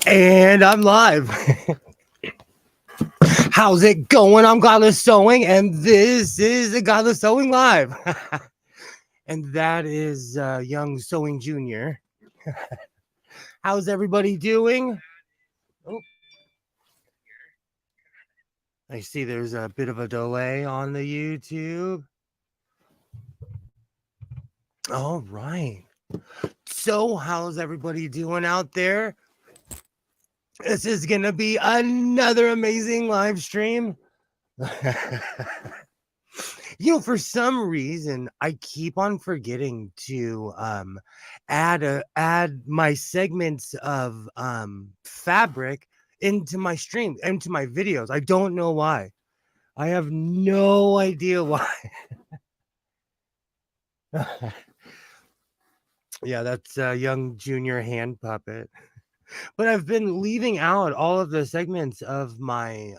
And I'm live. How's it going? I'm Godless Sewing, and this is the Godless Sewing Live. And that is Young Sewing Jr. How's everybody doing? Oh, I see there's a bit of a delay on the YouTube. All right. So, how's everybody doing out there? This is going to be another amazing live stream. For some reason, I keep on forgetting to add my segments of fabric into my stream, into my videos. I don't know why. I have no idea why. Yeah, that's a young junior hand puppet. But I've been leaving out all of the segments of my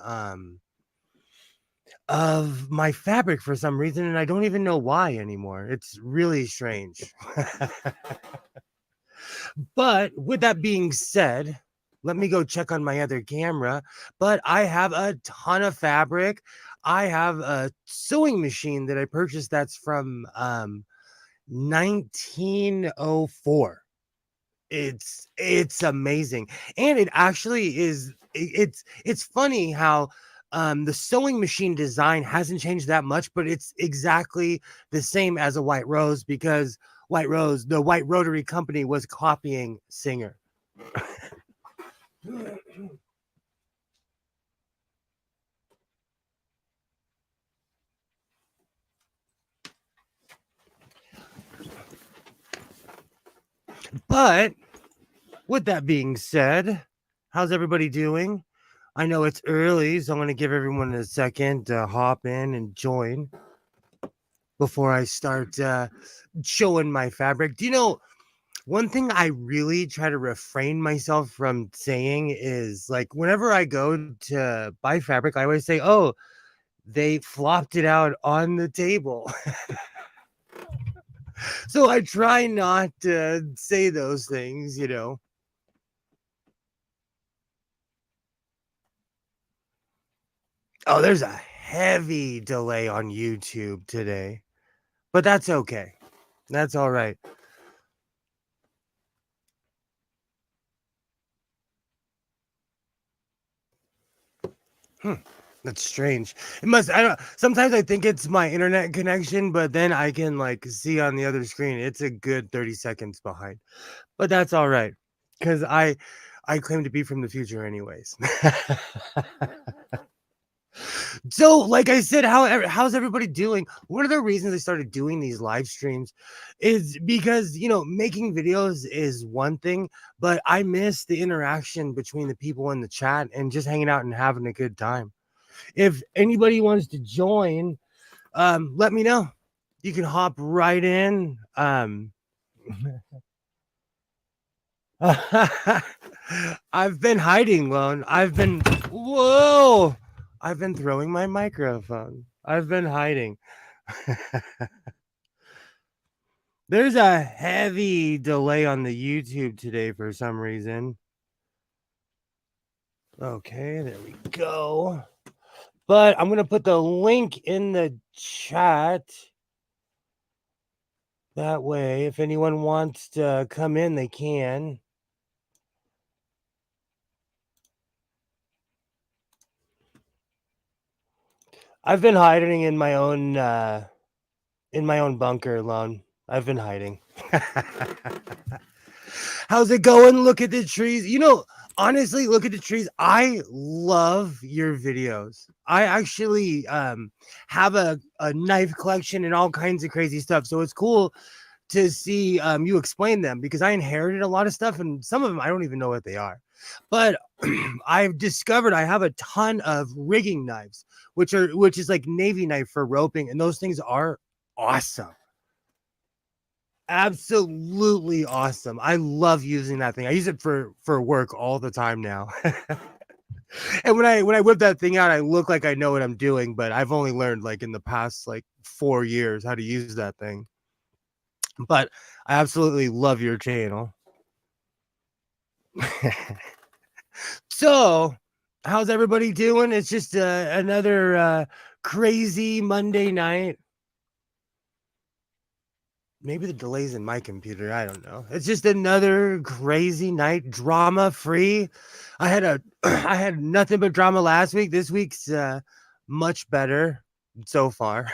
fabric for some reason, and I don't even know why anymore. It's really strange. But with that being said, let me go check on my other camera. But I have a ton of fabric. I have a sewing machine that I purchased that's from 1904. It's amazing, and it actually is. It's funny how the sewing machine design hasn't changed that much, but it's exactly the same as a White Rose, because the White Rotary Company, was copying Singer. But with that being said, how's everybody doing? I know it's early, so I'm going to give everyone a second to hop in and join before I start showing my fabric. Do you know, one thing I really try to refrain myself from saying is, like, whenever I go to buy fabric, I always say, "Oh, they flopped it out on the table." So I try not to say those things. Oh, there's a heavy delay on YouTube today, but that's okay. That's all right. That's strange. It must. I don't. Sometimes I think it's my internet connection, but then I can see on the other screen it's a good 30 seconds behind. But that's all right, because I claim to be from the future, anyways. So, like I said, how's everybody doing? One of the reasons I started doing these live streams is because making videos is one thing, but I miss the interaction between the people in the chat and just hanging out and having a good time. If anybody wants to join, let me know. You can hop right in. I've been hiding, Lone. Whoa! I've been throwing my microphone. I've been hiding. There's a heavy delay on the YouTube today for some reason. Okay, there we go. But I'm going to put the link in the chat. That way, if anyone wants to come in, they can. I've been hiding in my own bunker, Lone. I've been hiding. How's it going? Look at the trees. Honestly, look at the trees. I love your videos. I actually have a knife collection and all kinds of crazy stuff. So it's cool to see you explain them, because I inherited a lot of stuff, and some of them I don't even know what they are. But I've discovered I have a ton of rigging knives, which is like Navy knife for roping, and those things are awesome. Absolutely awesome. I love using that thing. I use it for work all the time now. And when I whip that thing out, I look like I know what I'm doing, but I've only learned in the past 4 years how to use that thing. But I absolutely love your channel. So, how's everybody doing? It's just another crazy Monday night. Maybe the delays in my computer. I don't know. It's just another crazy night, drama free. I had a I had nothing but drama last week. This week's much better so far.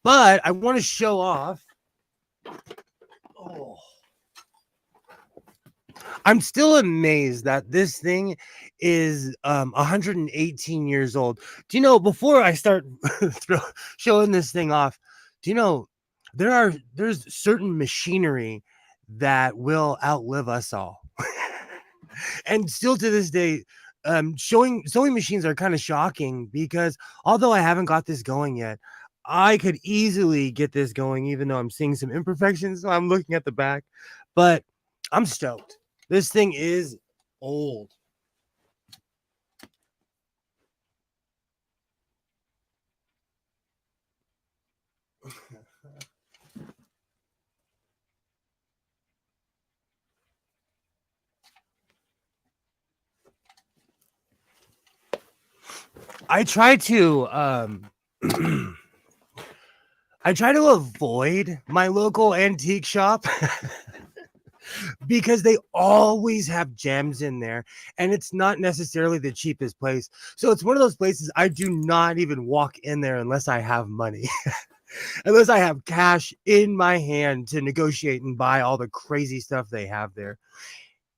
But I want to show off. Oh. I'm still amazed that this thing is 118 years old. Do you know, before I start showing this thing off, do you know there's certain machinery that will outlive us all. And still to this day, sewing machines are kind of shocking because although I haven't got this going yet, I could easily get this going, even though I'm seeing some imperfections. So I'm looking at the back, but I'm stoked. This thing is old. I try to I try to avoid my local antique shop because they always have gems in there and it's not necessarily the cheapest place. So it's one of those places I do not even walk in there unless I have money. Unless I have cash in my hand to negotiate and buy all the crazy stuff they have there.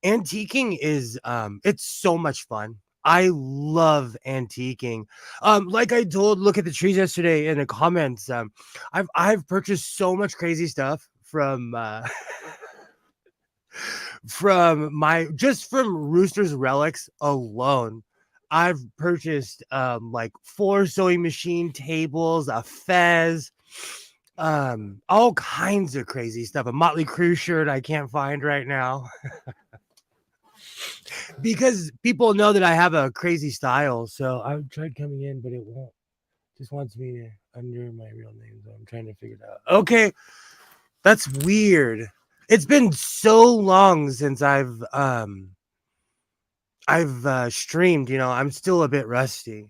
Antiquing is it's so much fun. I love antiquing. Like I told Look at the Trees yesterday in the comments, I've purchased so much crazy stuff from Rooster's Relics alone. I've purchased like 4 sewing machine tables, a fez, all kinds of crazy stuff. A Motley Crue shirt I can't find right now. Because people know that I have a crazy style. So I tried coming in, but it won't. Just wants me to under my real name. So I'm trying to figure it out. Okay. That's weird. It's been so long since I've streamed, I'm still a bit rusty.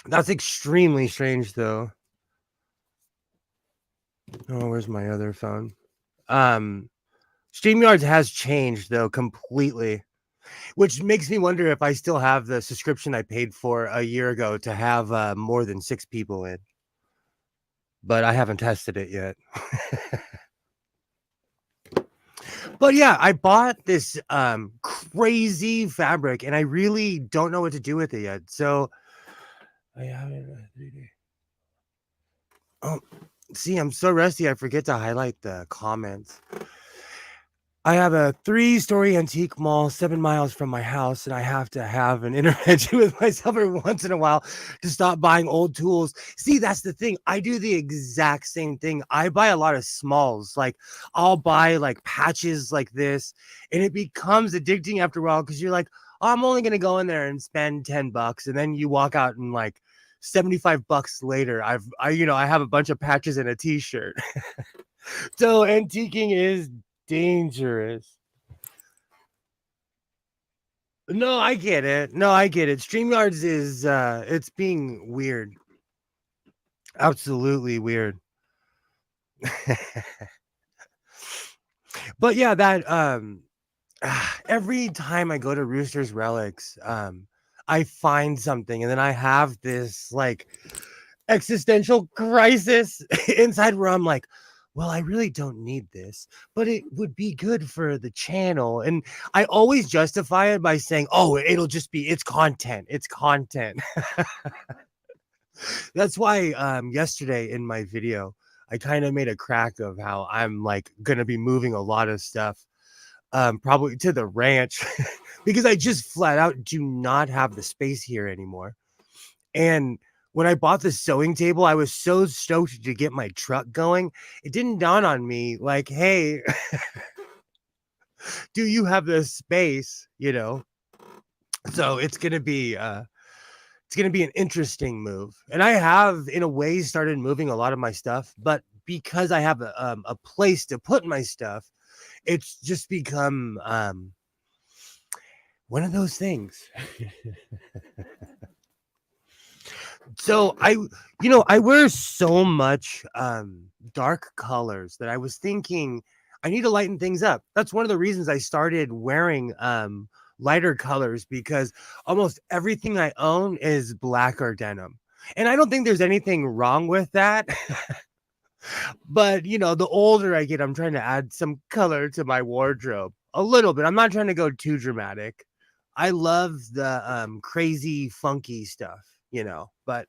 That's extremely strange though. Oh, where's my other phone? StreamYards has changed though completely, which makes me wonder if I still have the subscription I paid for a year ago to have more than 6 people in. But I haven't tested it yet. But yeah, I bought this crazy fabric and I really don't know what to do with it yet. So I have it 3D. Oh, see, I'm so rusty I forget to highlight the comments. I have a 3-story antique mall 7 miles from my house, and I have to have an intervention with myself every once in a while to stop buying old tools. See, that's the thing. I do the exact same thing. I buy a lot of smalls. Like I'll buy like patches like this, and it becomes addicting after a while because you're like, oh, I'm only gonna go in there and spend $10, and then you walk out and like $75 later, I have a bunch of patches and a t-shirt. So antiquing is dangerous. No, I get it. No, I get it. StreamYards is it's being weird. Absolutely weird. But yeah, that every time I go to Rooster's Relics, I find something and then I have this like existential crisis inside where I'm like, well, I really don't need this, but it would be good for the channel. And I always justify it by saying, oh, it's content. It's content. That's why yesterday in my video, I kind of made a crack of how I'm like going to be moving a lot of stuff probably to the ranch because I just flat out do not have the space here anymore. And when I bought the sewing table, I was so stoked to get my truck going. It didn't dawn on me like, hey, do you have the space? So it's gonna be an interesting move. And I have in a way started moving a lot of my stuff, but because I have a place to put my stuff, it's just become one of those things. So I wear so much dark colors that I was thinking I need to lighten things up. That's one of the reasons I started wearing lighter colors, because almost everything I own is black or denim. And I don't think there's anything wrong with that. But the older I get, I'm trying to add some color to my wardrobe a little bit. I'm not trying to go too dramatic. I love the crazy funky stuff, but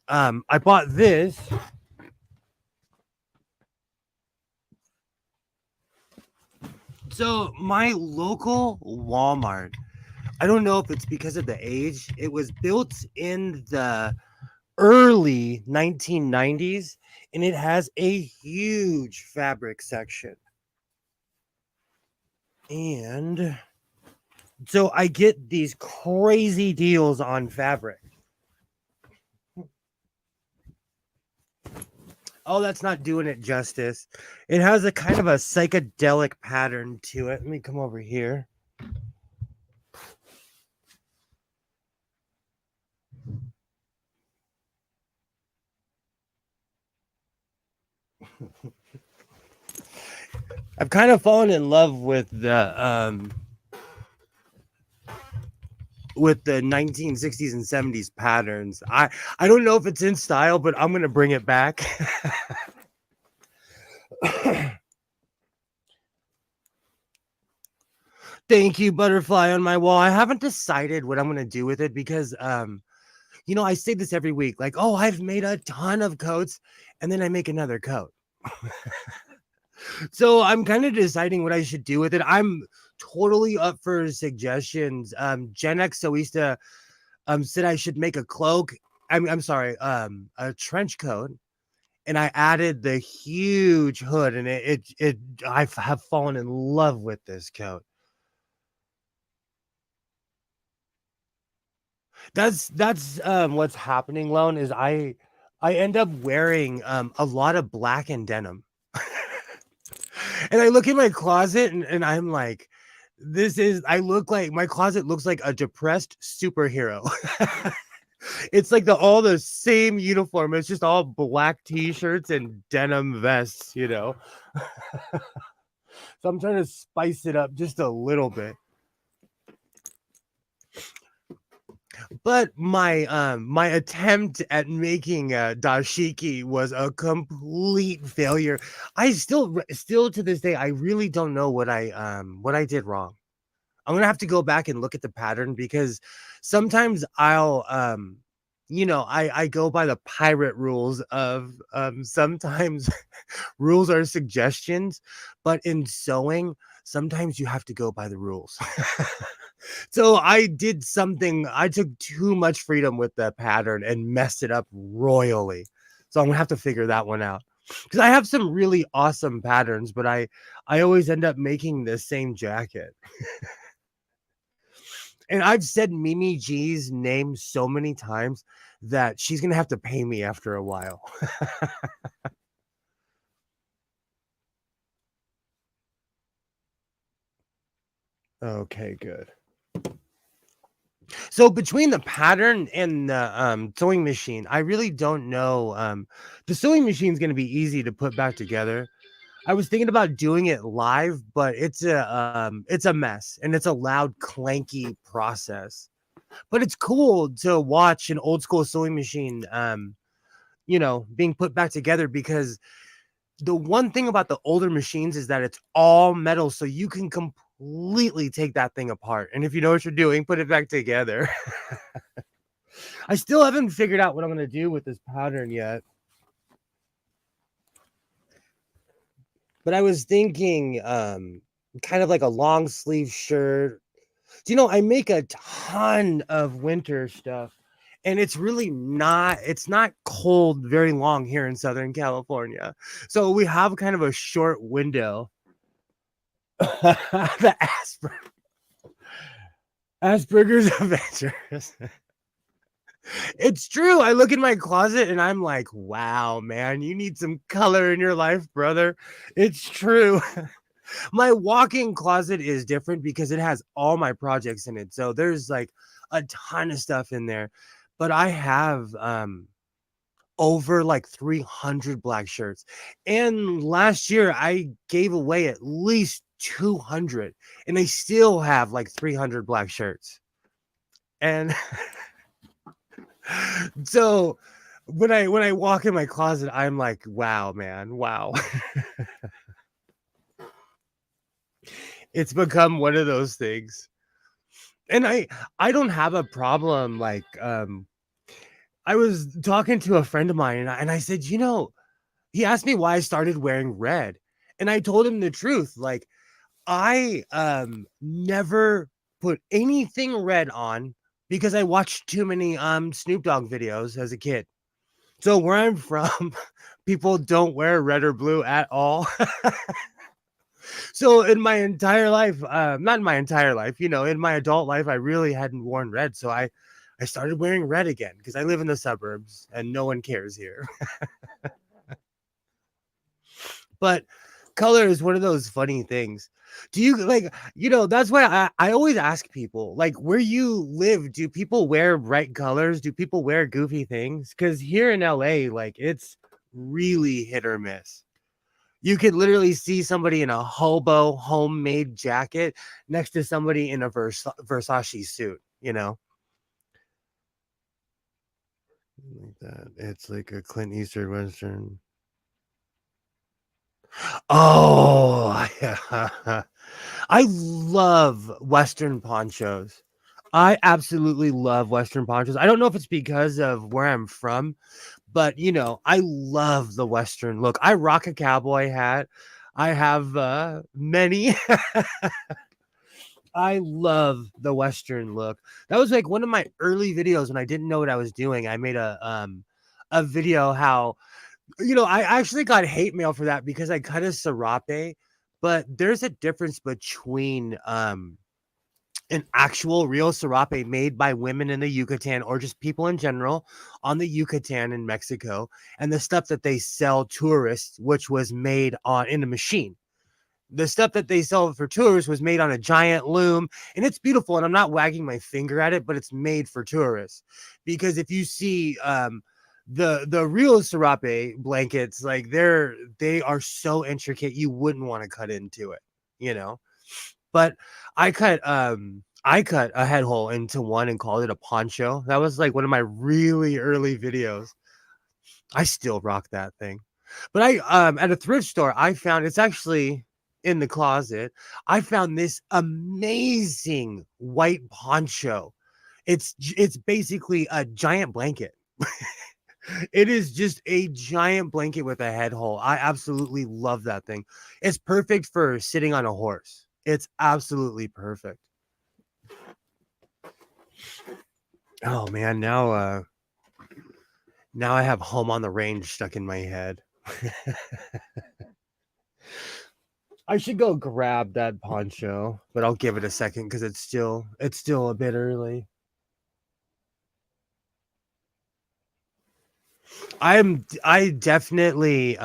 I bought this. So my local Walmart, I don't know if it's because of the age, it was built in the early 1990s, and it has a huge fabric section. And so I get these crazy deals on fabric. Oh, that's not doing it justice. It has a kind of a psychedelic pattern to it. Let me come over here. I've kind of fallen in love with the 1960s and 70s patterns. I don't know if it's in style, but I'm gonna bring it back. Thank you, butterfly on my wall. I haven't decided what I'm gonna do with it, because I say this every week, like, oh, I've made a ton of coats, and then I make another coat. So I'm kind of deciding what I should do with it. I'm totally up for suggestions. Gen X Soista said I should make a cloak. I'm sorry, a trench coat, and I added the huge hood, and I have fallen in love with this coat. That's what's happening, Lone, is I end up wearing a lot of black and denim. And I look in my closet, and I'm like, I look like my closet looks like a depressed superhero. It's like all the same uniform. It's just all black t-shirts and denim vests. So I'm trying to spice it up just a little bit. But my attempt at making a dashiki was a complete failure. I still to this day, I really don't know what I did wrong. I'm gonna have to go back and look at the pattern, because sometimes I go by the pirate rules of sometimes rules are suggestions, but in sewing, sometimes you have to go by the rules. So I took too much freedom with the pattern and messed it up royally. So I'm gonna have to figure that one out, because I have some really awesome patterns, but I always end up making the same jacket. And I've said Mimi G's name so many times that she's gonna have to pay me after a while. Okay, good. So between the pattern and the sewing machine, I really don't know. The sewing machine is going to be easy to put back together. I was thinking about doing it live, but it's a mess, and it's a loud, clanky process. But it's cool to watch an old school sewing machine, being put back together, because the one thing about the older machines is that it's all metal, so you can completely take that thing apart. And if you know what you're doing, put it back together. I still haven't figured out what I'm going to do with this pattern yet. But I was thinking kind of like a long sleeve shirt. I make a ton of winter stuff, and it's not cold very long here in Southern California. So we have kind of a short window. The Asperger's Avengers. It's true. I look in my closet and I'm like, wow, man, you need some color in your life, brother. It's true. My walk-in closet is different because it has all my projects in it. So there's like a ton of stuff in there. But I have over like 300 black shirts. And last year I gave away at least 200 and I still have like 300 black shirts. And so when I walk in my closet, I'm like, wow, man, wow. It's become one of those things. And I don't have a problem like I was talking to a friend of mine and I said, you know, he asked me why I started wearing red. And I told him the truth. Like I never put anything red on because I watched too many Snoop Dogg videos as a kid. So where I'm from, people don't wear red or blue at all. So in my entire life, not in my entire life, you know, in my adult life, I really hadn't worn red. So I started wearing red again because I live in the suburbs and no one cares here. But color is one of those funny things. Do you like, you know, that's why I always ask people, like, where you live, do people wear bright colors? Do people wear goofy things? Because here in LA, like, it's really hit or miss. You could literally see somebody in a hobo homemade jacket next to somebody in a Versace suit, you know? Like that. It's like a Clint Eastwood Western. Oh, yeah. I love Western ponchos. I absolutely love Western ponchos. I don't know if it's because of where I'm from, but you know, I love the Western look. I rock a cowboy hat. I have many. I love the Western look. That was like one of my early videos when I didn't know what I was doing. I made a video how, you know, I actually got hate mail for that because I cut a serape, but there's a difference between an actual real serape made by women in the Yucatan or just people in general on the Yucatan in Mexico and the stuff that they sell tourists, which was made on in a machine. The stuff that they sell for tourists was made on a giant loom and it's beautiful. And I'm not wagging my finger at it, but it's made for tourists. Because if you see the real serape blankets, like they are so intricate you wouldn't want to cut into it, you know. But I cut a head hole into one and called it a poncho. That was like one of my really early videos. I still rock that thing. But I at a thrift store, I found it's actually in the closet. I found this amazing white poncho. It's basically a giant blanket. It is just a giant blanket with a head hole. I absolutely love that thing. It's perfect for sitting on a horse. It's absolutely perfect. Oh man, now I have Home on the Range stuck in my head. I should go grab that poncho, but I'll give it a second because it's still a bit early. I definitely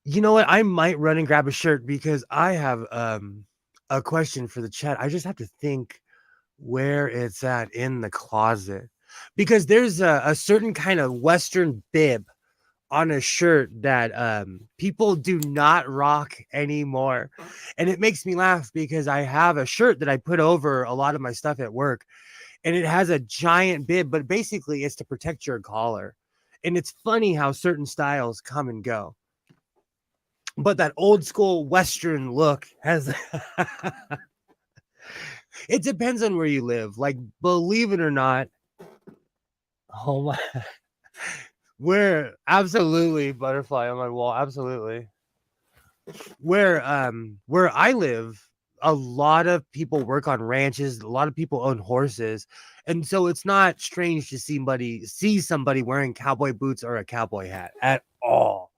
you know what? I might run and grab a shirt because I have a question for the chat. I just have to think where it's at in the closet because there's a certain kind of Western bib on a shirt that people do not rock anymore. And it makes me laugh because I have a shirt that I put over a lot of my stuff at work and it has a giant bib, but basically it's to protect your collar. And it's funny how certain styles come and go. But that old school Western look has it depends on where you live. Like, believe it or not, oh my, we're absolutely butterfly on my wall. Absolutely. Where I live, a lot of people work on ranches, a lot of people own horses. And so it's not strange to see somebody wearing cowboy boots or a cowboy hat at all.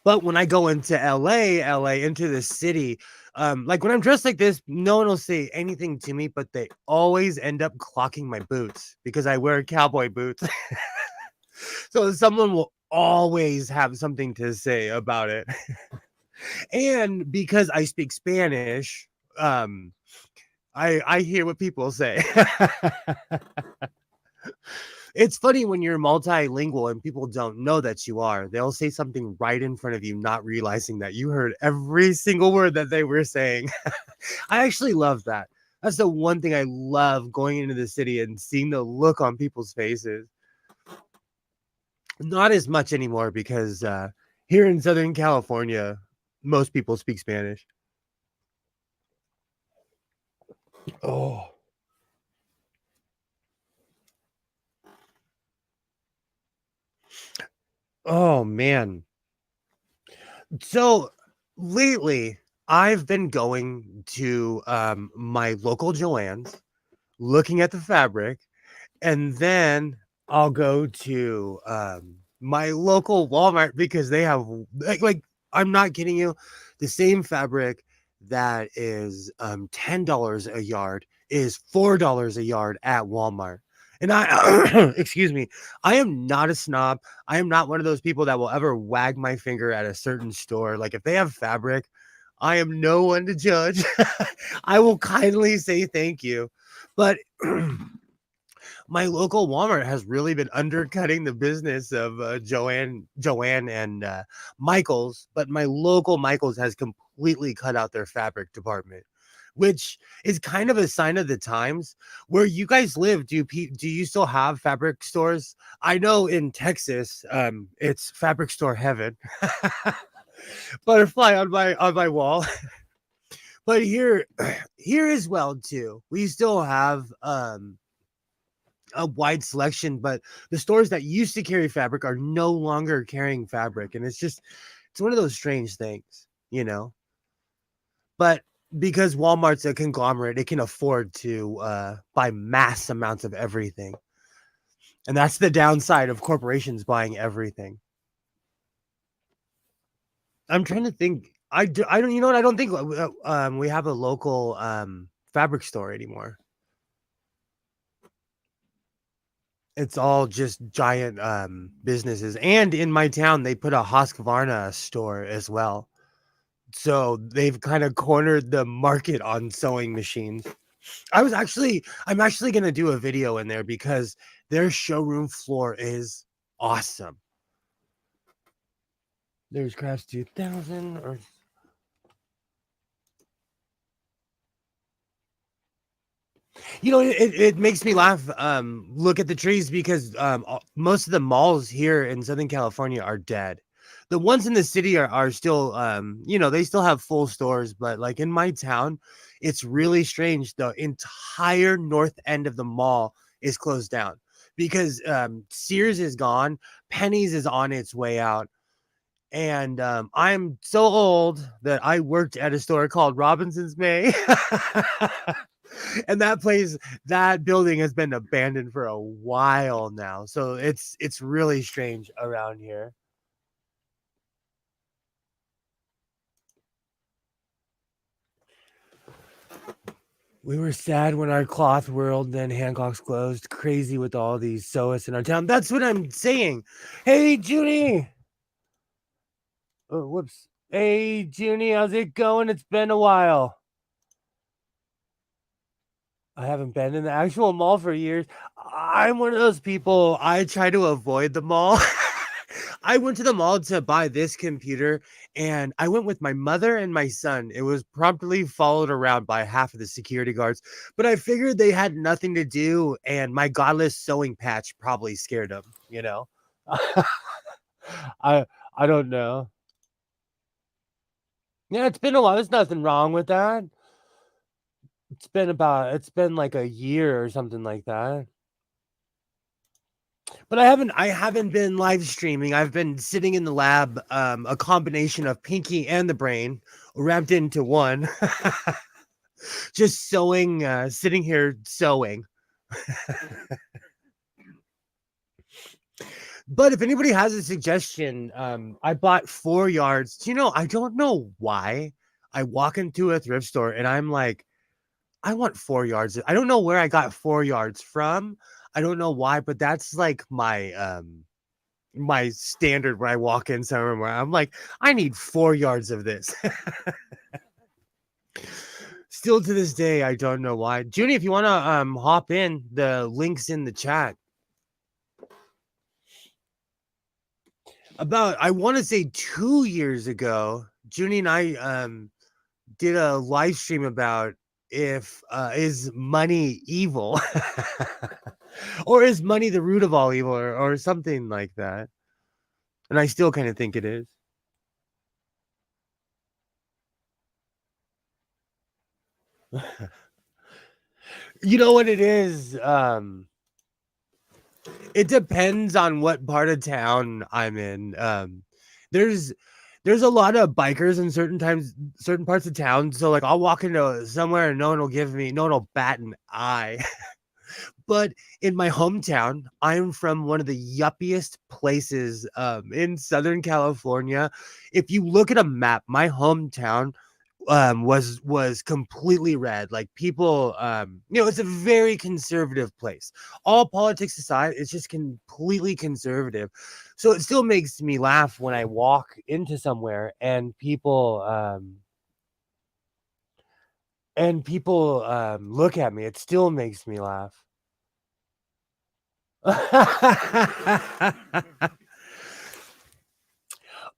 But when I go into LA, into the city, like when I'm dressed like this, no one will say anything to me, but they always end up clocking my boots because I wear cowboy boots. So someone will always have something to say about it. And because I speak Spanish, um, I hear what people say. It's funny when you're multilingual and people don't know that you are. They'll say something right in front of you, not realizing that you heard every single word that they were saying. I actually love that. That's the one thing I love going into the city and seeing the look on people's faces. Not as much anymore because here in Southern California, most people speak Spanish. Oh, oh man. So lately, I've been going to my local Joann's, looking at the fabric, and then I'll go to my local Walmart because they have like I'm not kidding you, the same fabric that is $10 a yard is $4 a yard at Walmart. And I excuse me, I am not a snob. I am not one of those people that will ever wag my finger at a certain store. Like if they have fabric, I am no one to judge. I will kindly say thank you. But my local Walmart has really been undercutting the business of Joanne, and Michaels, but my local Michaels has completely cut out their fabric department, which is kind of a sign of the times. Where you guys live, do you still have fabric stores? I know in Texas, it's fabric store heaven. Butterfly on my wall. But here as well too. We still have a wide selection, but the stores that used to carry fabric are no longer carrying fabric. And it's one of those strange things, you know. But because Walmart's a conglomerate, it can afford to buy mass amounts of everything. And that's the downside of corporations buying everything. I'm trying to think. I don't, you know what? I don't think we have a local fabric store anymore. It's all just giant businesses. And in my town, they put a Husqvarna store as well. So they've kind of cornered the market on sewing machines. I'm actually gonna do a video in there because their showroom floor is awesome. There's Crafts 2000 or it makes me laugh. Look at the trees because most of the malls here in Southern California are dead. The ones in the city are still they still have full stores, but like in my town, it's really strange. The entire north end of the mall is closed down because Sears is gone, Penny's is on its way out. And I'm so old that I worked at a store called Robinson's May. And that building has been abandoned for a while now. So it's really strange around here. We were sad when our cloth world, then Hancock's closed. Crazy with all these sewists in our town. That's what I'm saying. Hey, Junie. Oh, whoops. Hey, Junie, how's it going? It's been a while. I haven't been in the actual mall for years. I'm one of those people, I try to avoid the mall. I went to the mall to buy this computer and I went with my mother and my son. It was promptly followed around by half of the security guards, but I figured they had nothing to do and my godless sewing patch probably scared them, you know? I I don't know. Yeah, it's been a while. There's nothing wrong with that. It's been like a year or something like that. But I haven't been live streaming. I've been sitting in the lab, a combination of Pinky and the brain wrapped into one. Just sewing, sitting here sewing. But if anybody has a suggestion, I bought 4 yards. I don't know why. I walk into a thrift store and I'm like, I want 4 yards. I don't know where I got 4 yards from. I don't know why, but that's like my standard when I walk in somewhere where I'm like, I need 4 yards of this. Still to this day, I don't know why. Junie, if you want to hop in, the link's in the chat. About, I want to say 2 years ago, Junie and I did a live stream about if is money evil or is money the root of all evil or something like that. And I still kind of think it is. You know what it is? It depends on what part of town I'm in. There's a lot of bikers in certain parts of town. So like I'll walk into somewhere and no one will bat an eye. But in my hometown, I'm from one of the yuppiest places in Southern California. If you look at a map, my hometown was completely red. Like people, it's a very conservative place. All politics aside, it's just completely conservative. So it still makes me laugh when I walk into somewhere and people look at me. It still makes me laugh.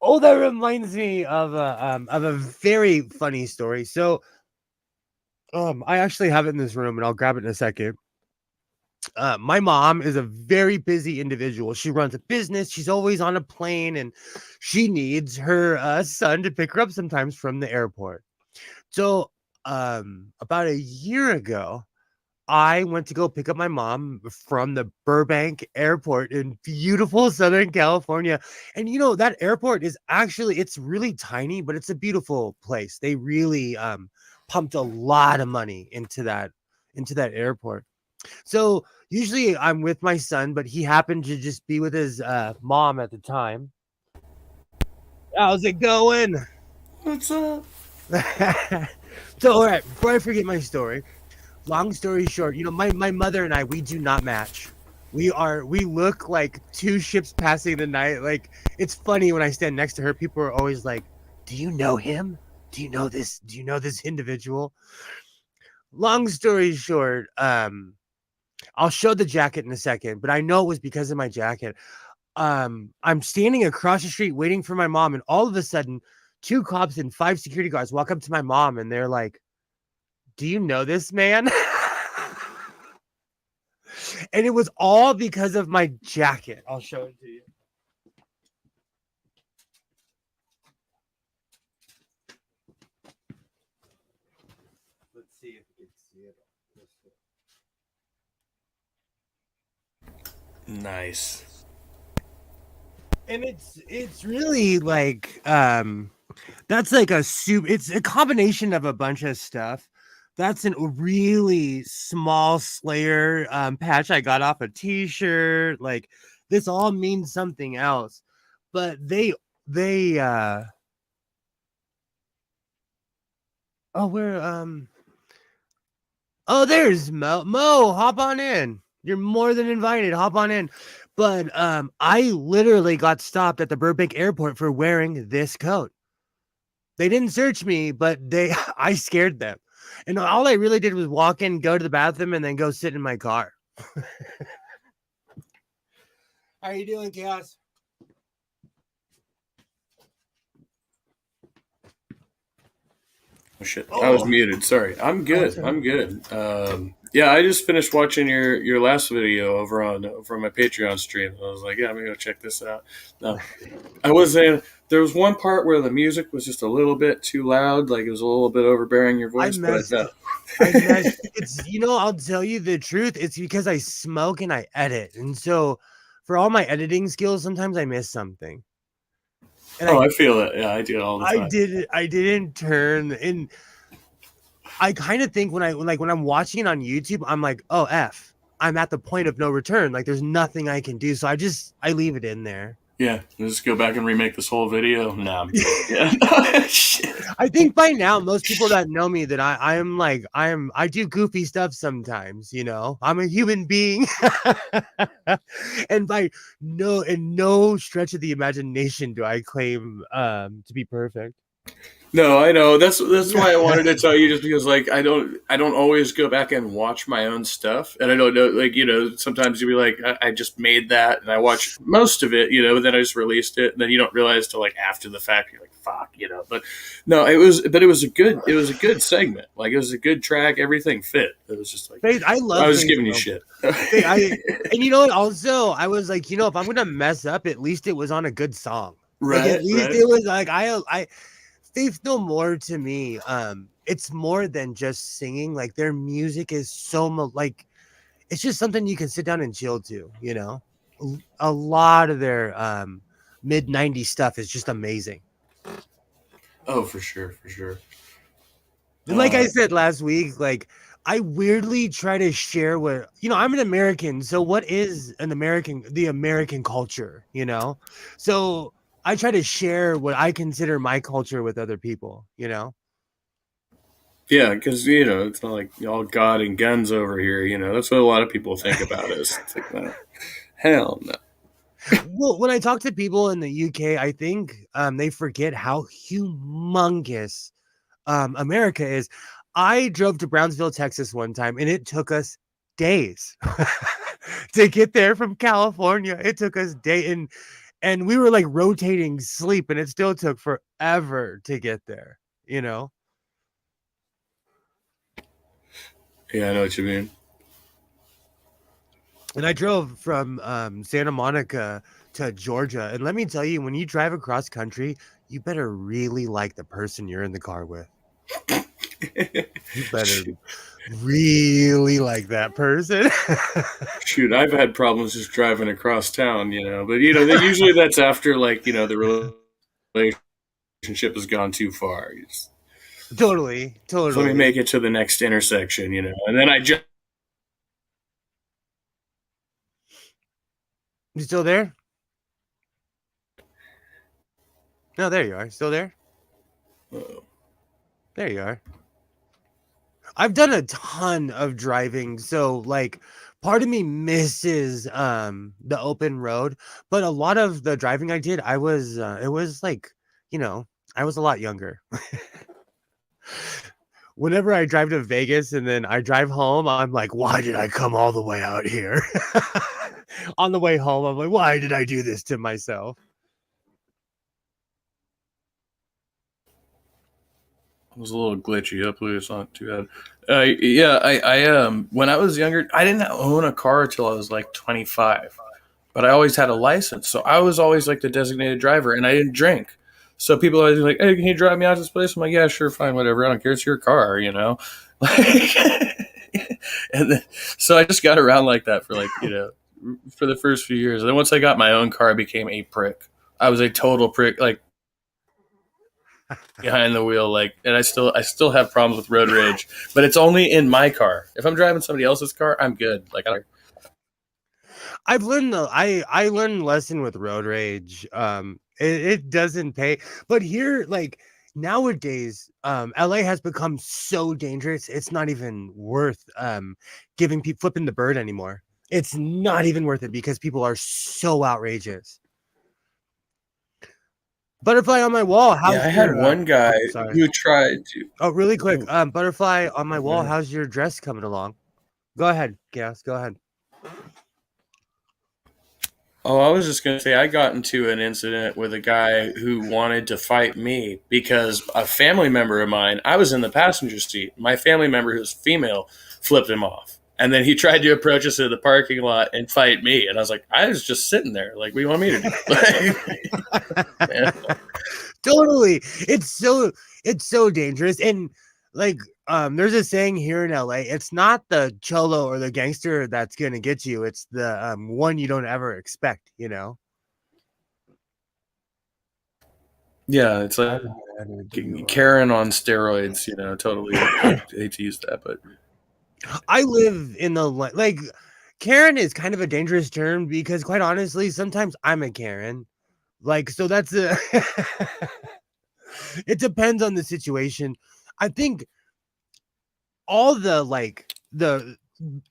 Oh, that reminds me of a very funny story. So, I actually have it in this room, and I'll grab it in a second. My mom is a very busy individual. She runs a business. She's always on a plane, and she needs her son to pick her up sometimes from the airport. So, about a year ago, I went to go pick up my mom from the Burbank airport in beautiful Southern California. And that airport is actually, it's really tiny, but it's a beautiful place. They really pumped a lot of money into that airport. So usually I'm with my son, but he happened to just be with his mom at the time. How's it going? What's up? So, all right, before I forget my story, long story short, my mother and I, we do not match. We look like two ships passing the night. Like, it's funny when I stand next to her, people are always like, do you know him? Do you know this individual? Long story short, I'll show the jacket in a second, but I know it was because of my jacket. I'm standing across the street waiting for my mom, and all of a sudden, 2 cops and 5 security guards walk up to my mom, and they're like, do you know this man? And it was all because of my jacket. I'll show it to you. Let's see if you can see it. Nice. And it's really like that's like a soup. It's a combination of a bunch of stuff. That's a really small Slayer patch I got off a t-shirt. Like, this all means something else. But they oh, there's Mo, hop on in. You're more than invited. Hop on in. But I literally got stopped at the Burbank airport for wearing this coat. They didn't search me, but I scared them. And all I really did was walk in, go to the bathroom, and then go sit in my car. How are you doing, Chaos? Oh shit, I was muted. Sorry. I'm good. I'm good. Yeah, I just finished watching your last video over on my Patreon stream. I was like, yeah, I'm gonna go check this out. No, I was saying there was one part where the music was just a little bit too loud, like it was a little bit overbearing your voice. It's I'll tell you the truth. It's because I smoke and I edit, and so for all my editing skills, sometimes I miss something. And I feel it. Yeah, I do it all the time. I didn't turn, and I kind of think when I'm watching it on YouTube, I'm like, oh, I'm at the point of no return. Like there's nothing I can do. So I leave it in there. Yeah, just go back and remake this whole video. Nah, I'm kidding. Yeah. Shit. I think by now most people that know me that I do goofy stuff sometimes, you know. I'm a human being. And by no stretch of the imagination do I claim to be perfect. No, I know. That's why I wanted to tell you, just because like I don't always go back and watch my own stuff, and I don't know, like, sometimes you'll be like, I just made that and I watched most of it, and then I just released it, and then you don't realize till like after the fact you're like, fuck, But no, it was a good segment. Like it was a good track. Everything fit. It was just like I love. I was just giving you shit. And you know what? Also, I was like, if I'm gonna mess up, at least it was on a good song. Right. Like, at least right. it was like I Faith No More to me, it's more than just singing. Like their music is so like it's just something you can sit down and chill to. A lot of their mid '90s stuff is just amazing. Oh, for sure, for sure. And like I said last week, like I weirdly try to share what I'm an American, so what is the American culture, So I try to share what I consider my culture with other people, Yeah, because it's not like all God and guns over here. That's what a lot of people think about us. It's like, no, hell no. Well, when I talk to people in the UK, I think they forget how humongous America is. I drove to Brownsville, Texas one time, and it took us days to get there from California. It took us days, and we were like rotating sleep, and it still took forever to get there, Yeah, I know what you mean. And I drove from Santa Monica to Georgia. And let me tell you, when you drive across country, you better really like the person you're in the car with. You better really like that person. Shoot, I've had problems just driving across town, but usually that's after like the relationship has gone too far. Totally. So let me make it to the next intersection, and then I just. You still there? No, there you are. Still there? Uh-oh. There you are. I've done a ton of driving, so like part of me misses the open road, but a lot of the driving I did, it was like, I was a lot younger. Whenever I drive to Vegas and then I drive home, I'm like, why did I come all the way out here? On the way home, I'm like, why did I do this to myself? It was a little glitchy. Hopefully, it's not too bad. Yeah, I when I was younger, I didn't own a car till I was like 25, but I always had a license, so I was always like the designated driver, and I didn't drink. So people always like, "Hey, can you drive me out to this place?" I'm like, "Yeah, sure, fine, whatever. I don't care. It's your car, Like, and then, so I just got around like that for for the first few years. And then once I got my own car, I became a prick. I was a total prick, like behind the wheel, and I still have problems with road rage, but it's only in my car. If I'm driving somebody else's car, I'm good. I've learned I learned a lesson with road rage. It doesn't pay, but here, like nowadays, LA has become so dangerous. It's not even worth giving people flipping the bird anymore. It's not even worth it because people are so outrageous. Butterfly on my wall. I had one guy who tried to. Oh, really quick. Butterfly on my wall. How's your dress coming along? Go ahead, Gas. Go ahead. Oh, I was just going to say I got into an incident with a guy who wanted to fight me because a family member of mine, I was in the passenger seat. My family member, who's female, flipped him off. And then he tried to approach us in the parking lot and fight me. And I was like, I was just sitting there. Like, what do you want me to do? Yeah. Totally. It's so dangerous. And like, there's a saying here in LA, it's not the cholo or the gangster that's going to get you. It's the one you don't ever expect, Yeah, it's like Karen on steroids, totally. I hate to use that, but I live in the Karen is kind of a dangerous term because, quite honestly, sometimes I'm a Karen. Like, so that's a. It depends on the situation. I think all the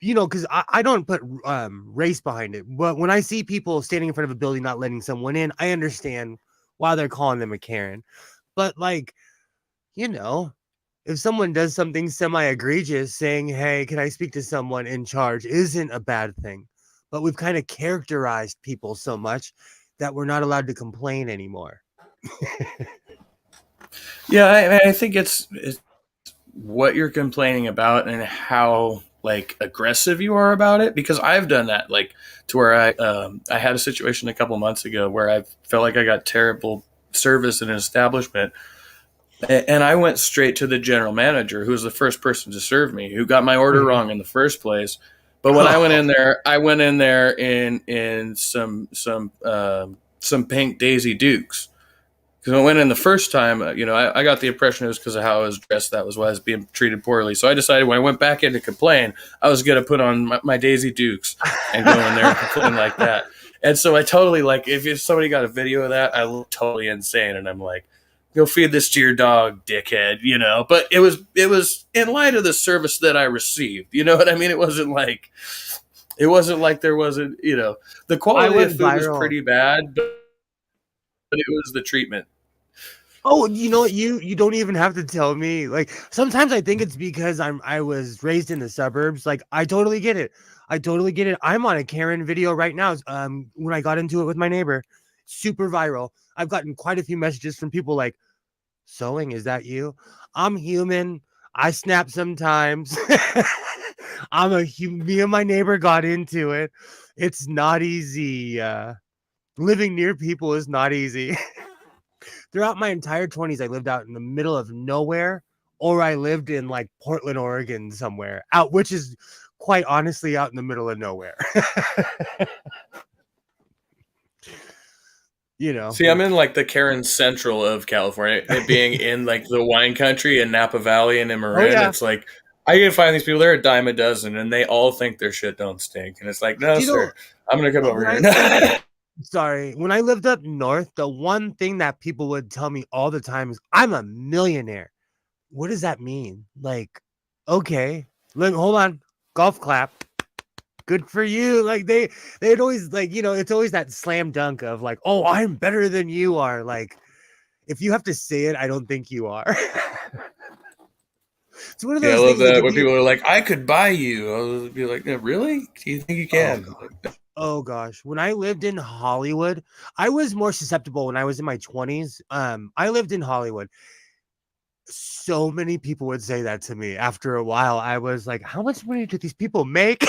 because I don't put race behind it, but when I see people standing in front of a building not letting someone in, I understand why they're calling them a Karen. But like, you know, if someone does something semi egregious, saying, "Hey, can I speak to someone in charge?" isn't a bad thing. But we've kind of characterized people so much that we're not allowed to complain anymore. Yeah, I think it's what you're complaining about and how like aggressive you are about it, because I've done that, like to where I had a situation a couple months ago where I felt like I got terrible service in an establishment, and I went straight to the general manager, who was the first person to serve me, who got my order wrong in the first place. But when I went in there in some pink Daisy Dukes, because when I went in the first time, I got the impression it was because of how I was dressed. That was why I was being treated poorly. So I decided when I went back in to complain, I was going to put on my Daisy Dukes and go in there and complain like that. And so I totally, like, if somebody got a video of that, I look totally insane. And I'm like, go feed this to your dog, dickhead, But it was in light of the service that I received. You know what I mean? It wasn't like there wasn't, the I quality of went food was viral. pretty bad, but it was the treatment. Oh, you know what? You don't even have to tell me. Like sometimes I think it's because I was raised in the suburbs. Like I totally get it. I totally get it. I'm on a Karen video right now. When I got into it with my neighbor, super viral. I've gotten quite a few messages from people like, "Sewing, is that you?" I'm human. I snap sometimes. Me and my neighbor got into it. It's not easy. Living near people is not easy. Throughout my entire 20s, I lived out in the middle of nowhere, or I lived in like Portland, Oregon, somewhere out, which is quite honestly out in the middle of nowhere. See, I'm in like the Karen Central of California, it being in like the wine country in Napa Valley and in Oh Marin. yeah. It's like I can find these people. They're a dime a dozen, and they all think their shit don't stink. And it's like, no, Do you know sir, I'm gonna come over when I here. sorry, when I lived up north, the one thing that people would tell me all the time is I'm a millionaire. What does that mean? Like, okay, hold on, golf clap. Good for you. Like they'd always like, it's always that slam dunk of like, oh, I'm better than you are. Like, if you have to say it, I don't think you are. It's one of Yeah, I those love things like that if when you people are like, "I could buy you." I'll be like, "No, really? Do you think you oh can?" gosh. Oh gosh. When I lived in Hollywood, I was more susceptible when I was in my 20s. I lived in Hollywood. So many people would say that to me. After a while, I was like, how much money do these people make?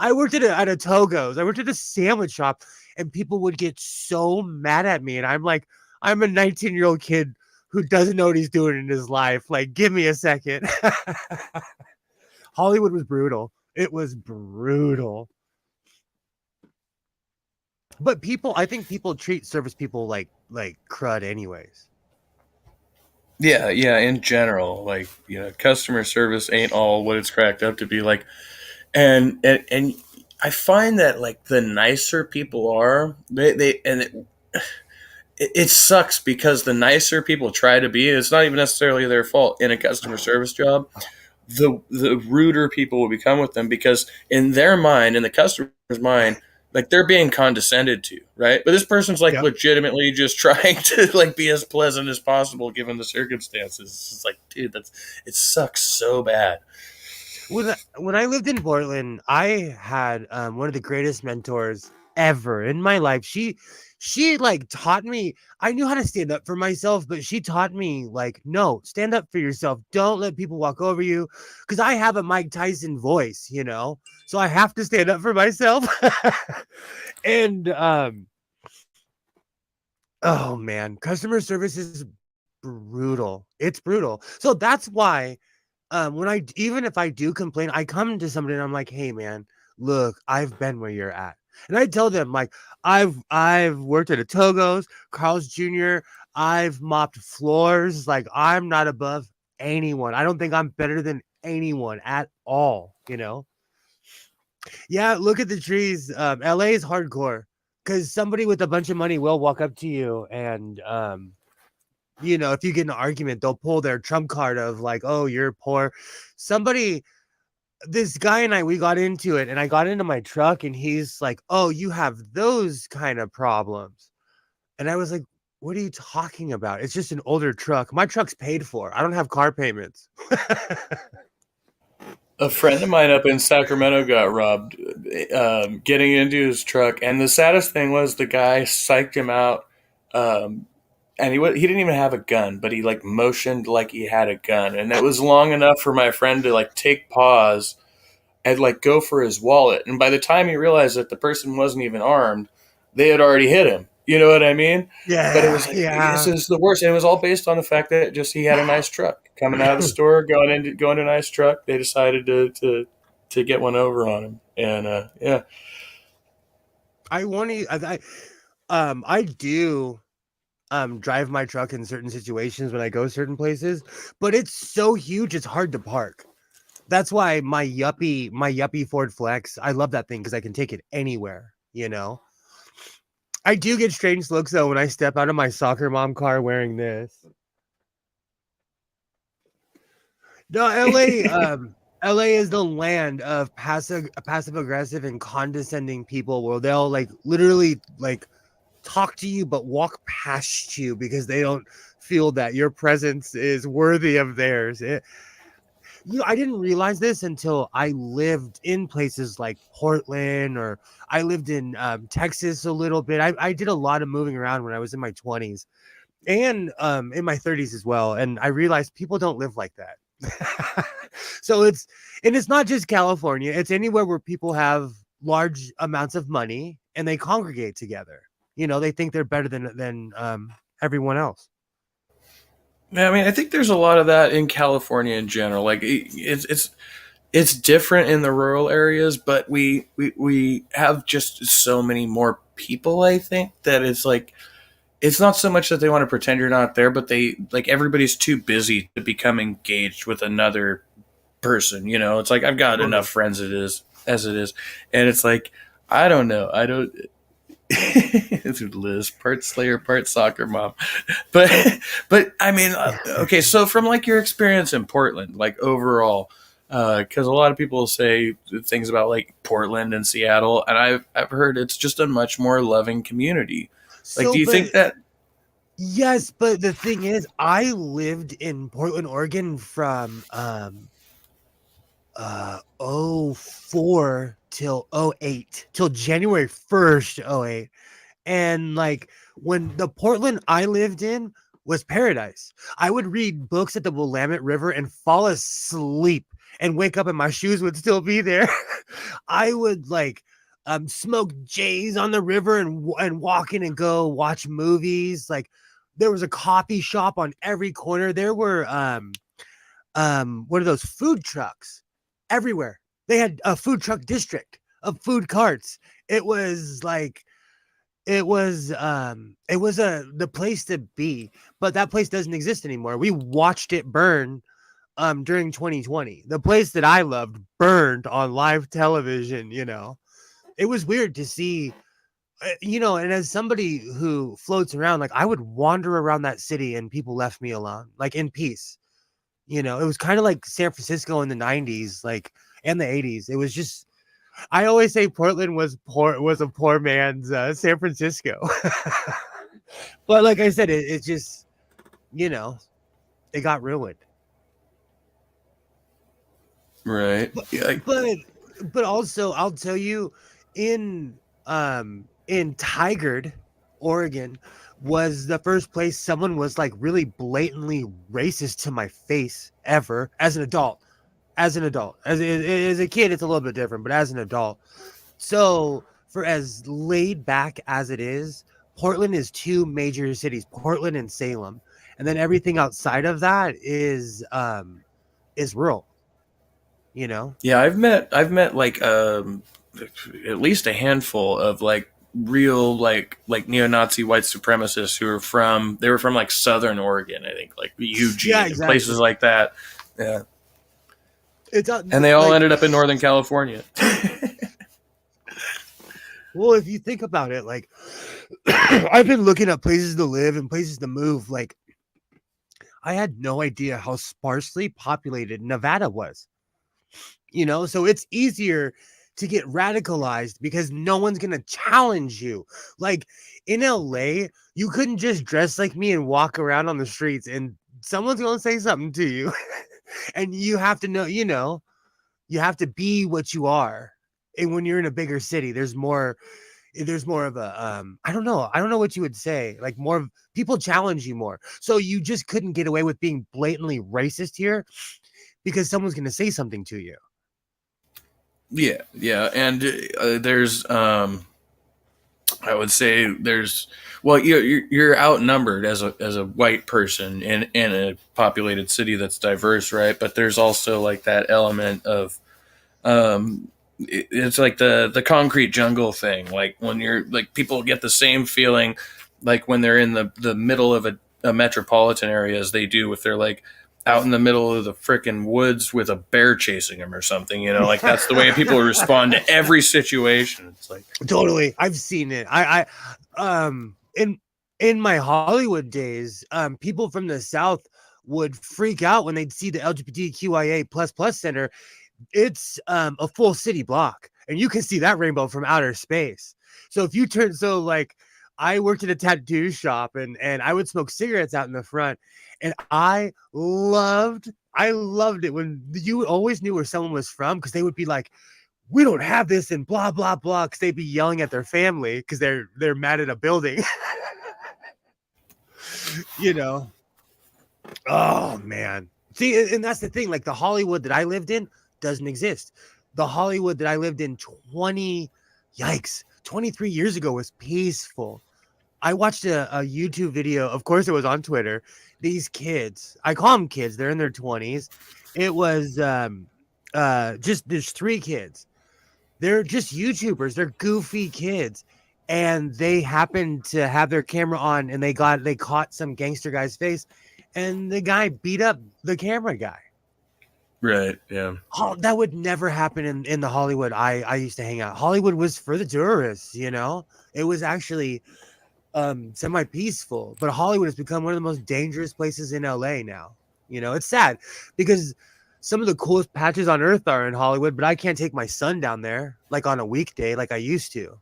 I worked at a Togo's. I worked at a sandwich shop, and people would get so mad at me. And I'm like, I'm a 19-year-old kid who doesn't know what he's doing in his life. Like, give me a second. Hollywood was brutal. It was brutal. But I think people treat service people like crud, anyways. Yeah, yeah. In general, like customer service ain't all what it's cracked up to be. Like, and I find that like the nicer people are, they and it sucks because the nicer people try to be, it's not even necessarily their fault in a customer service job. The ruder people will become with them because in their mind, in the customer's mind, like they're being condescended to, right? But this person's like Yep. legitimately just trying to like be as pleasant as possible given the circumstances. It's like, dude, it sucks so bad. When I lived in Portland, I had one of the greatest mentors ever in my life. She like taught me. I knew how to stand up for myself, but she taught me like, no, stand up for yourself. Don't let people walk over you, because I have a Mike Tyson voice, so I have to stand up for myself. And oh man, customer service is brutal. It's brutal. So that's why when even if I do complain, I come to somebody and I'm like, hey man, look, I've been where you're at. And I tell them like I've worked at a Togo's, Carl's Jr., I've mopped floors. Like I'm not above anyone. I don't think I'm better than anyone at all. Yeah, look at the trees. LA is hardcore because somebody with a bunch of money will walk up to you and if you get in an argument, they'll pull their trump card of like, oh, you're poor. Somebody, this guy and I, we got into it, and I got into my truck, and he's like, oh, you have those kind of problems. And I was like, what are you talking about? It's just an older truck. My truck's paid for. I don't have car payments. A friend of mine up in Sacramento got robbed getting into his truck, and the saddest thing was the guy psyched him out, and he didn't even have a gun, but he like motioned like he had a gun, and it was long enough for my friend to like take pause and like go for his wallet, and by the time he realized that the person wasn't even armed, they had already hit him. You know what I mean? But it Yeah, was like this yeah. is the worst, and it was all based on the fact that just he had a nice truck coming out of the store, going to a nice truck. They decided to get one over on him, and yeah, I want to. I do drive my truck in certain situations when I go certain places, but it's so huge it's hard to park. That's why my yuppie Ford Flex, I love that thing because I can take it anywhere. I do get strange looks though when I step out of my soccer mom car wearing this. No, LA is the land of passive aggressive and condescending people where they'll like literally like talk to you but walk past you because they don't feel that your presence is worthy of theirs. I didn't realize this until I lived in places like Portland, or I lived in Texas a little bit. I did a lot of moving around when I was in my 20s and in my 30s as well. And I realized people don't live like that. So it's not just California, it's anywhere where people have large amounts of money and they congregate together. They think they're better than everyone else. yeah. I mean, I think there's a lot of that in California in general. Like it's different in the rural areas, but we have just so many more people. I think that it's like it's not so much that they want to pretend you're not there, but they like everybody's too busy to become engaged with another person. It's like I've got enough Totally. friends as it is, and it's like I don't know, I don't. It's Liz, part Slayer, part soccer mom, but I mean, okay. So from like your experience in Portland, like overall, because a lot of people say things about like Portland and Seattle, and I've heard it's just a much more loving community. Like, So, do you but think that? yes, but the thing is, I lived in Portland, Oregon from '04 till '08 till January 1st '08. And like when the Portland I lived in was paradise. I would read books at the Willamette River and fall asleep and wake up and my shoes would still be there. I would like smoke J's on the river and walk in and go watch movies. Like there was a coffee shop on every corner. There were what are those food trucks everywhere. They had a food truck district of food carts. It was like it was the place to be, but that place doesn't exist anymore. We watched it burn during 2020. The place that I loved burned on live television. It was weird to see, and as somebody who floats around, like I would wander around that city and people left me alone, like in peace. It was kind of like San Francisco in the 90s, like, and the 80s. It was just, I always say Portland was a poor man's San Francisco. But like I said, it just, you know, it got ruined. Right. But Yeah. but but also I'll tell you, in Tigard, Oregon, was the first place someone was like really blatantly racist to my face ever as an adult. As an adult, as a kid, it's a little bit different, but as an adult. So, for as laid back as it is, Portland is two major cities, Portland and Salem, and then everything outside of that is rural. You know, Yeah, I've met like at least a handful of like real like neo-Nazi white supremacists who are from like Southern Oregon, I think, like yeah, Eugene and places exactly. like that. Yeah. It's And they all like ended up in Northern California. Well, if you think about it, like I've been looking at places to live and places to move. Like I had no idea how sparsely populated Nevada was. So it's easier to get radicalized because no one's gonna challenge you. Like in LA, you couldn't just dress like me and walk around on the streets and someone's gonna say something to you. And you have to know, you have to be what you are. And when you're in a bigger city, there's more of a I don't know what you would say, like more of people challenge you more, so you just couldn't get away with being blatantly racist here because someone's going to say something to you. Yeah, and there's I would say there's well, you're outnumbered as a white person in a populated city that's diverse, right? But there's also like that element of it's like the concrete jungle thing. Like when you're like people get the same feeling like when they're in the middle of a metropolitan area as they do if they're like out in the middle of the frickin' woods with a bear chasing them or something. Like that's the way people respond to every situation. It's like Totally, I've seen it. I in my Hollywood days, people from the South would freak out when they'd see the LGBTQIA plus center. It's a full city block, and you can see that rainbow from outer space. So if you turn, so like I worked at a tattoo shop, and I would smoke cigarettes out in the front, and I loved it when you always knew where someone was from because they would be like, we don't have this and blah blah blah, because they'd be yelling at their family because they're mad at a building. you know oh man, see, and that's the thing, like the Hollywood that I lived in doesn't exist. The Hollywood that I lived in 23 years ago was peaceful. I watched a YouTube video, of course it was on Twitter. These kids, I call them kids, they're in their 20s. It was just there's three kids. They're just YouTubers. They're goofy kids. And they happened to have their camera on, and they caught some gangster guy's face, and the guy beat up the camera guy. right, yeah. Oh, that would never happen in the Hollywood I used to hang out. Hollywood was for the tourists, It was actually semi-peaceful, but Hollywood has become one of the most dangerous places in LA now. It's sad because some of the coolest patches on earth are in Hollywood, but I can't take my son down there like on a weekday like I used to.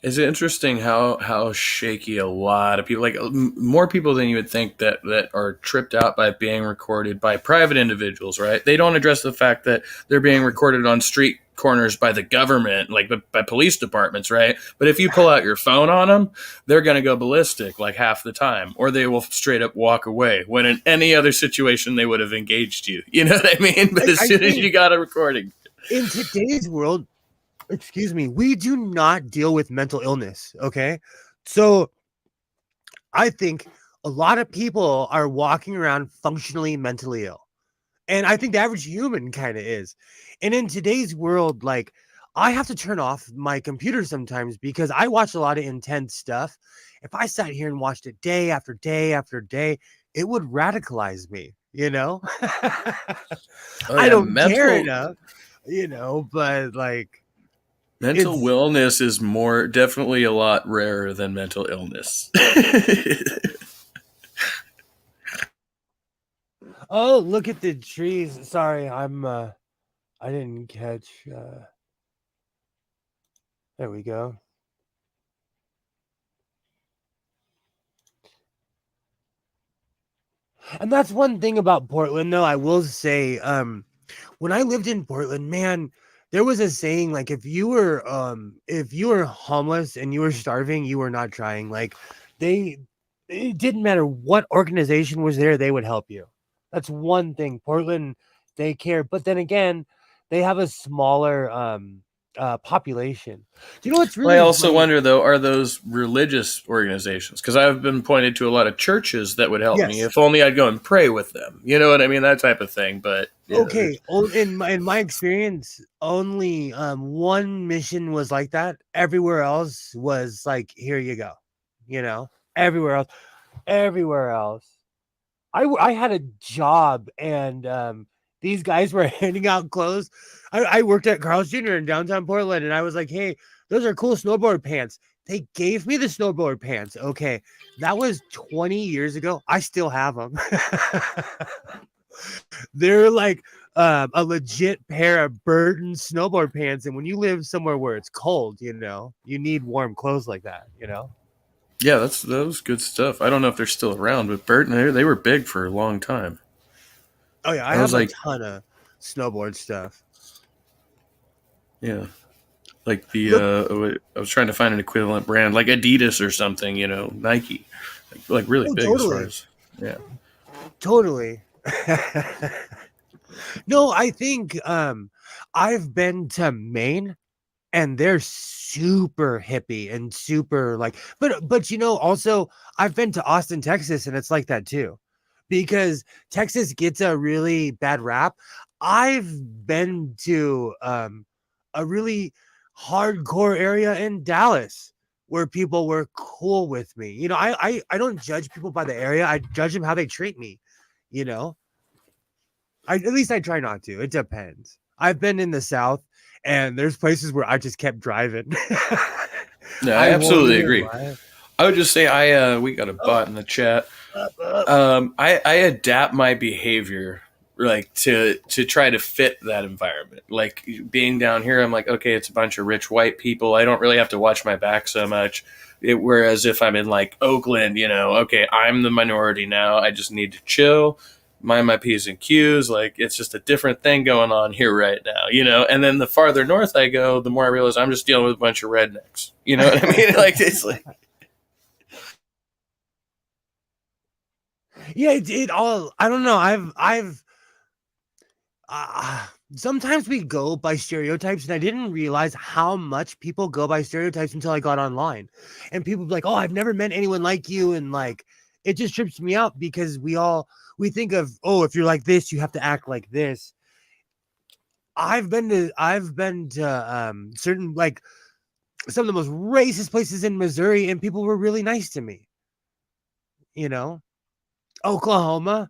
It's interesting how shaky a lot of people, like more people than you would think, that are tripped out by being recorded by private individuals, right? They don't address the fact that they're being recorded on street corners by the government, like by police departments, right? But if you pull out your phone on them, they're going to go ballistic like half the time, or they will straight up walk away when in any other situation they would have engaged you. You know what I mean? But as soon as you got a recording. In today's world, excuse me, we do not deal with mental illness. Okay. So I think a lot of people are walking around functionally mentally ill. And I think the average human kind of is. And in today's world, like I have to turn off my computer sometimes because I watch a lot of intense stuff. If I sat here and watched it day after day after day, it would radicalize me, I don't care enough, but like, mental wellness is definitely a lot rarer than mental illness. Oh, look at the trees. Sorry, I didn't catch. There we go. And that's one thing about Portland, though. I will say, when I lived in Portland, man, there was a saying like if you were homeless and you were starving, you were not trying. Like it didn't matter what organization was there, they would help you. That's one thing. Portland, they care, but then again, they have a smaller population. Do you know what's really? I also wonder though, are those religious organizations? Because I've been pointed to a lot of churches that would help me if only I'd go and pray with them. You know what I mean? That type of thing. But okay, in my experience, only one mission was like that. Everywhere else was like, here you go. Everywhere else. I had a job, and these guys were handing out clothes. I worked at Carl's Jr. in downtown Portland, and I was like, hey, those are cool snowboard pants. They gave me the snowboard pants. Okay, that was 20 years ago. I still have them. They're like a legit pair of Burton snowboard pants. And when you live somewhere where it's cold, you need warm clothes like that. Yeah, that was good stuff. I don't know if they're still around, but Burton, they were big for a long time. Oh yeah, I I was have a like, ton of snowboard stuff. yeah, like the Look, I was trying to find an equivalent brand, like Adidas or something, Nike, like really oh, big as far totally, as yeah. totally. No, I think I've been to Maine and they're super hippie and super like but also I've been to Austin, Texas, and it's like that too. Because Texas gets a really bad rap. I've been to a really hardcore area in Dallas where people were cool with me. I don't judge people by the area. I judge them how they treat me, you know. At least I try not to. It depends. I've been in the South, and there's places where I just kept driving. No, I I won't absolutely even agree. lie. I would just say we got a bot in the chat. Up. I adapt my behavior like to try to fit that environment. Like being down here, I'm like, okay, it's a bunch of rich white people. I don't really have to watch my back so much. Whereas if I'm in like Oakland, okay, I'm the minority now. I just need to chill, mind my P's and Q's. Like it's just a different thing going on here right now. And then the farther north I go, the more I realize I'm just dealing with a bunch of rednecks. You know what I mean? Like it's like. Yeah, it all. I don't know. I've. Sometimes we go by stereotypes, and I didn't realize how much people go by stereotypes until I got online, and people be like, "Oh, I've never met anyone like you," and like, it just trips me out because we think of, oh, if you're like this, you have to act like this. I've been to certain like some of the most racist places in Missouri, and people were really nice to me. You know, Oklahoma.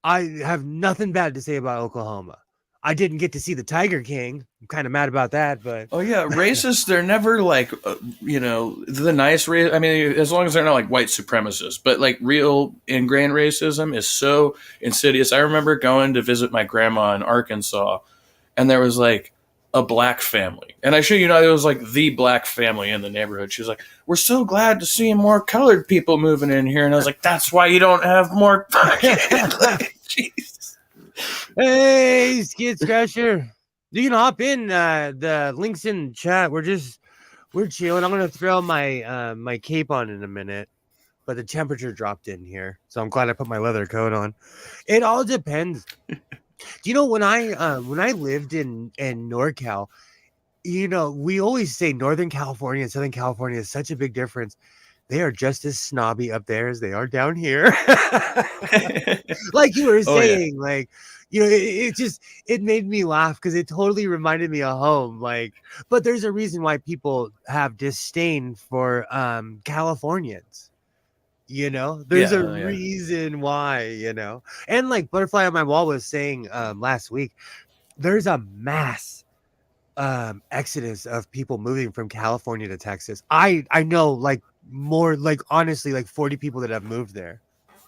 I have nothing bad to say about Oklahoma. I didn't get to see the Tiger King. I'm kind of mad about that, but Oh yeah, racists. They're never like, the nice race. I mean, as long as they're not like white supremacists, but like real ingrained racism is so insidious. I remember going to visit my grandma in Arkansas, and there was like a black family, and I show it was like the black family in the neighborhood. She was like, "We're so glad to see more colored people moving in here," and I was like, "That's why you don't have more." Like, jeez. hey, Skid Scratcher, you can hop in. The links in chat. We're chilling. I'm gonna throw my cape on in a minute, but the temperature dropped in here, so I'm glad I put my leather coat on. It all depends. Do you know when I lived in NorCal? We always say Northern California and Southern California is such a big difference. They are just as snobby up there as they are down here. Like you were Oh yeah. saying, like, it made me laugh because it totally reminded me of home. Like, but there's a reason why people have disdain for Californians. There's a Yeah. reason why. And like Butterfly on My Wall was saying last week, there's a mass exodus of people moving from California to Texas. I know like more, like honestly like 40 people that have moved there.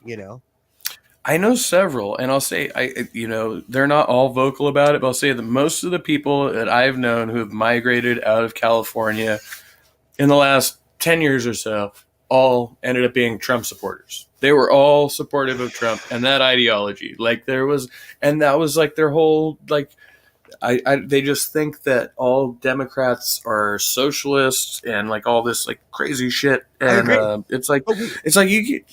you know I know several, and I'll say, they're not all vocal about it, but I'll say that most of the people that I've known who have migrated out of California in the last 10 years or so all ended up being Trump supporters. They were all supportive of Trump and that ideology. Like and that was like their whole, like, they just think that all Democrats are socialists and like all this like crazy shit. I And agree. it's like you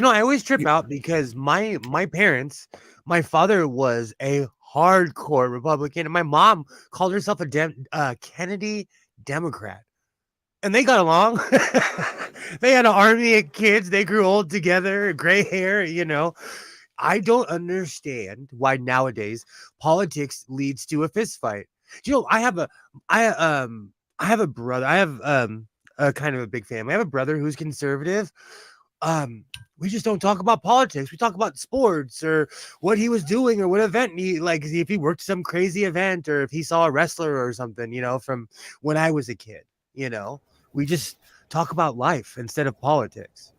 I always trip out because my parents, my father was a hardcore Republican, and my mom called herself a Kennedy Democrat, and they got along. They had an army of kids. They grew old together, gray hair. I don't understand why nowadays politics leads to a fist fight. I have a brother. I have a kind of a big family. I have a brother who's conservative. we just don't talk about politics. We talk about sports or what he was doing or what event he, like, if he worked some crazy event or if he saw a wrestler or something, you know, from when I was a kid. You know, we just talk about life instead of politics.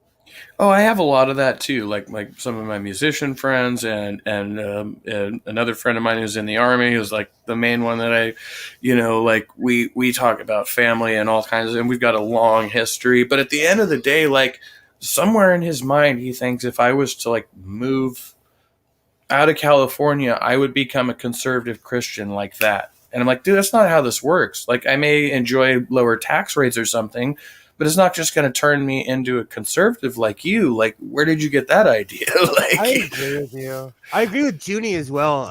Oh, I have a lot of that too. Like some of my musician friends and another friend of mine who's in the army, who's like the main one that I, like we talk about family and all kinds of, and we've got a long history. But at the end of the day, like somewhere in his mind, he thinks if I was to like move out of California, I would become a conservative Christian like that. And I'm like, dude, that's not how this works. Like, I may enjoy lower tax rates or something, but it's not just going to turn me into a conservative like you. Like, where did you get that idea? Like, I agree with you. I agree with Junie as well.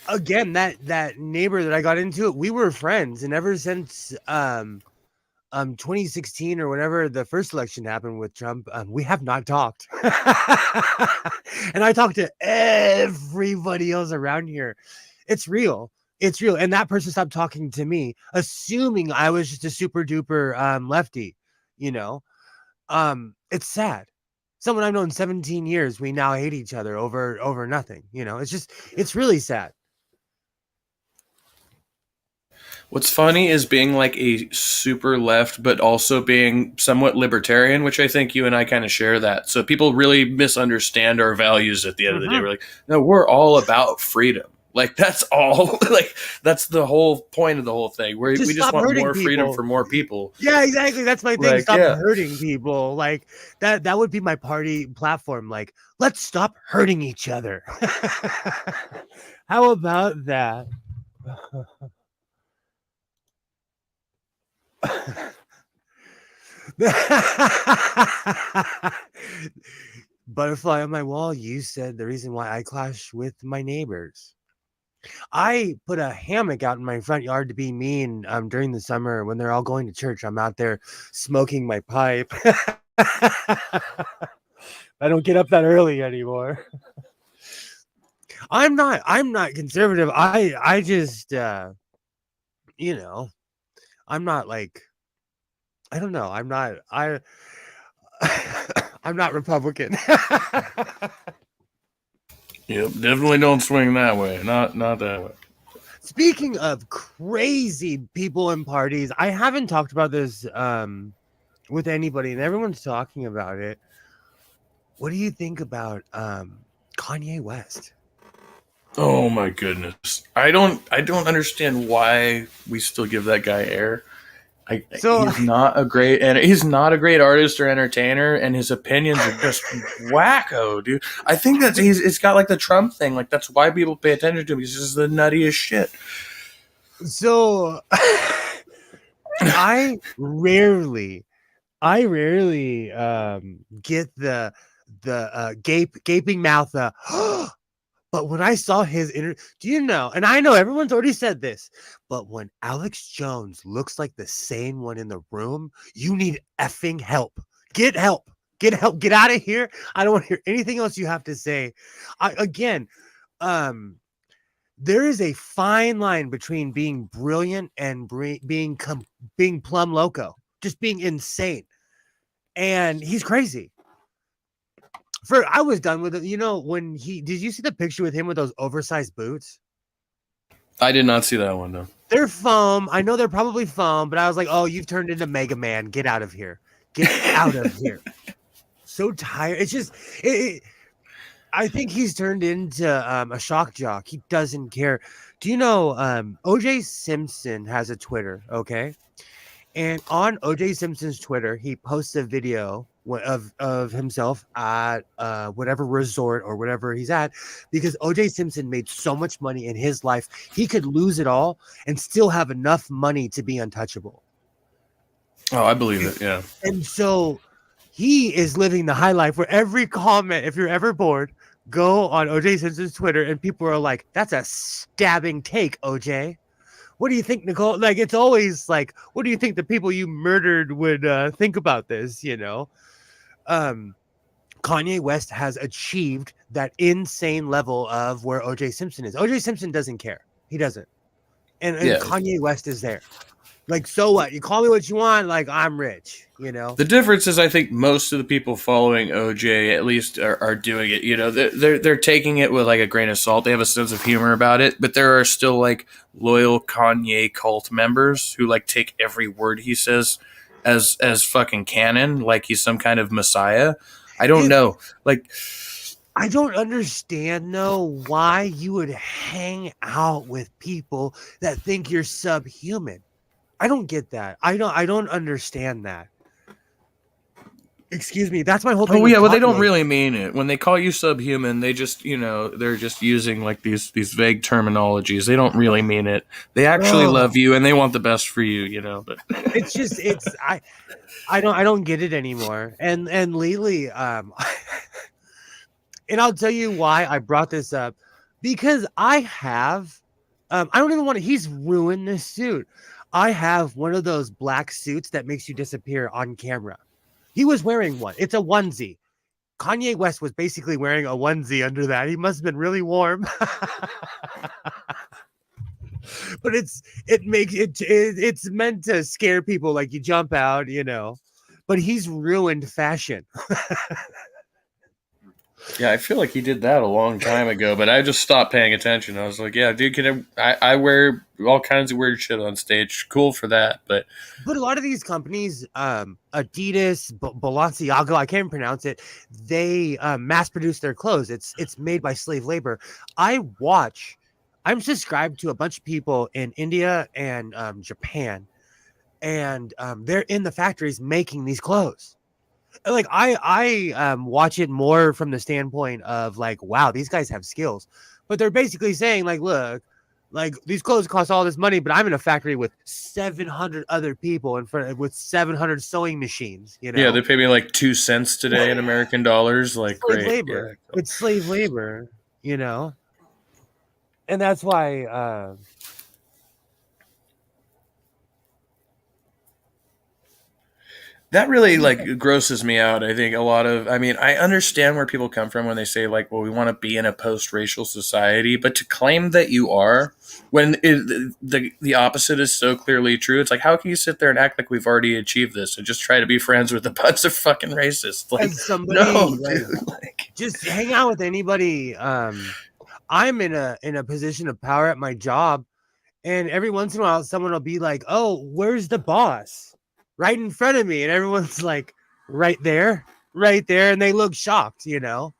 Again, that neighbor that I got into it, we were friends, and ever since 2016 or whenever the first election happened with Trump, we have not talked. And I talked to everybody else around here. It's real. It's real. And that person stopped talking to me, assuming I was just a super duper lefty, you know. It's sad. Someone I've known 17 years, we now hate each other over nothing, you know. It's really sad. what's funny is being like a super left, but also being somewhat libertarian, which I think you and I kind of share that. So people really misunderstand our values at the end of the day. We're like, no, we're all about freedom. Like that's all. Like that's the whole point of the whole thing. We just want more freedom for more people. Yeah, exactly. That's my thing. Like, Stop hurting people. Like that would be my party platform. Like, let's stop hurting each other. How about that? Butterfly on my wall, you said the reason why I clash with my neighbors. I put a hammock out in my front yard to be mean during the summer when they're all going to church. I'm out there smoking my pipe. I don't get up that early anymore. I'm not conservative. I just I'm not like, I don't know. I'm not Republican. Yep, definitely don't swing that way. Not that way. Speaking of crazy people and parties, I haven't talked about this with anybody, and everyone's talking about it. What do you think about Kanye West? Oh my goodness. I don't understand why we still give that guy air. He's not a great artist or entertainer, and his opinions are just wacko, dude. I think that it's got like the Trump thing, like that's why people pay attention to him. He's just the nuttiest shit. So I rarely get the gaping mouth. But when I saw his do you know? And I know everyone's already said this, but when Alex Jones looks like the sane one in the room, you need effing help. Get help. Get help. Get out of here. I don't want to hear anything else you have to say. There is a fine line between being brilliant and being plumb loco, just being insane. And he's crazy. I was done with it. You know, did you see the picture with him with those oversized boots? I did not see that one though. They're foam. I know they're probably foam, but I was like, oh, you've turned into Mega Man. Get out of here. Get out of here. So tired. It's just, I think he's turned into a shock jock. He doesn't care. Do you know OJ Simpson has a Twitter, okay? And on OJ Simpson's Twitter, he posts a video of himself at whatever resort or whatever he's at, because OJ Simpson made so much money in his life, he could lose it all and still have enough money to be untouchable. Oh, I believe it, yeah. And so he is living the high life where every comment, if you're ever bored, go on OJ Simpson's Twitter and people are like, that's a stabbing take, OJ. What do you think, Nicole? Like, it's always like, what do you think the people you murdered would think about this, you know? Kanye West has achieved that insane level of where OJ Simpson is. OJ Simpson doesn't care. He doesn't. And Kanye West is there. Like, so what? You call me what you want. Like, I'm rich, you know? The difference is, I think most of the people following OJ at least are doing it. You know, they're taking it with like a grain of salt. They have a sense of humor about it, but there are still like loyal Kanye cult members who like take every word he says as fucking canon, like he's some kind of messiah. I don't If know, like. I don't understand though why you would hang out with people that think you're subhuman. I don't get that. I don't understand that. Excuse me. That's my whole thing Oh with yeah, well they don't Kanye. really mean it. When they call you subhuman, they just they're just using like these vague terminologies. They don't really mean it. They actually love Oh, you and they want the best for you, but it's just it's I don't get it anymore. And lately, and I'll tell you why I brought this up, because I have I don't even want to, he's ruined this suit. I have one of those black suits that makes you disappear on camera. He was wearing one. It's a onesie. Kanye West was basically wearing a onesie under that. He must have been really warm. But it's meant to scare people, like you jump out. But he's ruined fashion. yeah, I feel like he did that a long time ago, but I just stopped paying attention. I was like, yeah, dude, I wear all kinds of weird shit on stage. Cool for that, but But a lot of these companies, Adidas, Balenciaga, I can't pronounce it. They mass produce their clothes. It's made by slave labor. I'm subscribed to a bunch of people in India and Japan, and they're in the factories making these clothes. Like I watch it more from the standpoint of like, wow, these guys have skills. But they're basically saying like, look, like these clothes cost all this money, but I'm in a factory with 700 other people in front with 700 sewing machines, yeah, they pay me like 2 cents today in American dollars. Like, slave great, labor. yeah, cool. It's slave labor, you know. And that's why That really like grosses me out. I think I mean, I understand where people come from when they say like, well, we want to be in a post-racial society, but to claim that you are when the opposite is so clearly true, it's like, how can you sit there and act like we've already achieved this and just try to be friends with a bunch of fucking racists? Like, as somebody no, like dude. Like, just hang out with anybody. I'm in a position of power at my job. And every once in a while, someone will be like, "Oh, where's the boss?" Right in front of me, and everyone's like, "Right there, right there," and they look shocked. I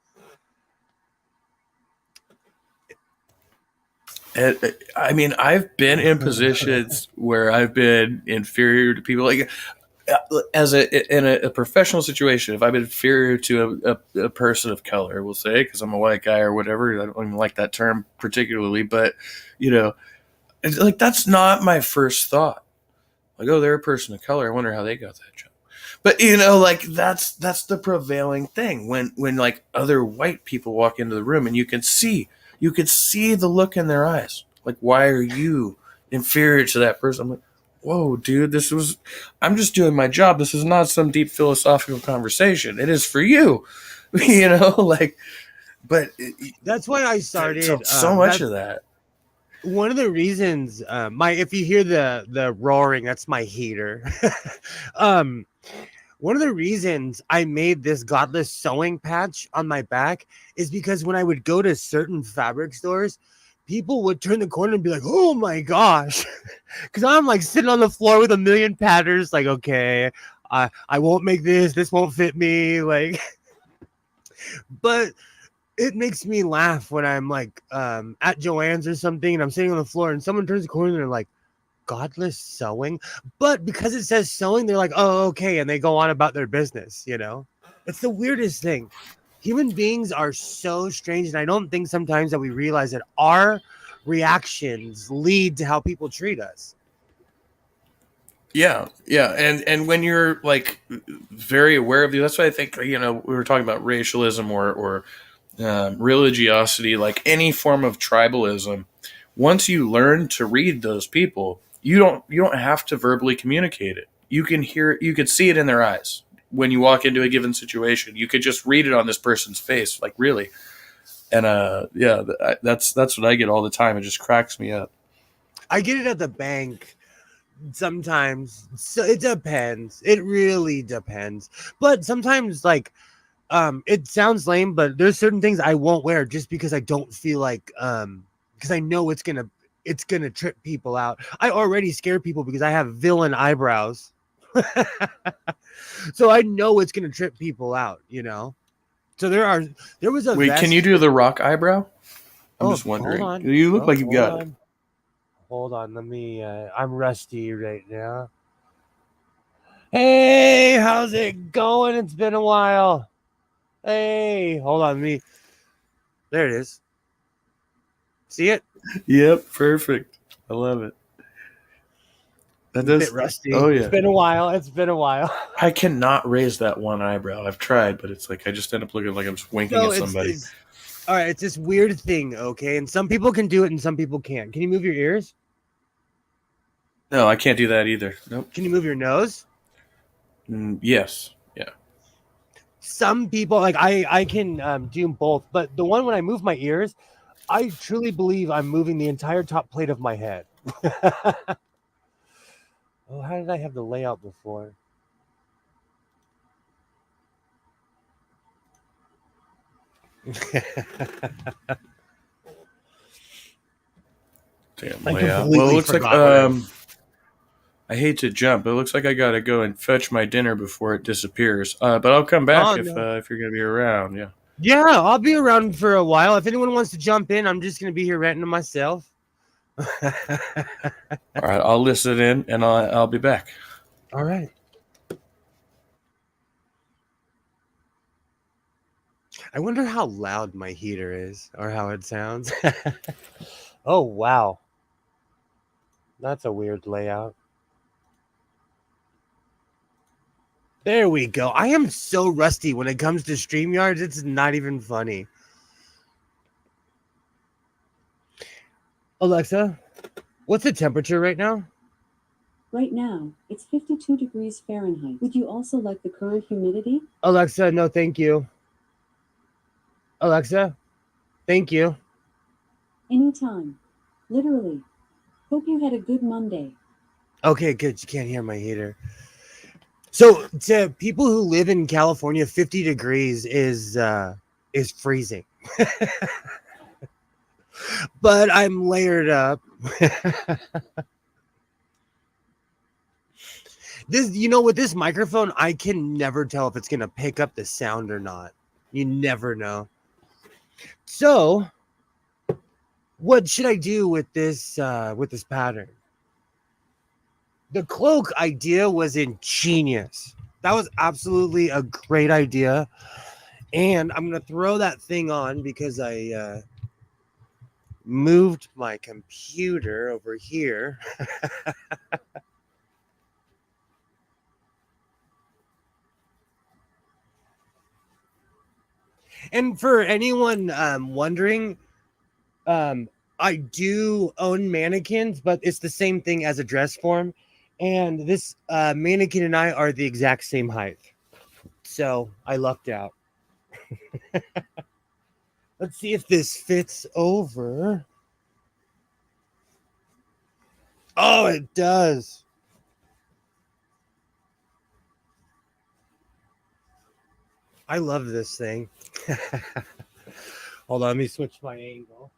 mean, I've been in positions where I've been inferior to people. Like, as in a professional situation, if I've been inferior to a person of color, we'll say, because I'm a white guy or whatever, I don't even like that term particularly, but you know, it's like that's not my first thought. Like, oh, they're a person of color. I wonder how they got that job. But like that's the prevailing thing when like other white people walk into the room and you could see the look in their eyes. Like, why are you inferior to that person? I'm like, whoa, dude, I'm just doing my job. This is not some deep philosophical conversation. It is for you, like, but That's why I there's started. so much of that. One of the reasons, if you hear the roaring, that's my heater. um, One of the reasons I made this godless sewing patch on my back is because when I would go to certain fabric stores, people would turn the corner and be like, "Oh my gosh," because I'm like sitting on the floor with a million patterns. Like, okay, I won't make this. This won't fit me. Like, but it makes me laugh when I'm like at Joann's or something, and I'm sitting on the floor, and someone turns the corner and they're like, "Godless sewing," but because it says sewing, they're like, "Oh, okay," and they go on about their business. It's the weirdest thing. Human beings are so strange, and I don't think sometimes that we realize that our reactions lead to how people treat us. Yeah, yeah, and when you're like very aware of that's why I think we were talking about racialism or religiosity, like any form of tribalism. Once you learn to read those people, you don't have to verbally communicate it. You can you could see it in their eyes when you walk into a given situation. You could just read it on this person's face, like really. And yeah, that's what I get all the time. It just cracks me up. I get it at the bank sometimes. So it depends. It really depends. But sometimes, like, it sounds lame, but there's certain things I won't wear just because I don't feel like, because I know it's gonna trip people out. I already scare people because I have villain eyebrows. So I know it's gonna trip people out, you know. So there was a Wait, can you vest. do the rock eyebrow? I'm Oh, just hold wondering. on. You look Oh, like you've got it. hold on. Let me. I'm rusty right now. Hey, how's it going? It's been a while. Hey, hold on. Me. There it is. See it? Yep, perfect. I love it. That I'm a bit does. rusty. Oh It's yeah. been a while. It's been a while. I cannot raise that one eyebrow. I've tried, but it's like I just end up looking like I'm just winking So at somebody. it's all right. It's this weird thing, okay? And some people can do it, and some people can't. Can you move your ears? No, I can't do that either. Nope. Can you move your nose? Yes. Yeah. Some people like I can do both, but the one when I move my ears, I truly believe I'm moving the entire top plate of my head. Oh, how did I have the layout before? Damn I layout. Well, it completely looks like forgot what I. I hate to jump, but it looks like I gotta go and fetch my dinner before it disappears. But I'll come back Oh no. if you're gonna be around. Yeah. Yeah, I'll be around for a while. If anyone wants to jump in, I'm just gonna be here ranting to myself. All right. I'll listen in and I'll be back. All right. I wonder how loud my heater is or how it sounds. Oh wow. That's a weird layout. There we go. I am so rusty when it comes to StreamYards. It's not even funny. Alexa, what's the temperature right now? Right now, it's 52 degrees Fahrenheit. Would you also like the current humidity? Alexa, no, thank you. Alexa, thank you. Anytime. Literally. Hope you had a good Monday. Okay, good. You can't hear my heater. So to people who live in California, 50 degrees is freezing. But I'm layered up. This, with this microphone, I can never tell if it's gonna pick up the sound or not. You never know. So, what should I do with this pattern? The cloak idea was ingenious. That was absolutely a great idea. And I'm gonna throw that thing on because I moved my computer over here. And for anyone wondering, I do own mannequins, but it's the same thing as a dress form. And this mannequin and I are the exact same height. So I lucked out. Let's see if this fits over. Oh, it does. I love this thing. Hold on, let me switch my angle.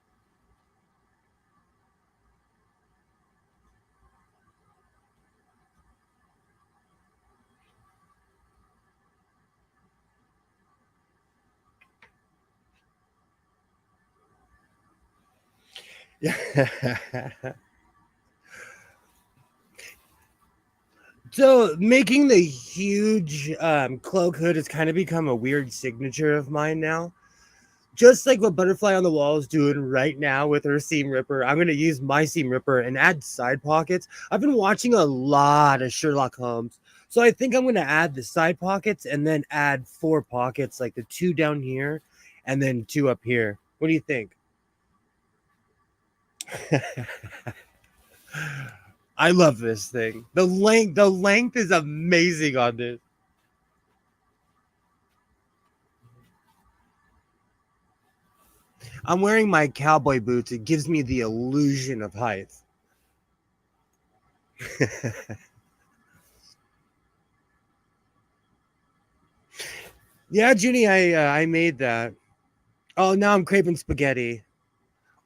So making the huge cloak hood has kind of become a weird signature of mine now. Just like what Butterfly on the Wall is doing right now with her seam ripper, I'm going to use my seam ripper and add side pockets. I've been watching a lot of Sherlock Holmes, so I think I'm going to add the side pockets and then add 4 pockets, like the 2 down here and then 2 up here. What do you think? I love this thing. The length is amazing on this. I'm wearing my cowboy boots. It gives me the illusion of height. Yeah, Junie, I made that. Oh, now I'm craving spaghetti.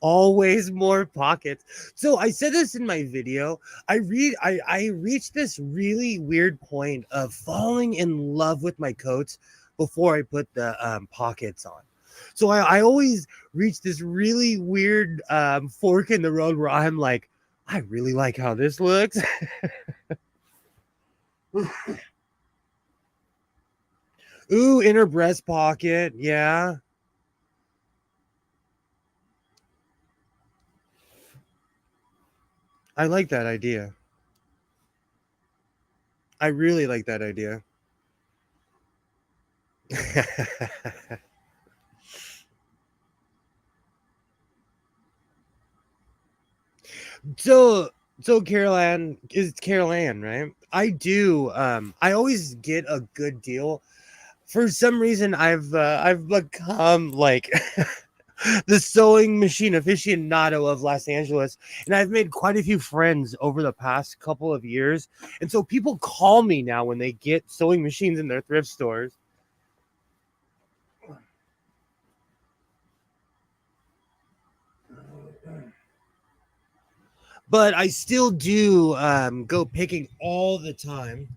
Always more pockets. So I said this in my video. I reached this really weird point of falling in love with my coats before I put the pockets on. So I always reach this really weird fork in the road where I'm like, I really like how this looks. Ooh, inner breast pocket. Yeah. I like that idea. I really like that idea. so so Carol Ann is Carol Ann, right? I always get a good deal. For some reason I've become like the sewing machine aficionado of Los Angeles, and I've made quite a few friends over the past couple of years. And so people call me now when they get sewing machines in their thrift stores. But I still do go picking all the time.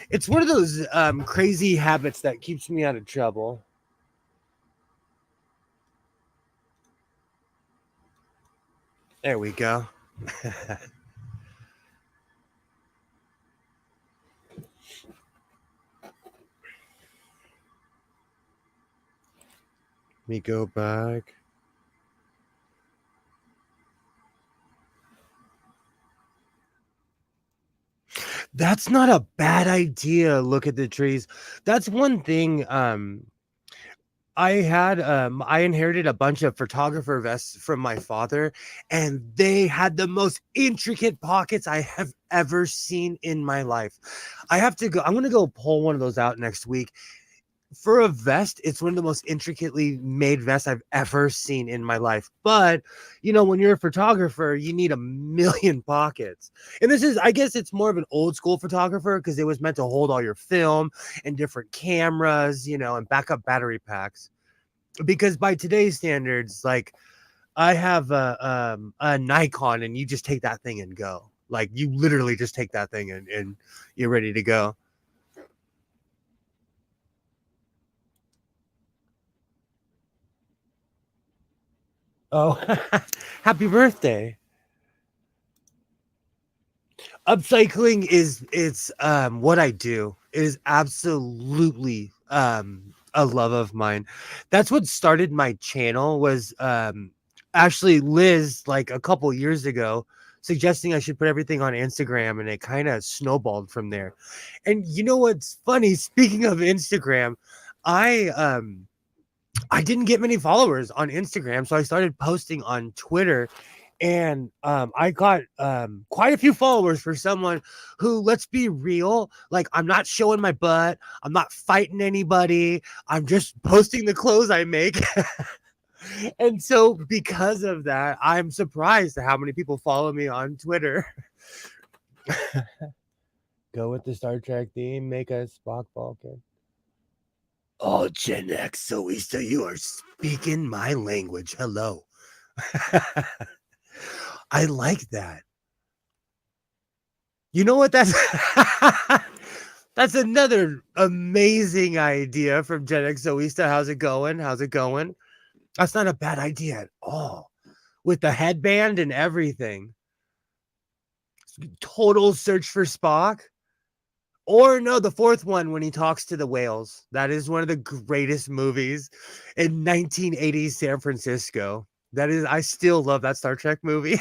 It's one of those crazy habits that keeps me out of trouble. There we go. Let me go back. That's not a bad idea. Look at the trees. That's one thing. I inherited a bunch of photographer vests from my father, and they had the most intricate pockets I have ever seen in my life. I'm gonna go pull one of those out next week. For a vest, it's one of the most intricately made vests I've ever seen in my life. But when you're a photographer, you need a million pockets. And I guess it's more of an old school photographer because it was meant to hold all your film and different cameras, and backup battery packs. Because by today's standards, like I have a Nikon, and you just take that thing and go. Like you literally just take that thing and you're ready to go. Oh, happy birthday. Upcycling it's what I do. It is absolutely a love of mine. That's what started my channel was actually Liz, like a couple years ago, suggesting I should put everything on Instagram, and it kind of snowballed from there. And you know what's funny? Speaking of Instagram, I I didn't get many followers on Instagram, so I started posting on Twitter, and I got quite a few followers for someone who, let's be real, like I'm not showing my butt, I'm not fighting anybody, I'm just posting the clothes I make. And so because of that, I'm surprised at how many people follow me on Twitter. Go with the Star Trek theme, make us Spock Vulcan. Oh, Gen X, so you are speaking my language. Hello. I like that. You know what? That's that's another amazing idea from Gen Xoista. How's it going? How's it going? That's not a bad idea at all. With the headband and everything. Total search for Spock. Or no, the fourth one when he talks to the whales. That is one of the greatest movies in 1980s San Francisco. I still love that Star Trek movie.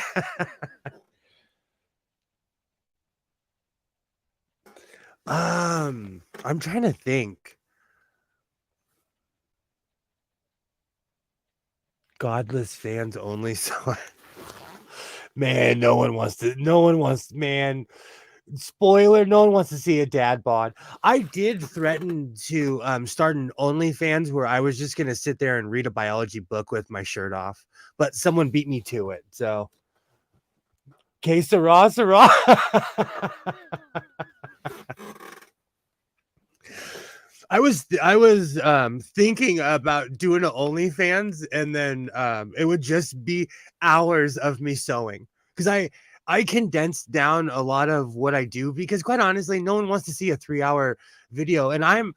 I'm trying to think. Godless fans only. So, man, no one wants, man. Spoiler, no one wants to see a dad bod. I did threaten to start an OnlyFans where I was just gonna sit there and read a biology book with my shirt off, but someone beat me to it. So que sera, sera. I was thinking about doing an OnlyFans, and then it would just be hours of me sewing, because I condensed down a lot of what I do, because quite honestly, no one wants to see a 3-hour video, and I'm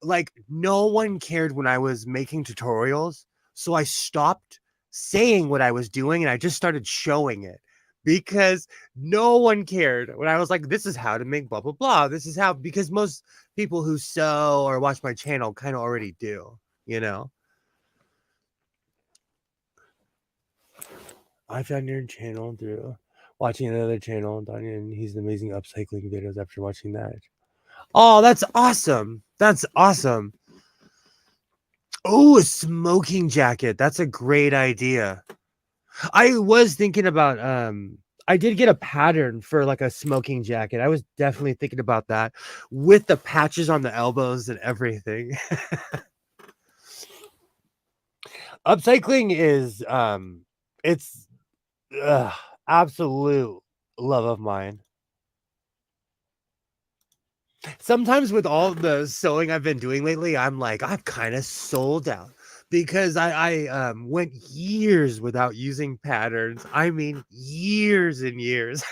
like, no one cared when I was making tutorials, so I stopped saying what I was doing and I just started showing it, because no one cared when I was like, this is how to make blah blah blah. This is how, because most people who sew or watch my channel kind of already do, you know. I found your channel through watching another channel, and he's amazing upcycling videos after watching that. Oh, that's awesome. That's awesome. Oh, a smoking jacket. That's a great idea. I was thinking about I did get a pattern for like a smoking jacket. I was definitely thinking about that with the patches on the elbows and everything. Upcycling is it's absolute love of mine. Sometimes with all the sewing I've been doing lately, I'm like, I'm kind of sold out, because I went years without using patterns. I mean, years and years.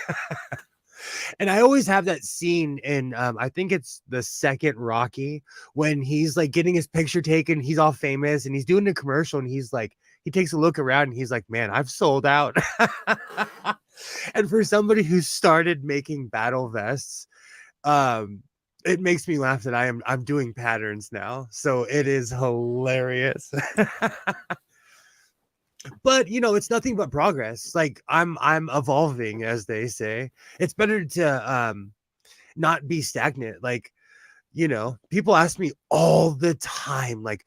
And I always have that scene in I think it's the second Rocky, when he's like getting his picture taken, he's all famous and he's doing a commercial, and he's like, he takes a look around and he's like, man, I've sold out. And for somebody who started making battle vests, um it makes me laugh that I'm doing patterns now, so it is hilarious. But you know, it's nothing but progress. Like I'm evolving, as they say. It's better to not be stagnant. Like, you know, people ask me all the time, like,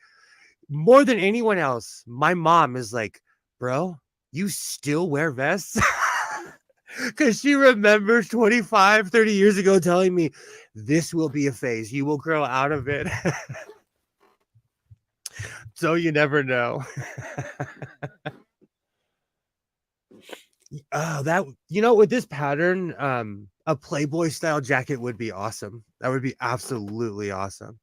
more than anyone else, my mom is like, bro, you still wear vests? Because she remembers 25, 30 years ago telling me, this will be a phase, you will grow out of it. So you never know. Oh, that, you know, with this pattern, a Playboy style jacket would be awesome. That would be absolutely awesome.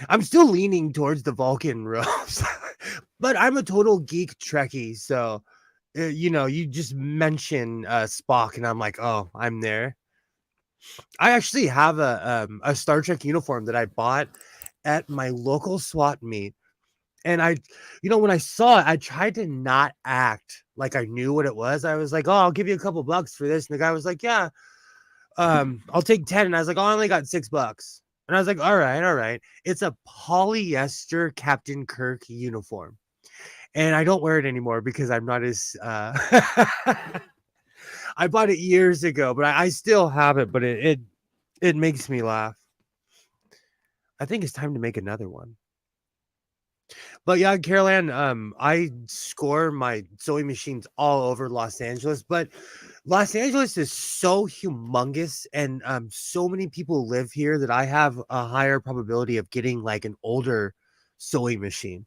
I'm still leaning towards the Vulcan robes, but I'm a total geek Trekkie. So, you know, you just mention Spock, and I'm like, oh, I'm there. I actually have a Star Trek uniform that I bought at my local SWAT meet. And I, you know, when I saw it, I tried to not act like I knew what it was. I was like, oh, I'll give you a couple bucks for this. And the guy was like, yeah, I'll take 10. And I was like, oh, I only got $6. And I was like, all right, all right. It's a polyester Captain Kirk uniform. And I don't wear it anymore because I'm not as I bought it years ago, but I still have it, but it makes me laugh. I think it's time to make another one. But yeah, Caroline, I score my sewing machines all over Los Angeles, but Los Angeles is so humongous, and so many people live here that I have a higher probability of getting like an older sewing machine,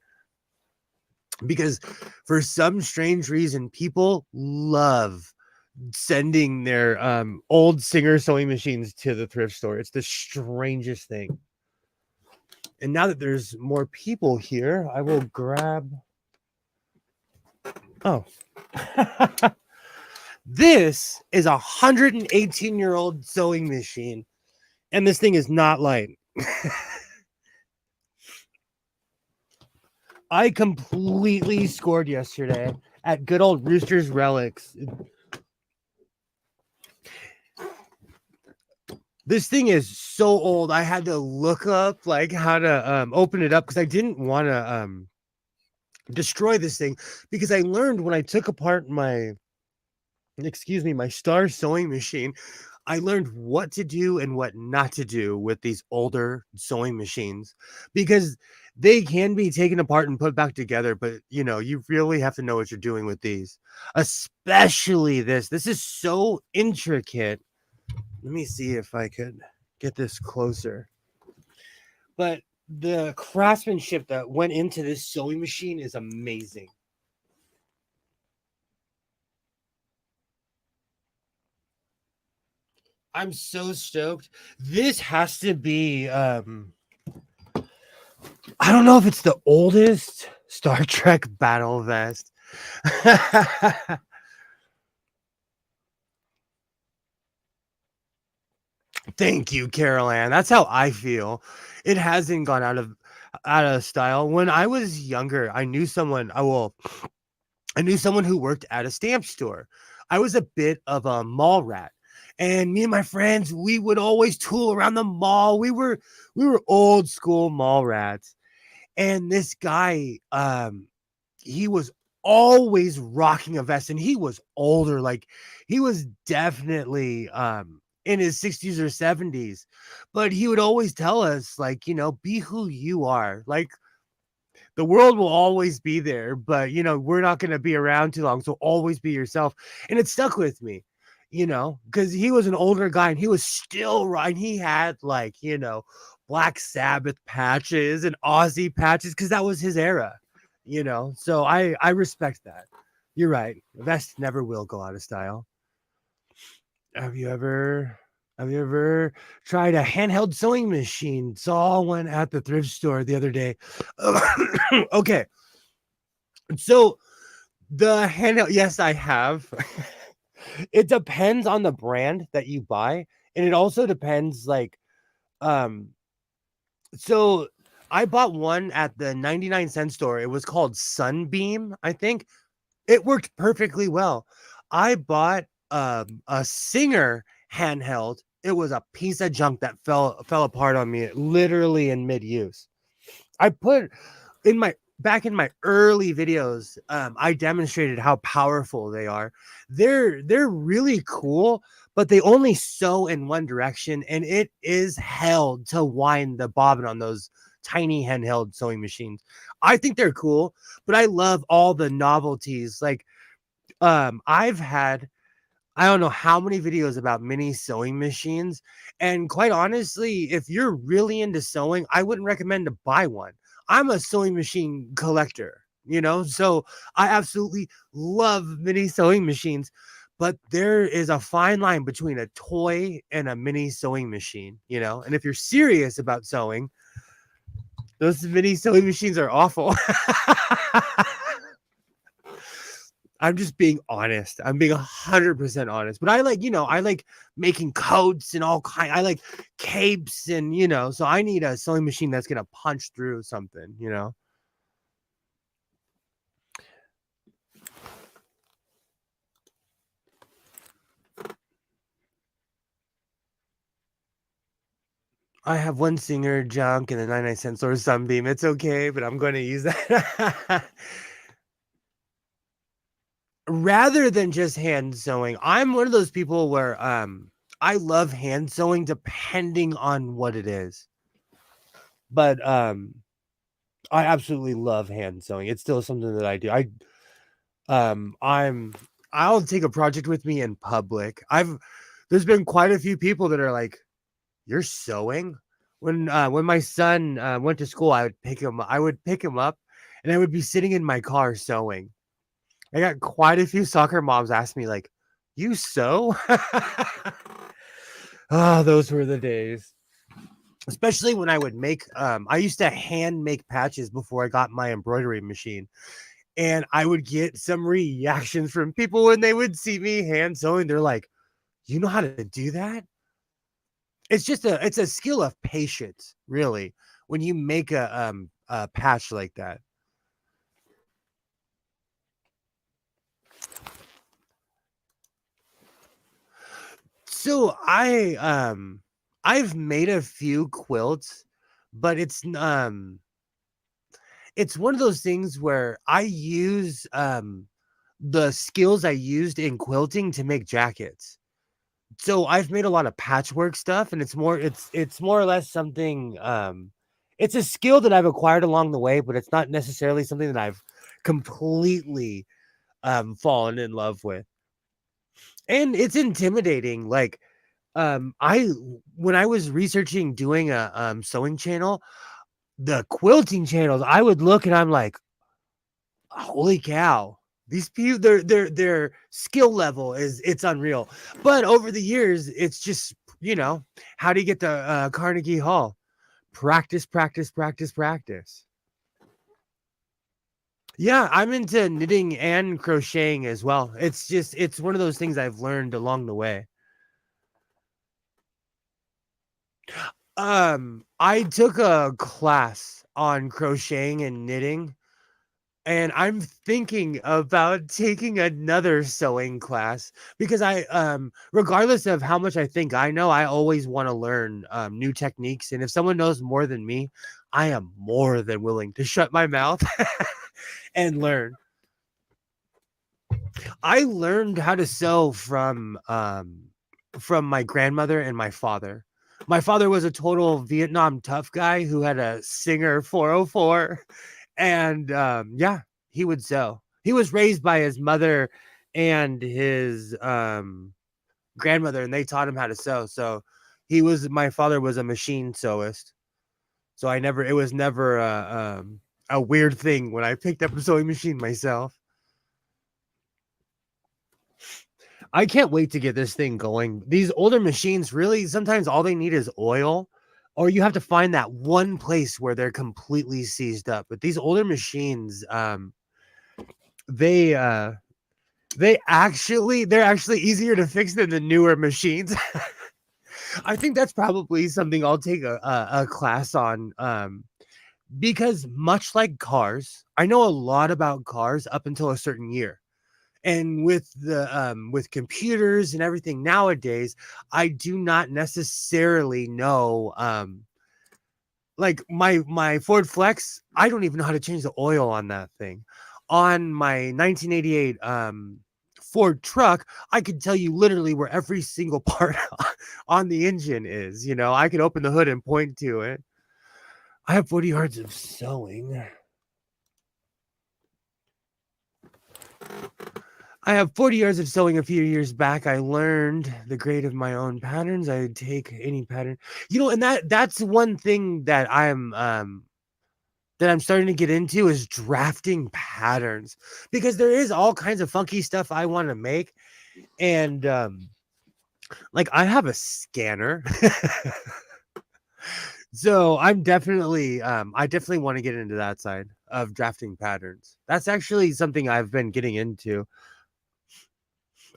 because for some strange reason, people love sending their old Singer sewing machines to the thrift store. It's the strangest thing. And now that there's more people here, I will grab. Oh. This is a 118-year-old sewing machine, and this thing is not light. I completely scored yesterday at good old Rooster's Relics. This thing is so old. I had to look up like how to open it up, because I didn't want to destroy this thing, because I learned when I took apart my Star sewing machine, I learned what to do and what not to do with these older sewing machines, because They can be taken apart and put back together, but you really have to know what you're doing with these, especially this. This is so intricate. Let me see if I could get this closer. But the craftsmanship that went into this sewing machine is amazing. I'm so stoked. This has to be I don't know if it's the oldest Star Trek battle vest. Thank you, Carol Ann. That's how I feel. It hasn't gone out of style. When I was younger, I knew someone. I knew someone who worked at a stamp store. I was a bit of a mall rat. And me and my friends, we would always tool around the mall. We were old school mall rats. And this guy, he was always rocking a vest, and he was older. Like, he was definitely in his 60s or 70s. But he would always tell us, like, be who you are. Like, the world will always be there, but we're not going to be around too long, so always be yourself. And it stuck with me, because he was an older guy and he was still right. He had, like, Black Sabbath patches and Aussie patches because that was his era, so I respect that. You're right, vest never will go out of style. Have you ever tried a handheld sewing machine? Saw one at the thrift store the other day. Okay. So the handheld, yes, I have. It depends on the brand that you buy, and it also depends, like, so I bought one at the 99-cent store. It was called Sunbeam, I think. It worked perfectly well. I bought a Singer handheld. It was a piece of junk that fell apart on me literally in mid-use. I put back in my early videos, I demonstrated how powerful they are. They're really cool, but they only sew in one direction, and it is hell to wind the bobbin on those tiny handheld sewing machines. I think they're cool, but I love all the novelties. Like, I've had, I don't know how many videos about mini sewing machines. And quite honestly, if you're really into sewing, I wouldn't recommend to buy one. I'm a sewing machine collector, so I absolutely love mini sewing machines. But there is a fine line between a toy and a mini sewing machine, and if you're serious about sewing, those mini sewing machines are awful. I'm just being honest. I'm being 100% honest. But I like making coats and all kind. I like capes and, so I need a sewing machine that's going to punch through something. I have one Singer junk and a 99-cent store Sunbeam. It's okay, but I'm going to use that. Rather than just hand sewing, I'm one of those people where I love hand sewing depending on what it is. But I absolutely love hand sewing. It's still something that I do. I'll take a project with me in public. There's been quite a few people that are like, "You're sewing?" When my son went to school, I would pick him up, and I would be sitting in my car sewing. I got quite a few soccer moms ask me, like, "You sew?" Oh, those were the days. Especially when I would make, I used to hand make patches before I got my embroidery machine. And I would get some reactions from people when they would see me hand sewing. They're like, "You know how to do that?" It's a skill of patience, really, when you make a patch like that. So I've made a few quilts, but it's one of those things where I use the skills I used in quilting to make jackets. So I've made a lot of patchwork stuff, and it's more or less something It's a skill that I've acquired along the way, but it's not necessarily something that I've completely fallen in love with. And it's intimidating. Like I when I was researching doing a sewing channel, the quilting channels, I would look and I'm like, holy cow. These people, their skill level it's unreal. But over the years, it's just, how do you get to Carnegie Hall? Practice, practice, practice, practice. Yeah, I'm into knitting and crocheting as well. It's one of those things I've learned along the way. I took a class on crocheting and knitting, and I'm thinking about taking another sewing class because regardless of how much I think I know, I always want to learn new techniques. And if someone knows more than me, I am more than willing to shut my mouth and learn. I learned how to sew from my grandmother and my father. My father was a total Vietnam tough guy who had a Singer 404, and yeah, he would sew. He was raised by his mother and his grandmother, and they taught him how to sew. So my father was a machine sewist. So it was never a weird thing when I picked up a sewing machine myself. I can't wait to get this thing going. These older machines, really, sometimes all they need is oil, or you have to find that one place where they're completely seized up. But these older machines, they they're actually easier to fix than the newer machines. I think that's probably something I'll take a class on. Because much like cars, I know a lot about cars up until a certain year. And with computers and everything nowadays, I do not necessarily know like my Ford Flex, I don't even know how to change the oil on that thing. On my 1988 Ford truck, I could tell you literally where every single part on the engine is. I could open the hood and point to it. I have 40 yards of sewing. I have 40 yards of sewing. A few years back, I learned the grade of my own patterns. I would take any pattern, and that's one thing that I'm starting to get into is drafting patterns, because there is all kinds of funky stuff I want to make. And like I have a scanner. So I definitely want to get into that side of drafting patterns. That's actually something I've been getting into.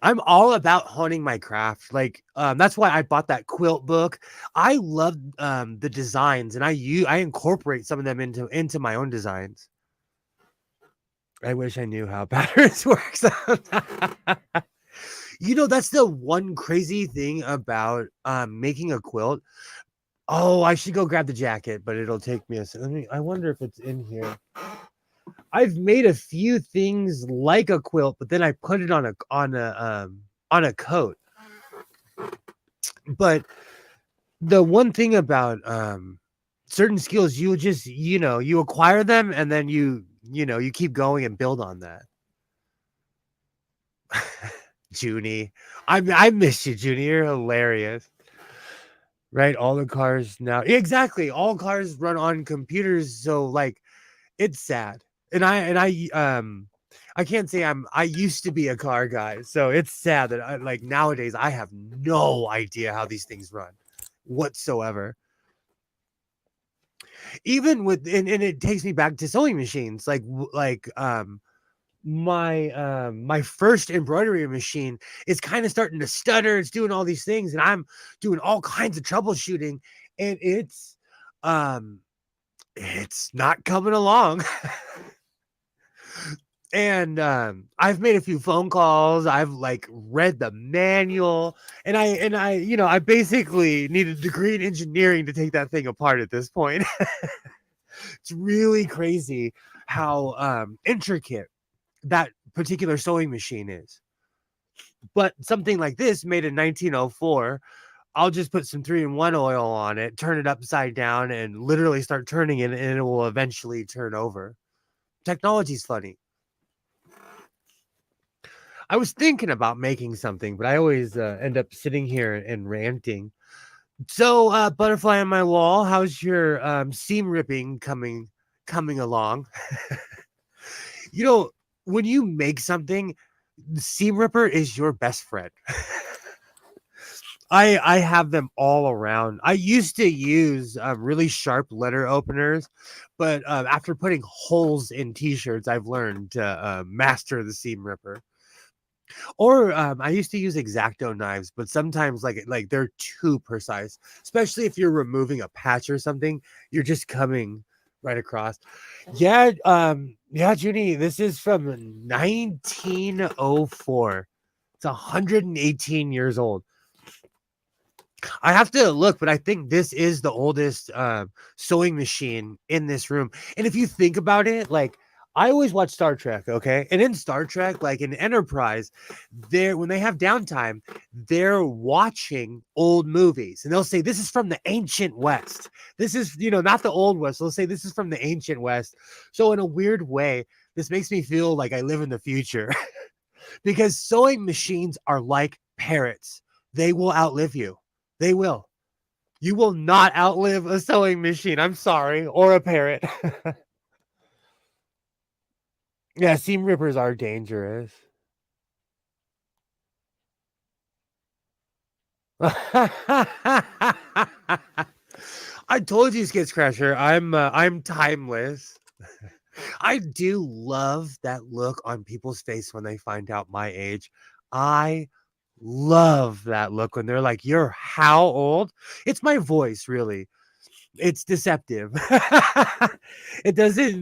I'm all about honing my craft. Like, that's why I bought that quilt book. I love the designs, and I incorporate some of them into my own designs. I wish I knew how patterns works. That's the one crazy thing about making a quilt. Oh, I should go grab the jacket, but it'll take me a second. I wonder if it's in here. I've made a few things like a quilt, but then I put it on a coat. But the one thing about certain skills, you just you acquire them, and then you keep going and build on that. Junie, I miss you, Junie. You're hilarious. Right, all the cars now, exactly. All cars run on computers, so like it's sad. And I can't say I used to be a car guy, so it's sad that like nowadays I have no idea how these things run whatsoever. Even and it takes me back to sewing machines, like my first embroidery machine is kind of starting to stutter. It's doing all these things, and I'm doing all kinds of troubleshooting, and it's not coming along. And I've made a few phone calls. I've like read the manual, and I basically need a degree in engineering to take that thing apart at this point. It's really crazy how intricate that particular sewing machine is. But something like this, made in 1904, I'll just put some 3-in-1 oil on it, turn it upside down, and literally start turning it, and it will eventually turn over. Technology's funny. I was thinking about making something, but I always end up sitting here and ranting. So, butterfly on my wall, how's your seam ripping coming along? You know, when you make something, the seam ripper is your best friend. I have them all around. I used to use really sharp letter openers, but after putting holes in t-shirts, I've learned to master the seam ripper. Or I used to use X-Acto knives, but sometimes like they're too precise, especially if you're removing a patch or something. You're just coming right across. Yeah, Junie, this is from 1904. It's 118 years old. I have to look, but I think this is the oldest sewing machine in this room. And if you think about it, like I always watch Star Trek, okay? And in Star Trek, like in Enterprise, when they have downtime, they're watching old movies, and they'll say this is from the ancient West. This is, not the old West. They'll say this is from the ancient West. So in a weird way, this makes me feel like I live in the future because sewing machines are like parrots. They will outlive you. They will. You will not outlive a sewing machine. I'm sorry. Or a parrot. Yeah, seam rippers are dangerous. I told you, Skits Crasher. I'm timeless. I do love that look on people's face when they find out my age. I love that look when they're like, "You're how old?" It's my voice, really. It's deceptive. It doesn't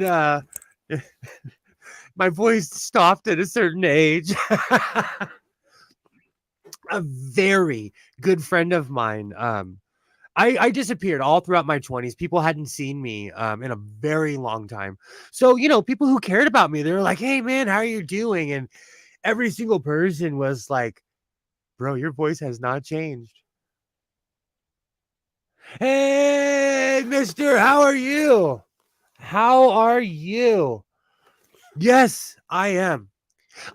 my voice stopped at a certain age. A very good friend of mine, I disappeared all throughout my 20s. People hadn't seen me in a very long time. So, people who cared about me, they were like, "Hey man, how are you doing?" And every single person was like, "Bro, your voice has not changed." "Hey, mister, how are you? How are you?" Yes, I am.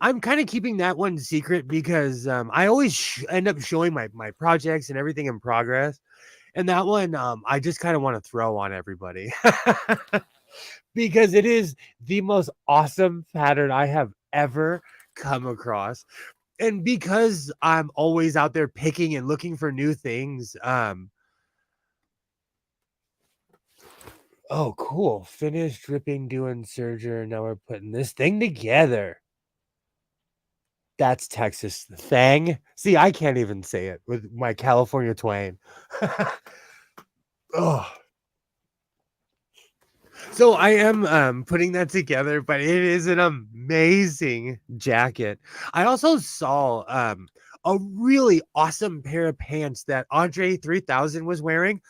I'm kind of keeping that one secret because I always end up showing my projects and everything in progress. And that one, I just kind of want to throw on everybody because it is the most awesome pattern I have ever come across. And because I'm always out there picking and looking for new things, oh, cool. Finished dripping, doing serger. Now we're putting this thing together. That's Texas thing. See, I can't even say it with my California twang. Oh. So I am putting that together, but it is an amazing jacket. I also saw a really awesome pair of pants that Andre 3000 was wearing.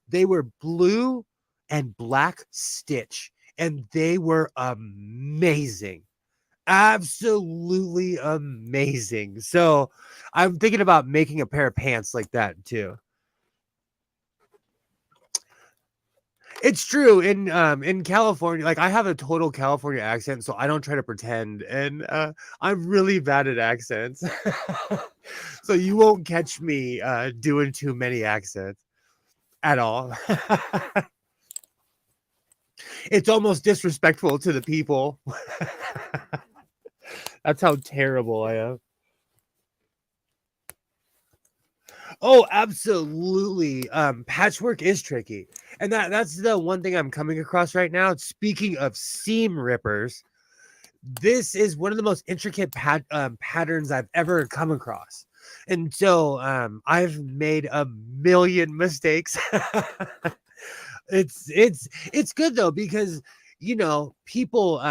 They were blue and black stitch, and they were amazing. Absolutely amazing. So I'm thinking about making a pair of pants like that too. It's true. In California, like I have a total California accent, so I don't try to pretend. And I'm really bad at accents. So you won't catch me doing too many accents at all. It's almost disrespectful to the people. That's how terrible I am. Oh, absolutely. Patchwork is tricky. And that's the one thing I'm coming across right now. Speaking of seam rippers, this is one of the most intricate patterns I've ever come across. And so I've made a million mistakes. It's good though, because people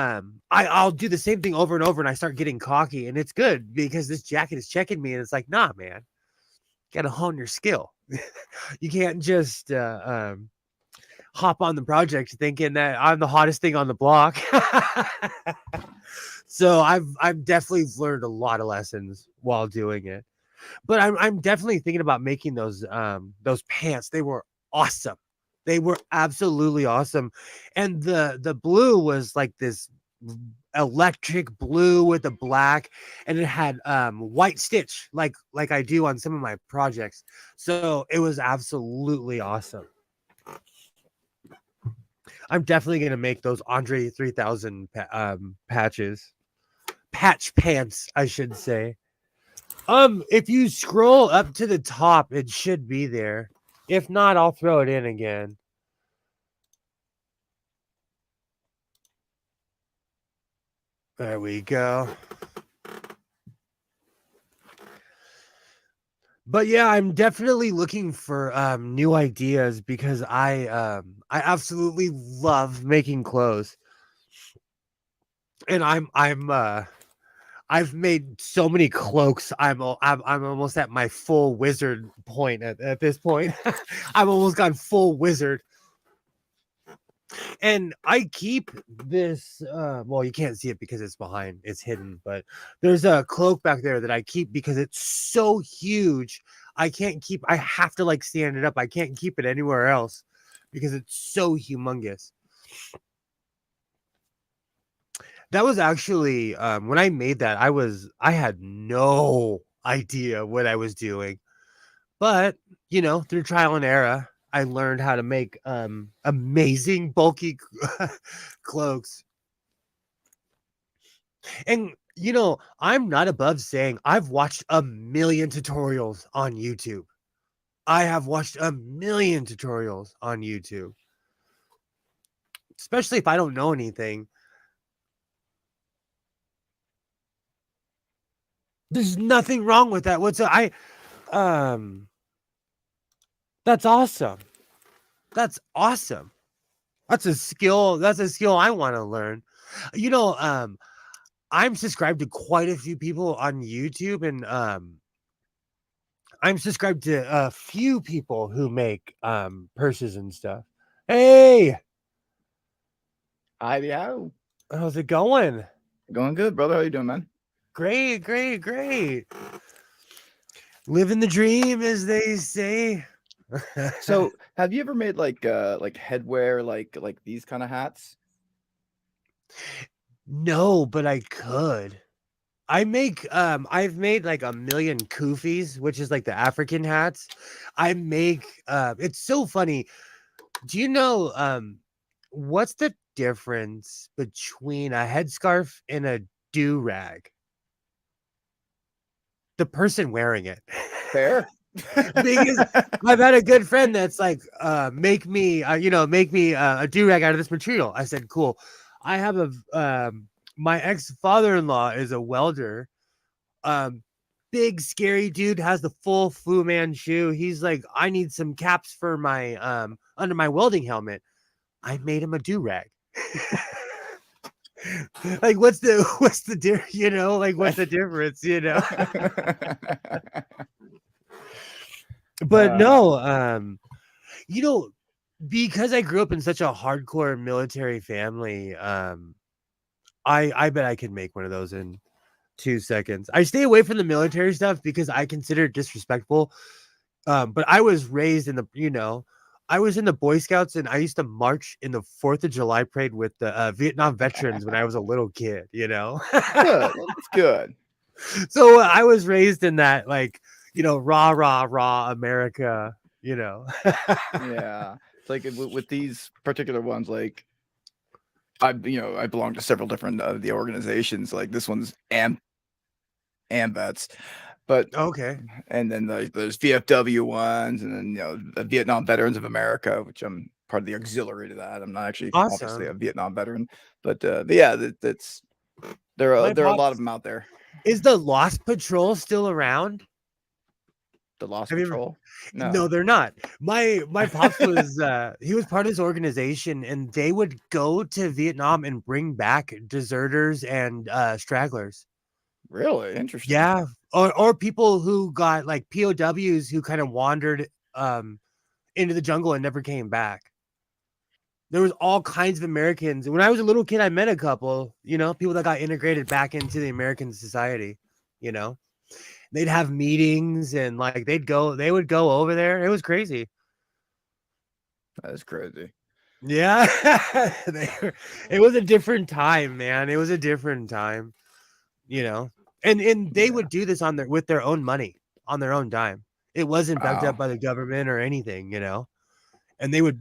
I'll do the same thing over and over and I start getting cocky, and it's good because this jacket is checking me and it's like, nah, man, you gotta hone your skill. You can't just hop on the project thinking that I'm the hottest thing on the block. So I've definitely learned a lot of lessons while doing it. But I'm definitely thinking about making those pants. They were awesome. They were absolutely awesome. And the blue was like this electric blue with the black, and it had white stitch like I do on some of my projects. So it was absolutely awesome. I'm definitely gonna make those Andre 3000 patch pants, I should say. If you scroll up to the top, it should be there. If not, I'll throw it in again. There we go. But yeah, I'm definitely looking for new ideas because I absolutely love making clothes. And I've made so many cloaks. I'm almost at my full wizard point at this point. I've almost gone full wizard. And I keep this well, you can't see it because it's hidden, but there's a cloak back there that I keep because it's so huge. I have to like stand it up. I can't keep it anywhere else because it's so humongous. That was actually when I made that, I had no idea what I was doing. But, through trial and error, I learned how to make amazing bulky cloaks. And I'm not above saying I've watched a million tutorials on YouTube. I have watched a million tutorials on YouTube. Especially if I don't know anything. There's nothing wrong with that. That's awesome. That's awesome. That's a skill I want to learn. I'm subscribed to quite a few people on YouTube, and I'm subscribed to a few people who make purses and stuff. Hey, Yeah. how's it going? Going good, brother. How you doing, man? Great. Living the dream, as they say. So, have you ever made like headwear, like these kind of hats? No, but I could. I've made like a million kufis, which is like the African hats. I make it's so funny. Do you know what's the difference between a headscarf and a do-rag? The person wearing it. Fair. Because I've had a good friend that's like, make me a do-rag out of this material. I said, cool. I have my ex-father-in-law is a welder. Big scary dude, has the full Fu Manchu. He's like, I need some caps for my under my welding helmet. I made him a do-rag. Like, what's the what's the difference, But no, because I grew up in such a hardcore military family, I bet I could make one of those in 2 seconds. I stay away from the military stuff because I consider it disrespectful. But I was raised in I was in the Boy Scouts, and I used to march in the 4th of July parade with the Vietnam veterans when I was a little kid, Good. That's good. So I was raised in that, like, rah, rah, rah, America, Yeah. It's like with these particular ones, like I belong to several different the organizations. Like this one's AMVETS, but Okay. and then there's VFW ones, and then the Vietnam Veterans of America, which I'm part of the auxiliary to that. I'm not actually obviously a Awesome. Vietnam veteran, but yeah, that's there are a lot of them out there. Is the Lost Patrol still around? The Lost Have you ever- Patrol? No, they're not. My pops was he was part of this organization, and they would go to Vietnam and bring back deserters and stragglers. Really interesting. Yeah, or people who got like POWs who kind of wandered into the jungle and never came back. There was all kinds of Americans. When I was a little kid, I met a couple, people that got integrated back into the American society, they'd have meetings and like they would go over there. It was crazy. That is crazy. Yeah. It was a different time, man. It was a different time, you know. And they would do this on with their own money, on their own dime. It wasn't backed up Wow. by the government or anything, you know. And they would,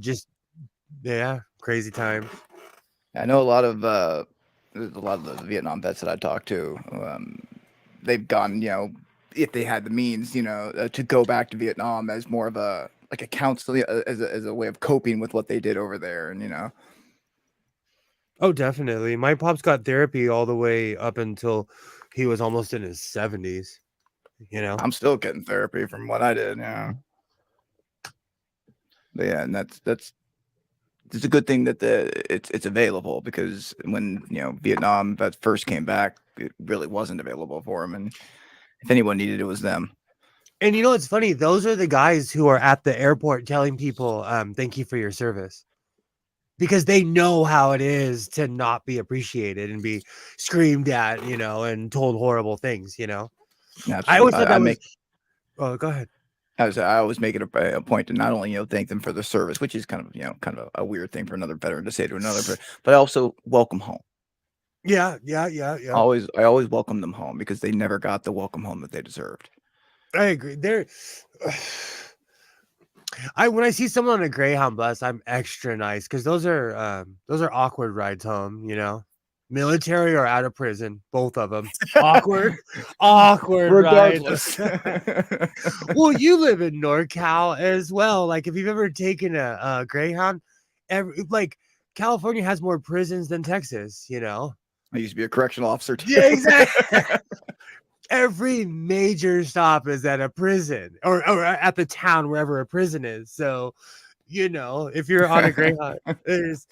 just crazy times. I know a lot of the Vietnam vets that I talked to. They've gone, if they had the means, to go back to Vietnam as more of a like a counseling as a way of coping with what they did over there, and. Oh, definitely. My pops got therapy all the way up until he was almost in his 70s, you know. I'm still getting therapy from what I did, yeah. But yeah, and that's it's a good thing that it's available, because when Vietnam vets first came back, it really wasn't available for them, and if anyone needed it, was them. And it's funny, those are the guys who are at the airport telling people, thank you for your service. Because they know how it is to not be appreciated and be screamed at, and told horrible things, Absolutely. I always thought that was. Oh, go ahead. I always make it a point to not only thank them for their service, which is kind of a weird thing for another veteran to say to another, but also welcome home. Yeah. I always welcome them home, because they never got the welcome home that they deserved. I agree. When I see someone on a Greyhound bus, I'm extra nice, because those are awkward rides home, military or out of prison, both of them awkward Regardless. rides. Well, you live in NorCal as well. Like, if you've ever taken a Greyhound, California has more prisons than Texas. I used to be a correctional officer too. Yeah, exactly. Every major stop is at a prison or at the town wherever a prison is. So, if you're on a Greyhound, there's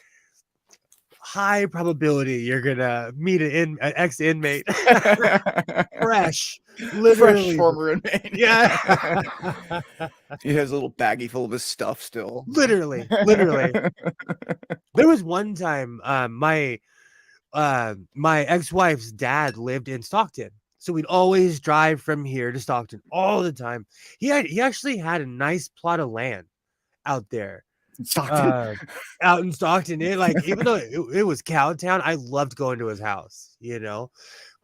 high probability you're gonna meet an ex-inmate. Fresh, literally. Fresh former inmate. Yeah. He has a little baggie full of his stuff still. Literally. There was one time, my ex-wife's dad lived in Stockton. So we'd always drive from here to Stockton all the time. He actually had a nice plot of land out there. Out in Stockton. Even though it was Cowtown, I loved going to his house,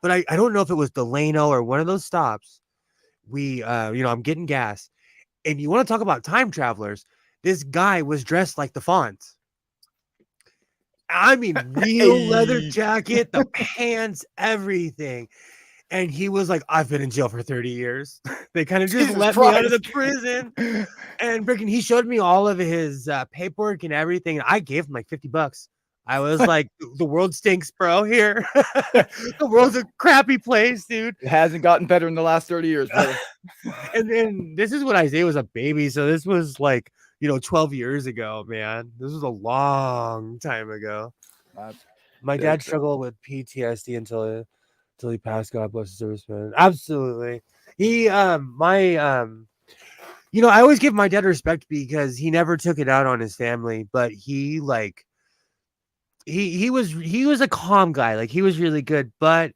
But I don't know if it was Delano or one of those stops. I'm getting gas. And you want to talk about time travelers? This guy was dressed like the Fonz. I mean, real leather jacket, the pants, everything. And he was like, I've been in jail for 30 years. They kind of just let me out of the prison. And freaking, he showed me all of his paperwork and everything. And I gave him like $50. I was like, the world stinks, bro. Here. The world's a crappy place, dude. It hasn't gotten better in the last 30 years, brother. And then this is when Isaiah was a baby. So this was 12 years ago, man. This was a long time ago. My dad struggled with PTSD until he passed. God bless his service, man. Absolutely. He I always give my dad respect, because he never took it out on his family, but he was a calm guy. Like, he was really good, but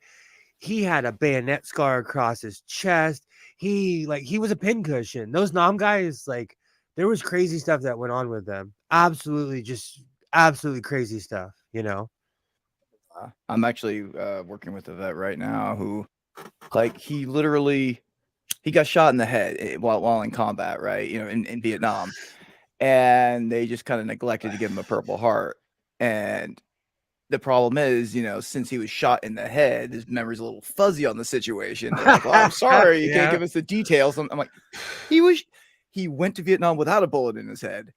he had a bayonet scar across his chest. He was a pincushion. Those Nam guys, there was crazy stuff that went on with them. Absolutely crazy stuff, I'm actually working with a vet right now who, he got shot in the head while in combat, right? In Vietnam, and they just kind of neglected to give him a Purple Heart. And the problem is, since he was shot in the head, his memory's a little fuzzy on the situation. They're like, I'm sorry, you can't give us the details. I'm like, he went to Vietnam without a bullet in his head,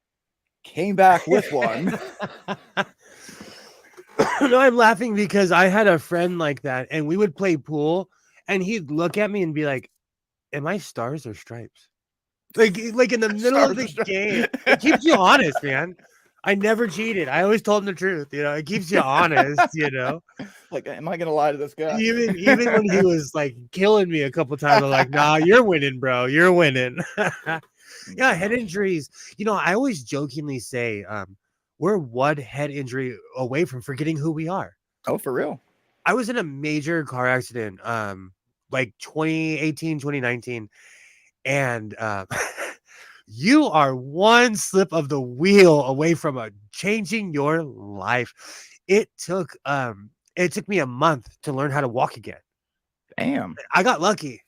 came back with one. No, I'm laughing because I had a friend like that, and we would play pool, and he'd look at me and be like, am I stars or stripes? Like in the middle of the game. It keeps you honest, man. I never cheated. I always told him the truth. It keeps you honest, Like, am I gonna lie to this guy? Even when he was killing me a couple times, I'm like, nah, you're winning, bro. You're winning. Yeah, head injuries. I always jokingly say, we're one head injury away from forgetting who we are. Oh, for real? I was in a major car accident like 2018, 2019. And you are one slip of the wheel away from changing your life. It took me a month to learn how to walk again. Damn. I got lucky.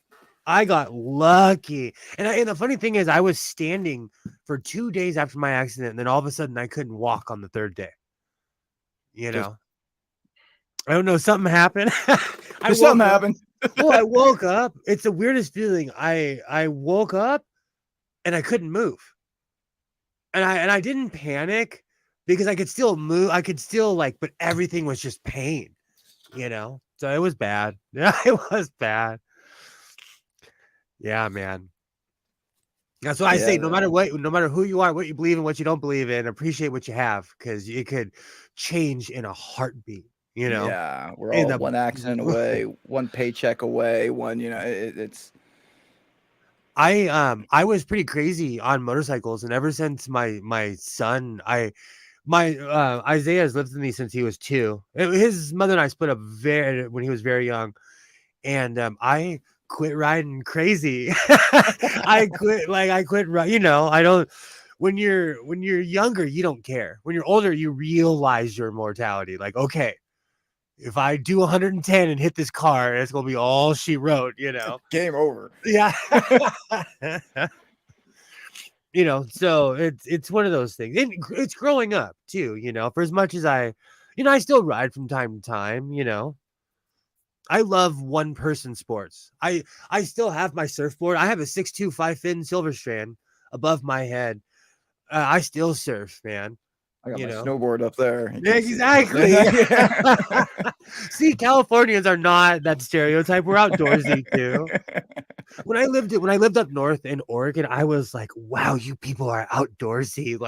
I got lucky. And the funny thing is, I was standing for 2 days after my accident, and then all of a sudden I couldn't walk on the third day. You know, I don't know, something happened. Something happened. Well, I woke up. It's the weirdest feeling. I woke up and I couldn't move. And I didn't panic because I could still move. I could still but everything was just pain, you know? So it was bad. Yeah, it was bad. Yeah, man. That's what I say. No matter what, no matter who you are, what you believe in, what you don't believe in, appreciate what you have, because it could change in a heartbeat. You know? Yeah, we're all one accident away, one paycheck away, one. It's. I was pretty crazy on motorcycles, and ever since my son, Isaiah has lived with me since he was 2. His mother and I split up when he was very young, and I quit riding crazy. I quit I don't. When you're younger, you don't care. When you're older, you realize your mortality. Like, okay, if I do 110 and hit this car, it's gonna be all she wrote. Game over. Yeah. So it's one of those things. And it's growing up too, for as much as I still ride from time to time, I love one person sports. I still have my surfboard. I have a 625 fin Silver Strand above my head. I still surf, man. I got my snowboard up there. Exactly. See, Californians are not that stereotype. We're outdoorsy too. When I lived up north in Oregon, I was like, wow, you people are outdoorsy.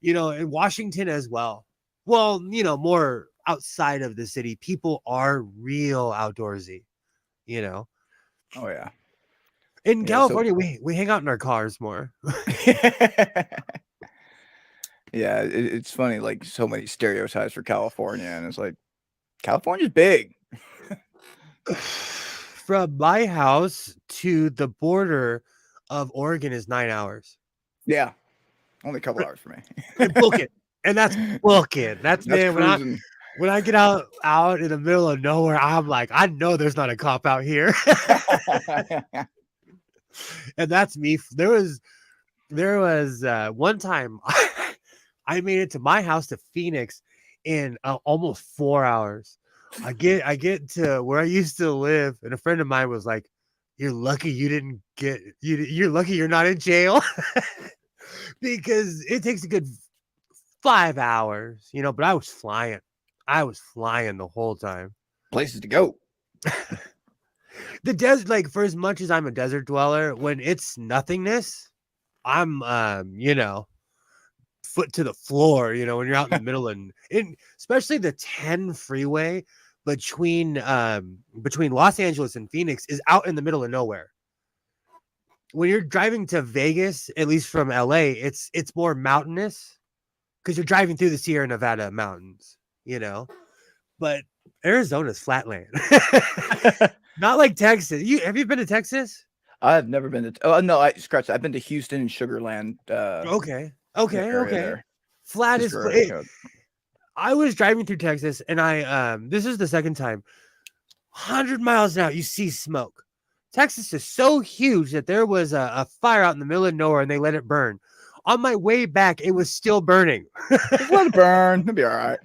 In Washington as well. Well, more outside of the city, people are real outdoorsy, Oh yeah. In California, we hang out in our cars more. Yeah, it's funny, so many stereotypes for California, and it's like California's big. From my house to the border of Oregon is 9 hours. Yeah, only a couple hours for me. Booking, and that's booking. That's man. When I get out in the middle of nowhere, I'm like, I know there's not a cop out here. And that's me. There was one time I made it to my house to Phoenix in almost 4 hours. I get to where I used to live, and a friend of mine was like, "You're lucky you're lucky you're not in jail," because it takes a good 5 hours, but I was flying. The whole time. Places to go. The desert, for as much as I'm a desert dweller, when it's nothingness, I'm foot to the floor, when you're out in the middle, and especially the 10 freeway between Los Angeles and Phoenix is out in the middle of nowhere. When you're driving to Vegas, at least from LA, it's more mountainous because you're driving through the Sierra Nevada mountains, but Arizona's flatland. Not like Texas. Have you been to Texas? I've never been to. Oh no, I've been to Houston and Sugar Land. Okay. There. Flat is. I was driving through Texas, and this is the second time. 100 miles an hour, you see smoke. Texas is so huge that there was a fire out in the middle of nowhere, and they let it burn. On my way back, it was still burning. Just let it burn. It'll be all right.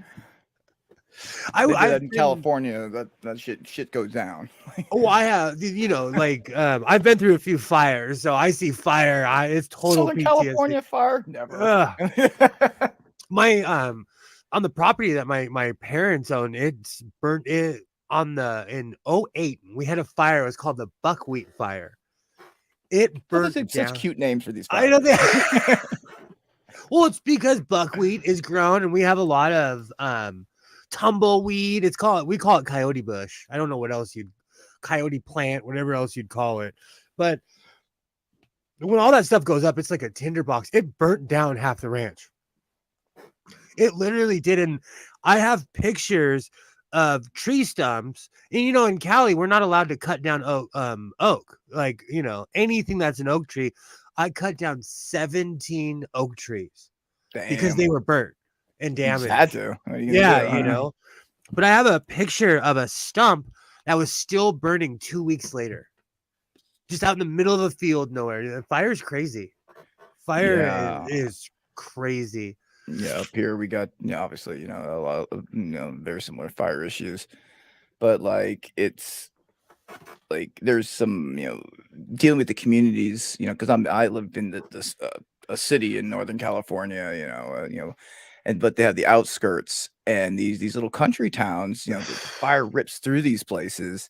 In California, that shit goes down. Oh, I have, I've been through a few fires, so I see fire. It's total Southern PTSD. California fire, never. My on the property that my parents own, it's burnt it in 2008. We had a fire. It was called the buckwheat fire. It burnt down. Such cute names for these fires. I know that. Well, it's because buckwheat is grown, and we have a lot of tumbleweed. We call it coyote bush. I don't know what else coyote plant, whatever else you'd call it. But when all that stuff goes up, it's like a tinderbox. It burnt down half the ranch. It literally did. And I have pictures of tree stumps. And in Cali, we're not allowed to cut down oak. Like, anything that's an oak tree. I cut down 17 oak trees because Damn. they were burnt and You just damaged. had to. What are you Yeah, gonna do? But I have a picture of a stump that was still burning 2 weeks later. Just out in the middle of a field nowhere. Fire is crazy. Fire Yeah. is crazy. Yeah, up here we got, obviously, a lot of, very similar fire issues, but like it's like there's some, dealing with the communities, because I live in a city in Northern California, but they have the outskirts and these little country towns, the fire rips through these places.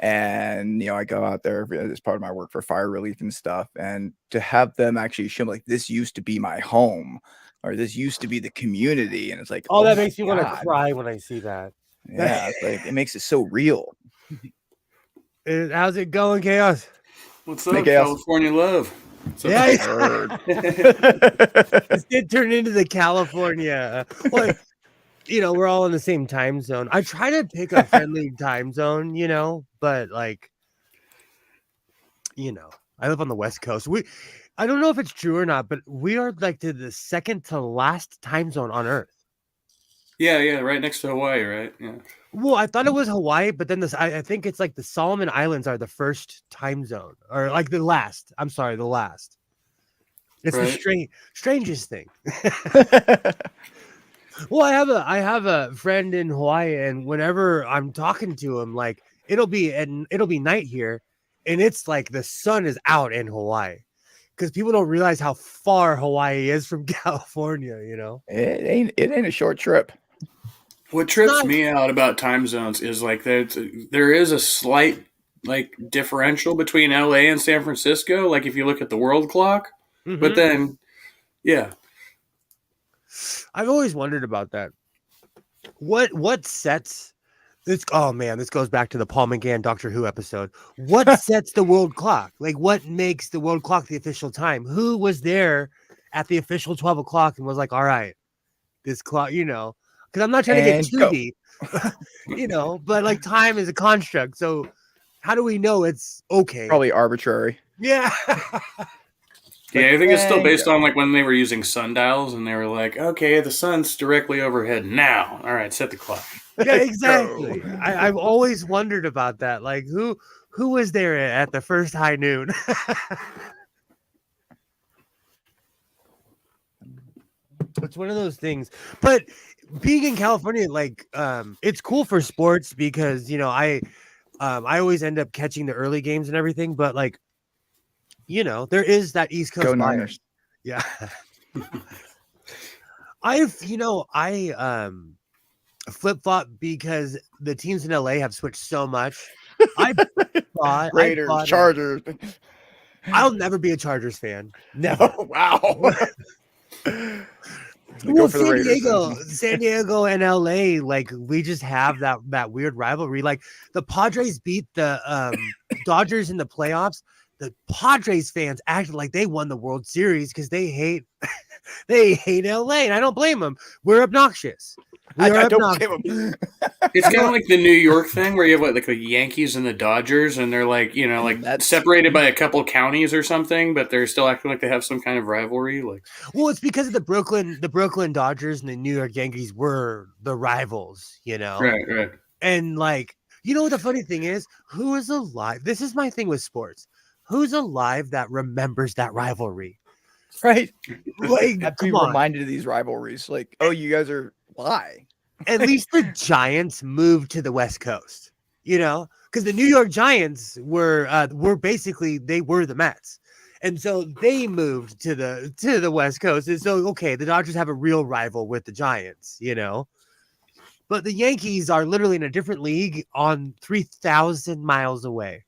And I go out there as part of my work for fire relief and stuff, and to have them actually show me like this used to be my home, or this used to be the community, and it's like, Oh, that my makes me want to God. cry when I see that. Yeah, it's like it makes it so real. How's it going, Chaos? What's Hey, up, Chaos. California love? What's up? Yeah, Word. this did turn into the California. Well, we're all in the same time zone. I try to pick a friendly time zone, but like, I live on the West Coast. I don't know if it's true or not, but we are like the second to last time zone on Earth. Yeah, right next to Hawaii, right? Yeah. Well, I thought it was Hawaii, but then I think it's like the Solomon Islands are the first time zone, or like the last. I'm sorry, the last. It's Right. the strangest thing. Well, I have a friend in Hawaii, and whenever I'm talking to him, like it'll be night here, and it's like the sun is out in Hawaii, because people don't realize how far Hawaii is from California. It ain't a short trip. What trips me out about time zones is like there is a slight like differential between LA and San Francisco. Like if you look at the world clock, but then, yeah, I've always wondered about that. What sets this? Oh man, this goes back to the Paul McGann Doctor Who episode. What sets the world clock? Like, what makes the world clock the official time? Who was there at the official 12 o'clock and was like, all right, this clock, because I'm not trying to get too deep, but like time is a construct. So how do we know it's okay? Probably arbitrary. Yeah. yeah. I think it's still based on like when they were using sundials and they were like, okay, the sun's directly overhead now. All right, set the clock. Yeah, exactly. I've always wondered about that. Like, who was there at the first high noon? It's one of those things. But being in California, like, it's cool for sports because I always end up catching the early games and everything. But like, there is that East Coast Go fire. Niners. Yeah. I flip flop because the teams in LA have switched so much. Raiders, Chargers. I'll never be a Chargers fan. Never. Oh, wow. Well, San Diego and LA, like we just have that weird rivalry. Like the Padres beat the Dodgers in the playoffs. The Padres fans acted like they won the World Series because they hate LA, and I don't blame them. We're obnoxious. I don't blame them. It's kind of like the New York thing where you have like the Yankees and the Dodgers, and they're like That's separated by a couple counties or something, but they're still acting like they have some kind of rivalry. Like, well, it's because of the Brooklyn Dodgers and the New York Yankees were the rivals, Right. And like, what the funny thing is? Who is alive? This is my thing with sports. Who's alive that remembers that rivalry? right. Like, Have to be come on. reminded of these rivalries. Like, oh, you guys are why? At least the Giants moved to the West Coast, because the New York Giants were basically they were the Mets, and so they moved to the West Coast. And so okay, the Dodgers have a real rival with the Giants, but the Yankees are literally in a different league on 3,000 miles away.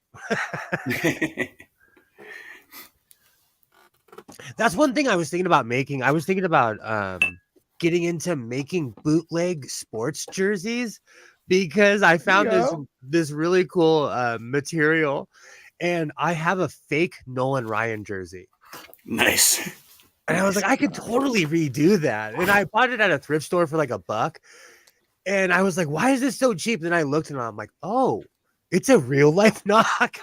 That's one thing I was thinking about making. I was thinking about getting into making bootleg sports jerseys because I found this really cool material, and I have a fake Nolan Ryan jersey. Nice. And I was like, I could totally redo that. And I bought it at a thrift store for like $1. And I was like, why is this so cheap? Then I looked and I'm like, oh, it's a real life knock.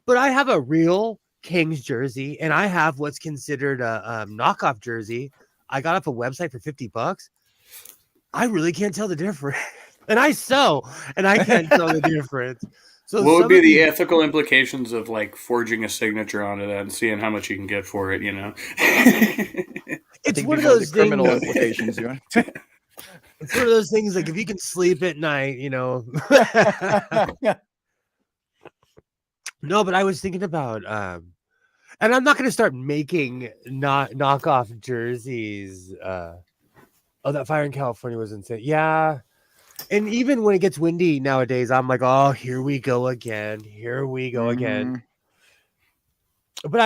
But I have a real Kings jersey and I have what's considered a knockoff jersey. I got off a website for $50. I really can't tell the difference. And I sew and I can't tell the difference. So What would some be of the these, ethical implications of like forging a signature onto that and seeing how much you can get for it? You know. I it's think one of one of the those criminal things. implications. You It's one of those things like if you can sleep at night, know? No, but I was thinking about and I'm not gonna start making not knockoff jerseys. Oh, that fire in California was insane. Yeah. And even when it gets windy nowadays, I'm like, oh, here we go again. Here we go again. Mhm. But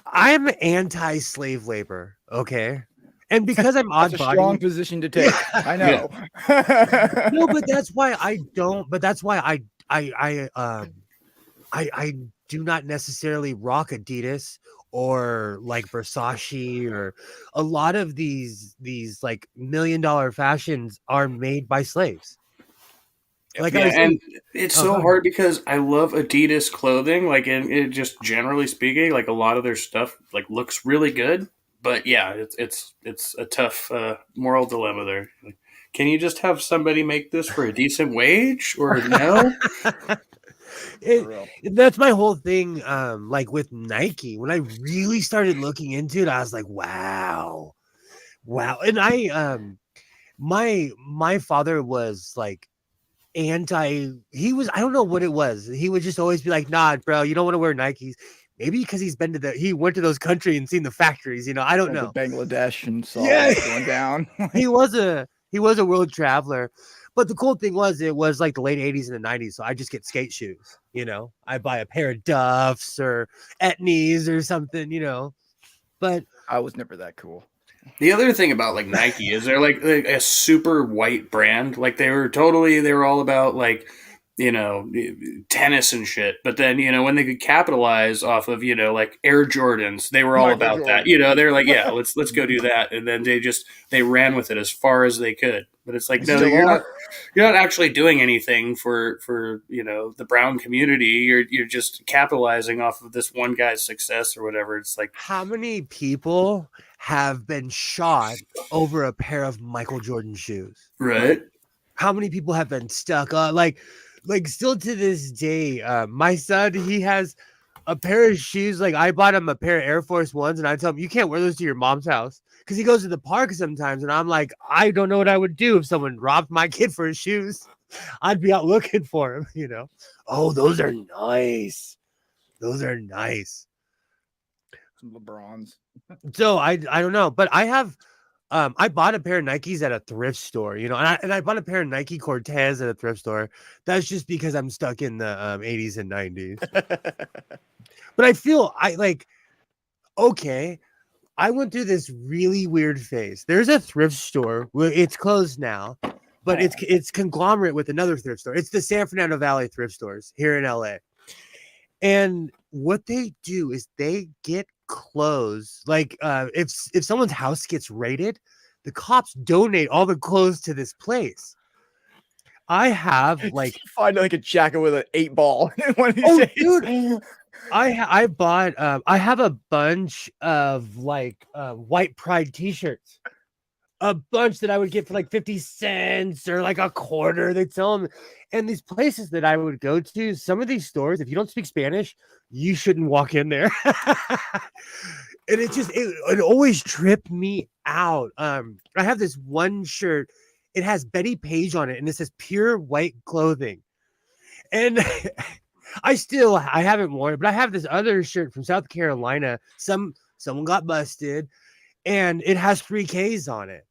I'm anti-slave labor, okay? And because I'm That's odd a strong body, position to take. I know. no, but that's why I don't. But that's why I do not necessarily rock Adidas or like Versace or a lot of these like $1 million fashions are made by slaves. Like I Yeah, was and saying, it's oh, go so ahead. hard because I love Adidas clothing. Like, and it just generally speaking, like a lot of their stuff like looks really good. But yeah, it's a tough moral dilemma there. Like, can you just have somebody make this for a decent wage, or no? it, For real. that's my whole thing. Like with Nike, when I really started looking into it, I was like, wow, wow. And my father was like I don't know what it was. He would just always be like, nah, bro, you don't want to wear Nikes. Maybe because he went to those countries and seen the factories, I don't Went to know. Bangladesh and saw Yeah, what's going down. he was a world traveler. But the cool thing was it was like the late 80s and the 90s. So I just get skate shoes, I buy a pair of Duffs or Etnies or something. But I was never that cool. The other thing about like Nike is they're like a super white brand. Like they were all about like, you know, tennis and shit. But then, when they could capitalize off of, like Air Jordans, they were all Michael about that. Jordan. They're like, yeah, let's go do that. And then they ran with it as far as they could. But it's like, They no, still are. you're not actually doing anything for the brown community. You're just capitalizing off of this one guy's success or whatever. It's like, how many people have been shot over a pair of Michael Jordan shoes? right. How many people have been stuck on like still to this day, my son, he has a pair of shoes. Like I bought him a pair of Air Force Ones and I tell him you can't wear those to your mom's house because he goes to the park sometimes and I'm like, I don't know what I would do if someone robbed my kid for his shoes. I'd be out looking for him. Oh, those are nice. Those are nice. Some LeBrons. So I don't know, but I bought a pair of Nikes at a thrift store, and I bought a pair of Nike Cortez at a thrift store. That's just because I'm stuck in the 80s and 90s. But I feel okay, I went through this really weird phase. There's a thrift store where it's closed now, but it's conglomerate with another thrift store. It's the San Fernando Valley thrift stores here in LA. And what they do is they get clothes. Like if someone's house gets raided, the cops donate all the clothes to this place. I have like find like a jacket with an 8-ball in one of these days. Dude, I bought I have a bunch of like white pride t-shirts. A bunch that I would get for like 50 cents or like a quarter. They'd sell them. And these places that I would go to, some of these stores, if you don't speak Spanish, you shouldn't walk in there. And it always tripped me out. I have this one shirt. It has Betty Page on it, and it says pure white clothing. And I haven't worn it, but I have this other shirt from South Carolina. Someone got busted, and it has 3Ks on it.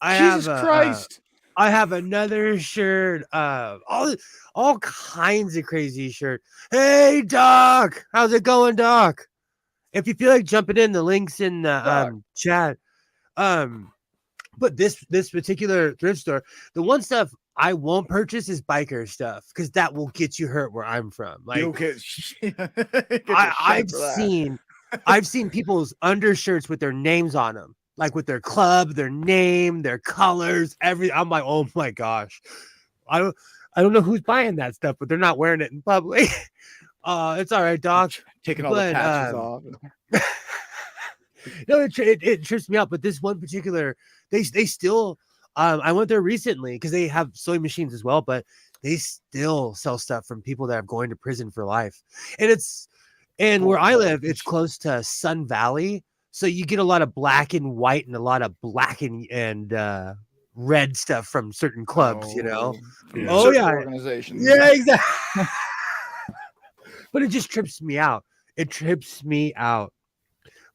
Jesus Christ. I have another shirt, all kinds of crazy shirt. Hey Doc, how's it going, Doc? If you feel like jumping in, the links in the chat. But this particular thrift store, the one stuff I won't purchase is biker stuff because that will get you hurt where I'm from. Like I've seen people's undershirts with their names on them. like with their club, their name, their colors, everything. I'm like, oh my gosh, I don't know who's buying that stuff, but they're not wearing it in public. It's all right, Doc. Taking all the But patches off. no, it trips me out. But this one particular, they still. I went there recently because they have sewing machines as well, but they still sell stuff from people that are going to prison for life. And where I live, it's close to Sun Valley, so you get a lot of black and white and a lot of black and red stuff from certain clubs. You know, Yeah. yeah, organizations. yeah, exactly. But it just trips me out. It trips me out.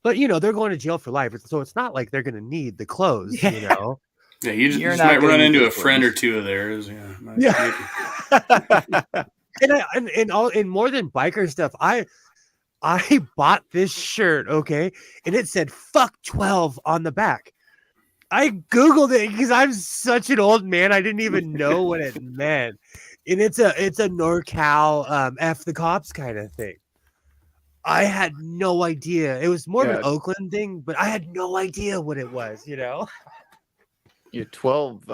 But you know, they're going to jail for life, so it's not like they're going to need the clothes. You know. Yeah, you You're just not might gonna run use into a those friend or ones. two of theirs. Yeah. Yeah. and more than biker stuff, I bought this shirt, okay, and it said "fuck 12" on the back. I googled it because I'm such an old man. I didn't even know what it meant, and it's a NorCal F the cops kind of thing. I had no idea. It was more of an Yeah. Oakland thing, but I had no idea what it was. You know. Yeah, 12.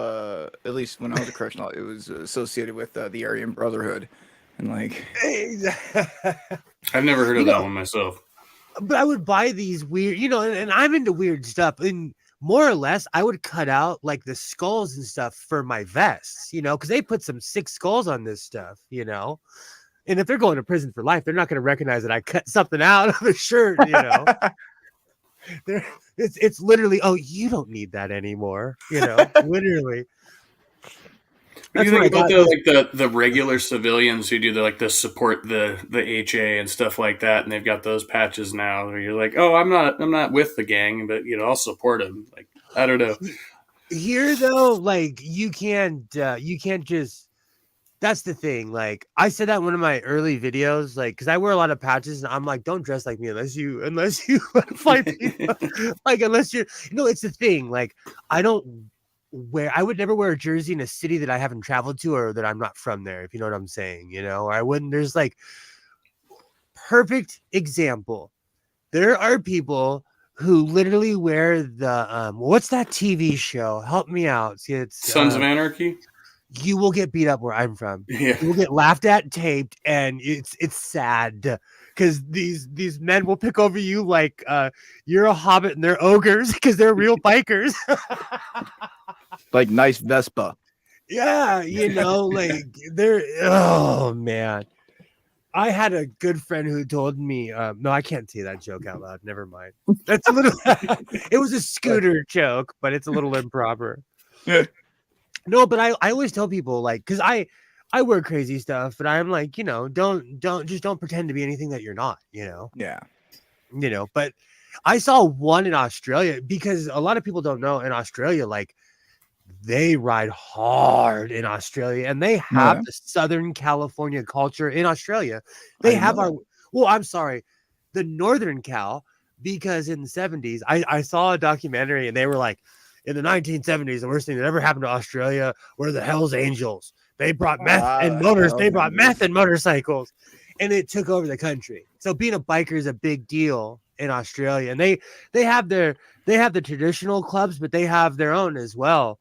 At least when I was a correctional, it was associated with the Aryan Brotherhood, and like. I've never heard of You that know, one myself. But I would buy these weird, you know, and I'm into weird stuff. And more or less, I would cut out like the skulls and stuff for my vests, you know, because they put some sick skulls on this stuff, you know. And if they're going to prison for life, they're not going to recognize that I cut something out of a shirt, you know. It's literally, oh, you don't need that anymore, you know, literally. What do you think about the regular civilians who do the support the HA and stuff like that, and they've got those patches now where you're like, oh, I'm not with the gang, but you know, I'll support them. Like, I don't know. Here though, like you can't just. That's the thing. Like I said that in one of my early videos, like because I wear a lot of patches, and I'm like, don't dress like me unless you fight people. Like unless you're, you know, it's the thing. Like I would never wear a jersey in a city that I haven't traveled to or that I'm not from there, if you know what I'm saying, you know, or I wouldn't. There's like perfect example. There are people who literally wear the what's that TV show? Help me out. See, it's Sons of Anarchy. You will get beat up where I'm from. Yeah. You will get laughed at, taped, and it's sad because these men will pick over you like you're a hobbit and they're ogres because they're real bikers. Like nice Vespa. Yeah, you know, like they're, oh man. I had a good friend who told me, no, I can't say that joke out loud. Never mind. That's a little, it was a scooter joke, but it's a little improper. No, but I always tell people, like, because I wear crazy stuff, but I'm like, you know, don't pretend to be anything that you're not, you know. Yeah. You know, but I saw one in Australia because a lot of people don't know in Australia, like they ride hard in Australia and they have the Southern California culture in Australia. They have I'm sorry, the Northern Cal, because in the 70s, I saw a documentary and they were like, in the 1970s, the worst thing that ever happened to Australia were the Hells Angels. They brought meth and motors. They brought meth and motorcycles, and it took over the country. So being a biker is a big deal in Australia, and they have the traditional clubs, but they have their own as well,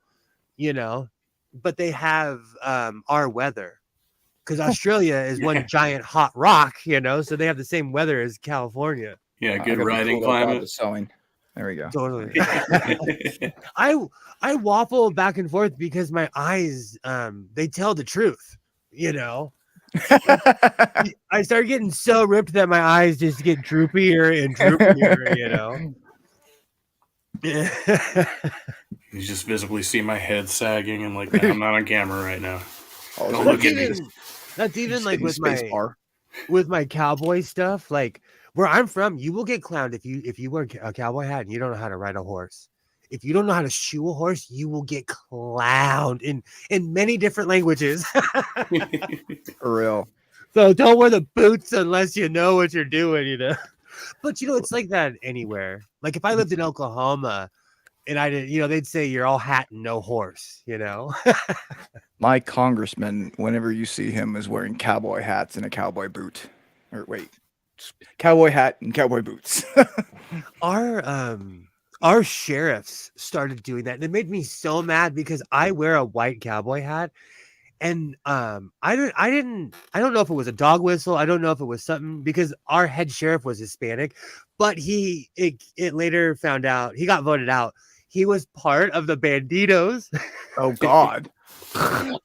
you know. But they have our weather because Australia is one giant hot rock, you know. So they have the same weather as California. Yeah, good riding climate. Sewing. There we go. Totally. I waffle back and forth because my eyes they tell the truth, you know. I start getting so ripped that my eyes just get droopier and droopier, you know. You just visibly see my head sagging and like, I'm not on camera right now. Oh, don't look at me. That's even like with bar. With my cowboy stuff, like where I'm from, you will get clowned if you wear a cowboy hat and you don't know how to ride a horse. If you don't know how to shoe a horse, you will get clowned in many different languages. For real. So don't wear the boots unless you know what you're doing, you know. But you know, it's like that anywhere. Like if I lived in Oklahoma and I did, you know, they'd say you're all hat and no horse, you know. My congressman, whenever you see him, is wearing cowboy hats and a cowboy boot. Or wait, cowboy hat and cowboy boots. our sheriffs started doing that. And it made me so mad because I wear a white cowboy hat. And I don't know if it was a dog whistle. I don't know if it was something because our head sheriff was Hispanic, but it later found out he got voted out. He was part of the Banditos. Oh God.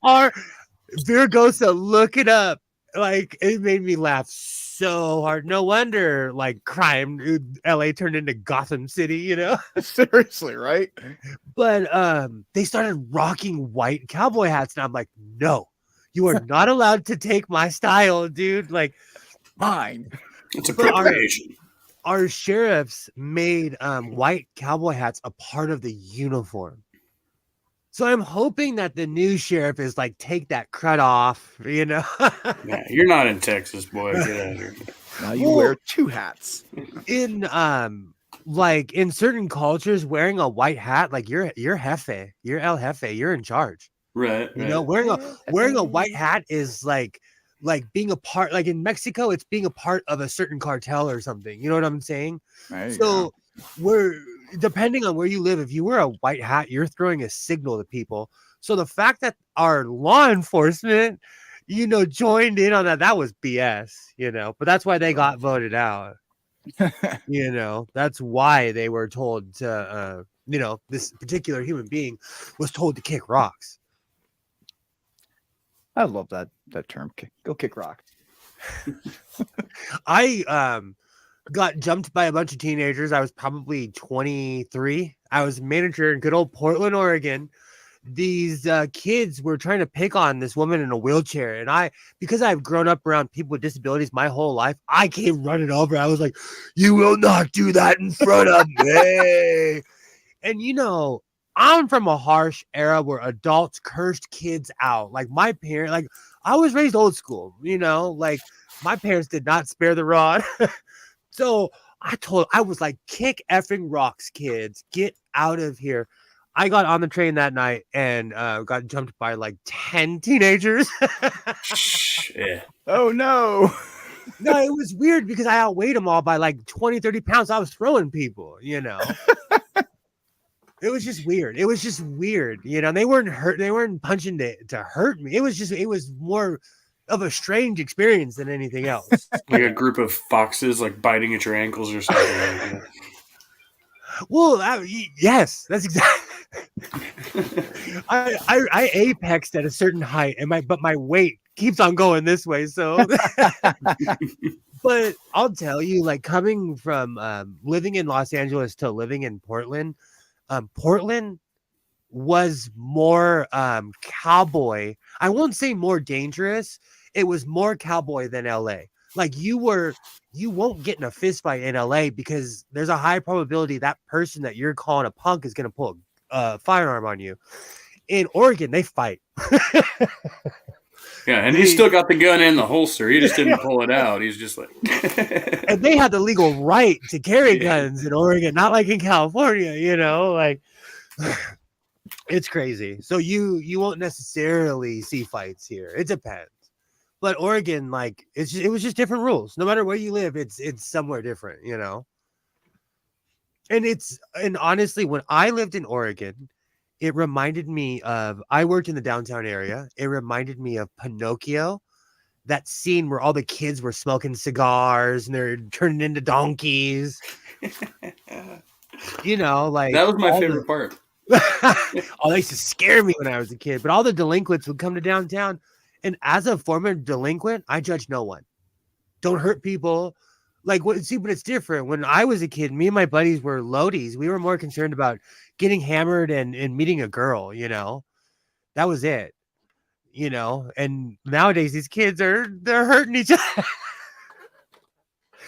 Our Viragosa, look it up. Like it made me laugh so hard. No wonder like crime LA turned into Gotham City, you know? Seriously, right? But they started rocking white cowboy hats, and I'm like, no, you are not allowed to take my style, dude. Like Mine. It's but appropriation. our sheriffs made white cowboy hats a part of the uniform. So I'm hoping that the new sheriff is like, take that crud off, you know. Yeah, you're not in Texas, boy. Get out of here. Now you wear two hats. In like in certain cultures, wearing a white hat, like you're jefe, you're el jefe, you're in charge. Right. You know, wearing a white hat is like being a part. Like in Mexico, it's being a part of a certain cartel or something. You know what I'm saying? So we're depending on where you live. If you wear a white hat, you're throwing a signal to people. So the fact that our law enforcement, you know, joined in on that was BS. You know, but that's why they got voted out. You know, that's why they were told to. You know, this particular human being was told to kick rocks. I love that term. Go kick rock. I got jumped by a bunch of teenagers. I was probably 23. I was manager in good old Portland, Oregon. These kids were trying to pick on this woman in a wheelchair, and because I've grown up around people with disabilities my whole life, I came running over. I was like, "You will not do that in front of me!" And you know, I'm from a harsh era where adults cursed kids out. Like my parents, like I was raised old school, you know, like my parents did not spare the rod. So I was like, kick effing rocks, kids, get out of here. I got on the train that night and got jumped by like 10 teenagers. Yeah. Oh no. No, it was weird because I outweighed them all by like 20, 30 pounds. I was throwing people, you know. It was just weird. It was just weird. You know, they weren't hurt. They weren't punching to hurt me. It was more of a strange experience than anything else. Like a group of foxes like biting at your ankles or something. Like that. Well, yes, that's exactly. I apexed at a certain height, and my weight keeps on going this way. So, but I'll tell you, like coming from living in Los Angeles to living in Portland, Portland was more cowboy. I won't say more dangerous. It was more cowboy than LA. Like you won't get in a fist fight in LA because there's a high probability that person that you're calling a punk is going to pull a firearm on you. In Oregon, they fight. Yeah, and he still got the gun in the holster. He just didn't pull it out. He's just like... And they had the legal right to carry guns in Oregon, not like in California, you know, like it's crazy. So you won't necessarily see fights here. It depends. But Oregon, like it was just different rules. No matter where you live, it's somewhere different, you know. And honestly, when I lived in Oregon, it reminded me of I worked in the downtown area. It reminded me of Pinocchio, that scene where all the kids were smoking cigars and they're turning into donkeys. You know, like that was my favorite part. Oh, they used to scare me when I was a kid. But all the delinquents would come to downtown. And as a former delinquent, I judge no one. Don't hurt people. Like, what? See, but it's different. When I was a kid, me and my buddies were loadies. We were more concerned about getting hammered and meeting a girl, you know. That was it. You know, and nowadays these kids they're hurting each other.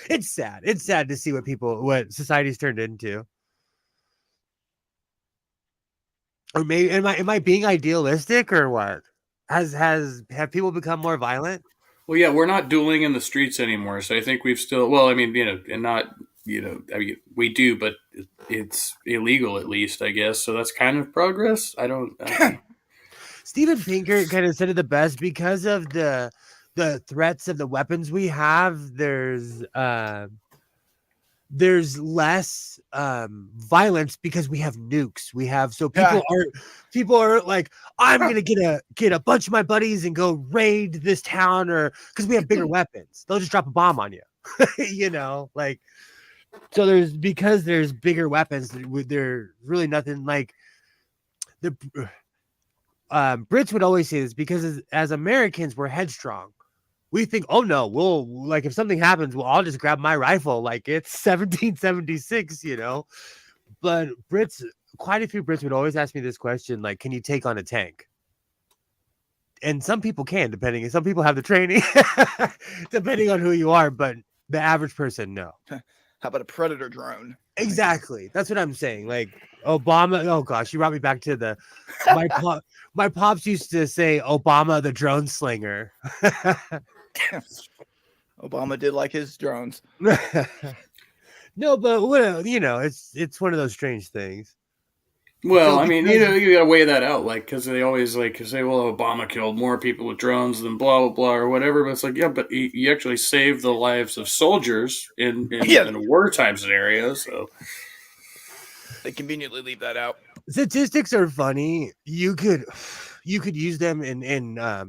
It's sad. It's sad to see what society's turned into. Or maybe am I being idealistic or what? Have people become more violent? Well, yeah, we're not dueling in the streets anymore. So I think we've still, well, I mean, you know, and not, you know, I mean, we do, but it's illegal at least, I guess. So that's kind of progress. I don't know. Steven Pinker kind of said it the best because of the threats of the weapons we have. there's less violence because we have nukes. We have so people are like, I'm gonna get a bunch of my buddies and go raid this town, or because we have bigger weapons, they'll just drop a bomb on you. You know, like, so there's bigger weapons. There's really nothing like the Brits would always say this because as Americans we're headstrong. We think, oh no, we'll like if something happens, well, I'll just grab my rifle like it's 1776, you know. But quite a few Brits would always ask me this question, like, can you take on a tank? And some people can, some people have the training, depending on who you are, but the average person, no. How about a Predator drone? Exactly. That's what I'm saying. Like Obama. Oh gosh, you brought me back to my pops used to say Obama the drone slinger. Obama did like his drones. No, but you know, it's one of those strange things. Well, So I mean, because- you got to weigh that out, like, because they always like say, well, Obama killed more people with drones than blah blah blah or whatever. But it's like, yeah, but he actually saved the lives of soldiers in a wartime scenario. So they conveniently leave that out. Statistics are funny. You could use them in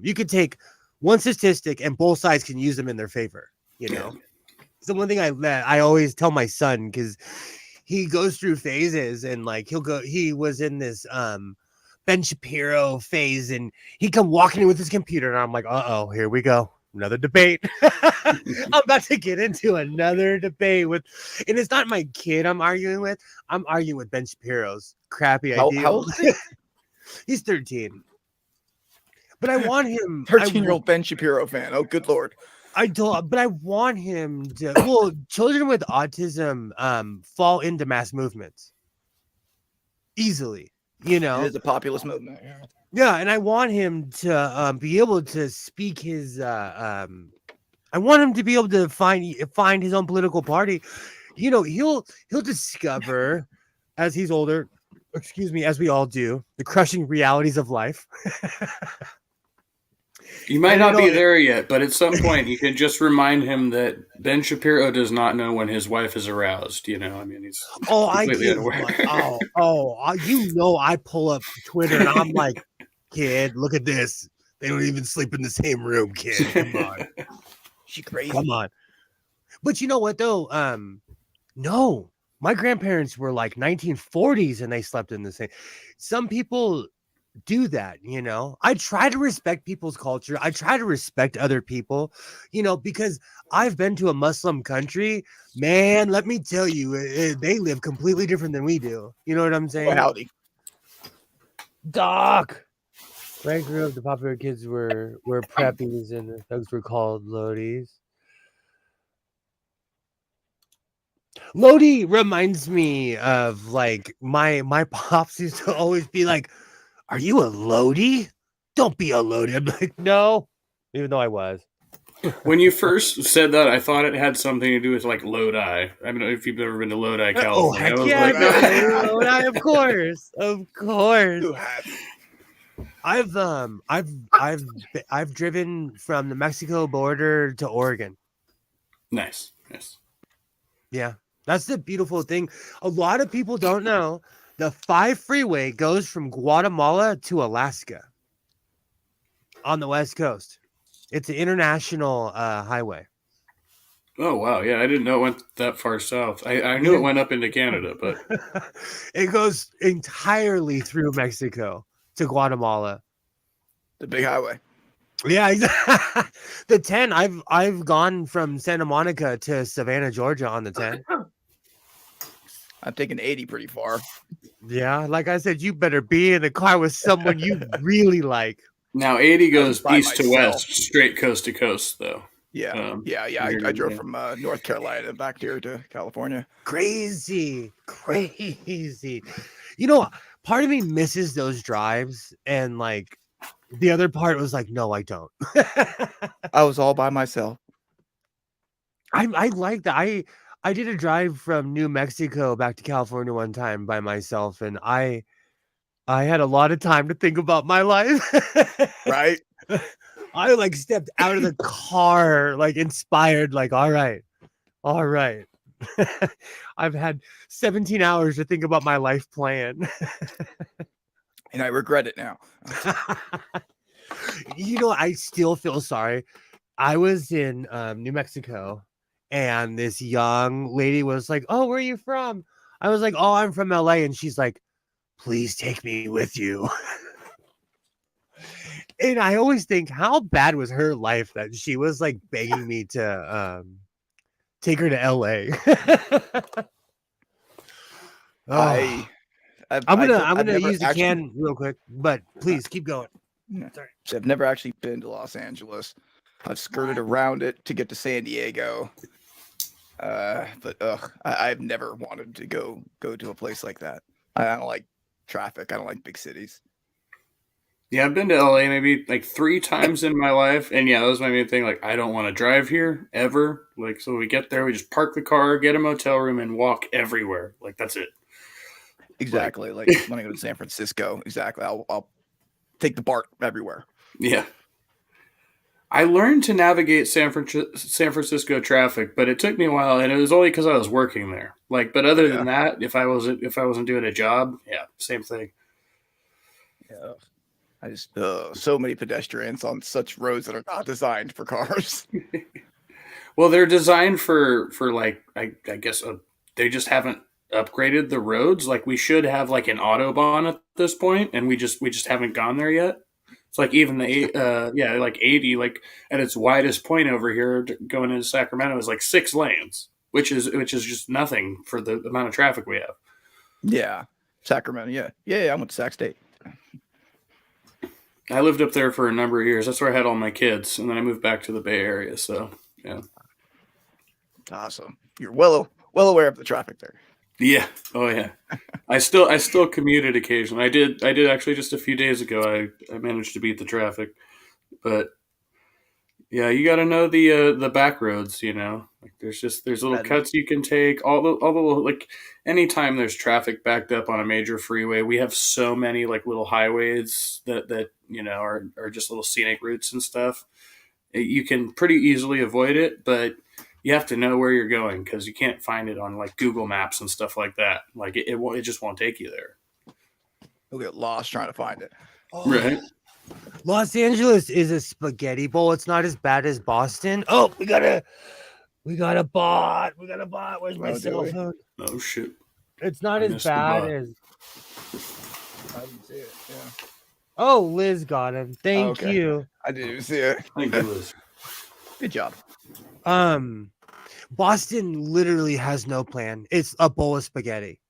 you could take one statistic and both sides can use them in their favor, you know. So one thing I always tell my son, because he goes through phases, and like he was in this Ben Shapiro phase, and he come walking in with his computer, and I'm like, uh-oh, here we go. Another debate. I'm about to get into another debate and it's not my kid I'm arguing with Ben Shapiro's crappy idea. How old is he? He's 13. But I want him 13-year-old Ben Shapiro fan. Oh, good Lord. But I want him to. Well, children with autism fall into mass movements easily. You know, it is a populist movement. Yeah, and I want him to be able to speak his. I want him to be able to find his own political party. You know, he'll discover as he's older. Excuse me, as we all do, the crushing realities of life. You might not be there yet, but at some point you can just remind him that Ben Shapiro does not know when his wife is aroused. You know, I mean, he's completely unaware. You know, I pull up Twitter and I'm like, kid, look at this. They don't even sleep in the same room, kid. Come on. She crazy. Come on. But you know what, though? No. My grandparents were like 1940s and they slept in the same. Some people do that, you know. I try to respect people's culture. I try to respect other people, you know, because I've been to a Muslim country. Man, let me tell you, they live completely different than we do. You know what I'm saying? Well, howdy. Doc. When I grew up, the popular kids were preppies and the thugs were called Lodies. Lodi reminds me of like my pops used to always be like, "Are you a Lodi? Don't be a Lodi." I'm like, no, even though I was. When you first said that, I thought it had something to do with like Lodi. I don't know if you've ever been to Lodi, California. Oh, heck yeah, Lodi, of course. You have. I've driven from the Mexico border to Oregon. Nice. Yeah, that's the beautiful thing. A lot of people don't know the 5 freeway goes from Guatemala to Alaska on the West Coast. It's an international highway. Oh, wow. Yeah, I didn't know it went that far south. I knew it went up into Canada, but it goes entirely through Mexico to Guatemala. The big highway. Yeah, exactly. The 10. I've gone from Santa Monica to Savannah, Georgia on the 10. I've taken 80 pretty far. Yeah, like I said, you better be in a car with someone you really like. Now 80 goes by east to myself. west, straight coast to coast, though. Yeah. I drove from North Carolina back here to California. Crazy. You know, part of me misses those drives, and like the other part was like, no, I don't. I was all by myself. I like that. I did a drive from New Mexico back to California one time by myself, and I had a lot of time to think about my life. Right? I like stepped out of the car, like inspired, like, all right. I've had 17 hours to think about my life plan. And I regret it now. I still feel sorry. I was in New Mexico, and this young lady was like, "Oh, where are you from?" I was like, "Oh, I'm from LA." And she's like, "Please take me with you." And I always think, how bad was her life that she was like begging me to take her to LA? Oh, I'm I've gonna never use the actually, can real quick, but please keep going. yeah, Sorry. I've never actually been to Los Angeles. I've skirted around it to get to San Diego. But I've never wanted to go to a place like that. I don't like traffic. I don't like big cities. Yeah, I've been to LA maybe like 3 times in my life, and yeah, that was my main thing. Like, I don't want to drive here ever. Like, so we get there, we just park the car, get a motel room, and walk everywhere. Like, that's it. Exactly. Like when I go to San Francisco, exactly. I'll take the BART everywhere. Yeah. I learned to navigate San Francisco traffic, but it took me a while, and it was only because I was working there. Like, but other Yeah. than that, if I wasn't doing a job, yeah, same thing. Yeah. I just so many pedestrians on such roads that are not designed for cars. Well, they're designed for like I guess they just haven't upgraded the roads. Like, we should have like an autobahn at this point, and we just haven't gone there yet. It's like even like 80, like at its widest point over here going into Sacramento is like 6 lanes, which is just nothing for the amount of traffic we have. Yeah. Sacramento. Yeah. I went to Sac State. I lived up there for a number of years. That's where I had all my kids, and then I moved back to the Bay Area. So yeah, Awesome. You're well aware of the traffic there. yeah, oh yeah. I still commuted occasionally. I did actually just a few days ago. I managed to beat the traffic, but yeah, you got to know the back roads. Like there's little And cuts you can take. All the little, like, anytime there's traffic backed up on a major freeway, we have so many like little highways that are just little scenic routes and stuff. You can pretty easily avoid it, but you have to know where you're going because you can't find it on like Google Maps and stuff like that. Like it just won't take you there. you'll get lost trying to find it. Right. Los Angeles is a spaghetti bowl. It's not as bad as Boston. Oh, we got a bot. We got a bot. Where's my Oh, do cell we? phone? Oh shit. It's not I as missed the bad bot. as. I didn't see it. Yeah. Oh, Liz got him. Thank Okay. you. I didn't even see it. Thank you, Liz. Good job. Boston literally has no plan. It's a bowl of spaghetti.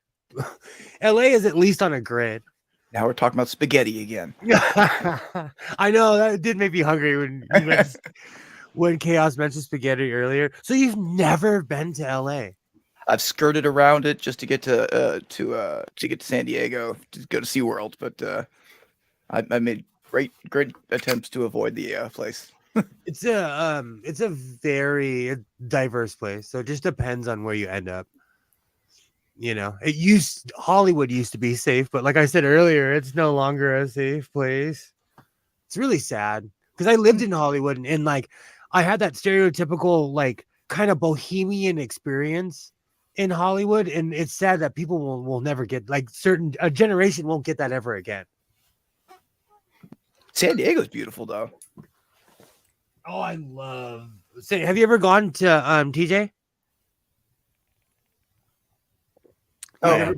LA is at least on a grid. Now we're talking about spaghetti again. I know that did make me hungry when Chaos mentioned spaghetti earlier. So you've never been to LA? I've skirted around it just to get to get to San Diego to go to SeaWorld, but I made great attempts to avoid the place. It's a very diverse place. So it just depends on where you end up. Hollywood used to be safe, but like I said earlier, it's no longer a safe place. It's really sad because I lived in Hollywood and like I had that stereotypical like kind of bohemian experience in Hollywood, and it's sad that people will never get like a generation won't get that ever again. San Diego's beautiful though. Oh, I love. Say, have you ever gone to TJ? Oh, Yeah.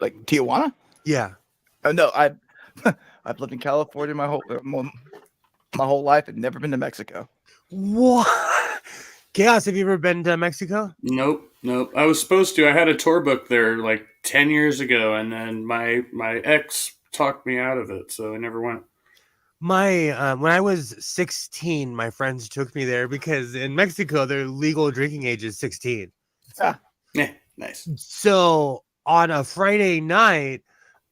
like Tijuana? Yeah. Oh no, I've lived in California my whole life and never been to Mexico. What? Chaos, have you ever been to Mexico? Nope. I was supposed to. I had a tour book there like 10 years ago, and then my ex talked me out of it, so I never went. My when I was 16, my friends took me there because in Mexico their legal drinking age is 16. Yeah, nice. So on a Friday night,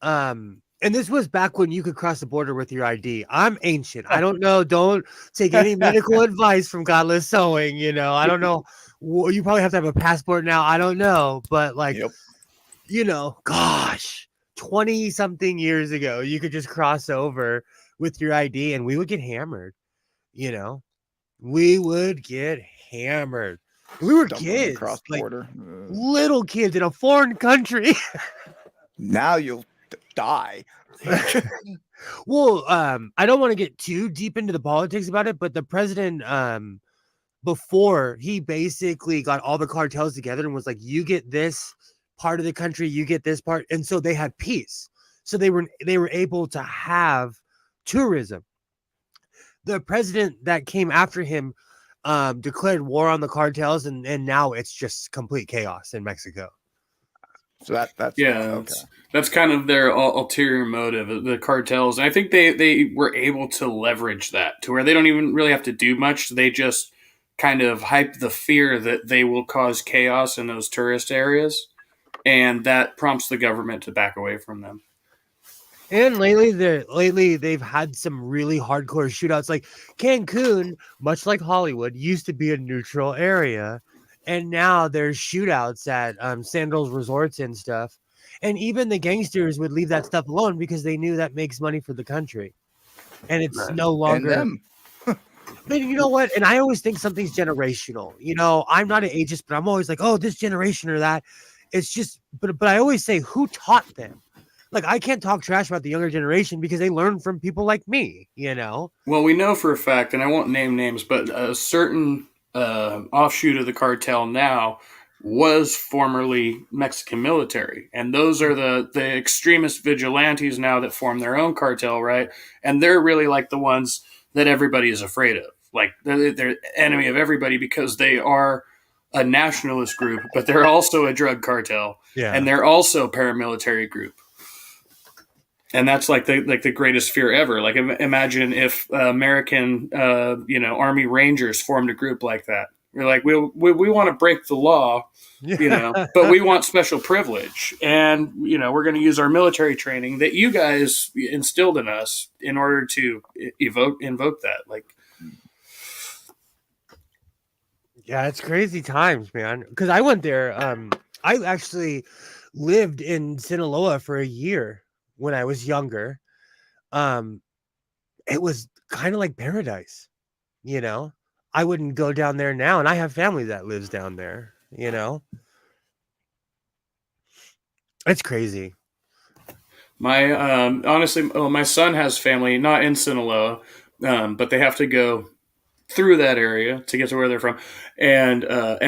and this was back when you could cross the border with your ID. I'm ancient. I don't know. Don't take any medical advice from Godless Sewing. I don't know. You probably have to have a passport now. I don't know, but like, Yep. Gosh, 20 something years ago, you could just cross over with your ID and we would get hammered. We would get hammered. We were Dumping them kids, across like border. little kids in a foreign country. Now you'll die. Well, I don't want to get too deep into the politics about it, but the president, before he basically got all the cartels together and was like, you get this part of the country, you get this part. And so they had peace. So they were able to have tourism. The president that came after him declared war on the cartels, and now it's just complete chaos in Mexico. So that's Yeah, okay. that's kind of their ulterior motive, the cartels. And I think they were able to leverage that to where they don't even really have to do much. They just kind of hype the fear that they will cause chaos in those tourist areas, and that prompts the government to back away from them. And lately they've had some really hardcore shootouts. Like Cancun, much like Hollywood, used to be a neutral area, and now there's shootouts at Sandals resorts and stuff. And even the gangsters would leave that stuff alone because they knew that makes money for the country, and it's Right. no And longer. them. But you know what? And I always think something's generational. You know, I'm not an ageist, but I'm always like, oh, this generation or that. It's just, but I always say, who taught them? Like, I can't talk trash about the younger generation because they learn from people like me, you know? Well, we know for a fact, and I won't name names, but a certain offshoot of the cartel now was formerly Mexican military. And those are the extremist vigilantes now that form their own cartel, right? And they're really like the ones that everybody is afraid of. Like, they're enemy of everybody because they are a nationalist group, but they're also a drug cartel. Yeah. And they're also a paramilitary group. And that's like the greatest fear ever. Like imagine if American Army Rangers formed a group like that. We're like we want to break the law, but we want special privilege, and we're going to use our military training that you guys instilled in us in order to invoke that. Like, yeah, it's crazy times, man. Because I went there. I actually lived in Sinaloa for a year when I was younger. It was kind of like paradise, you know. I wouldn't go down there now, and I have family that lives down there, you know. It's crazy. My honestly, my son has family not in Sinaloa, but they have to go through that area to get to where they're from, and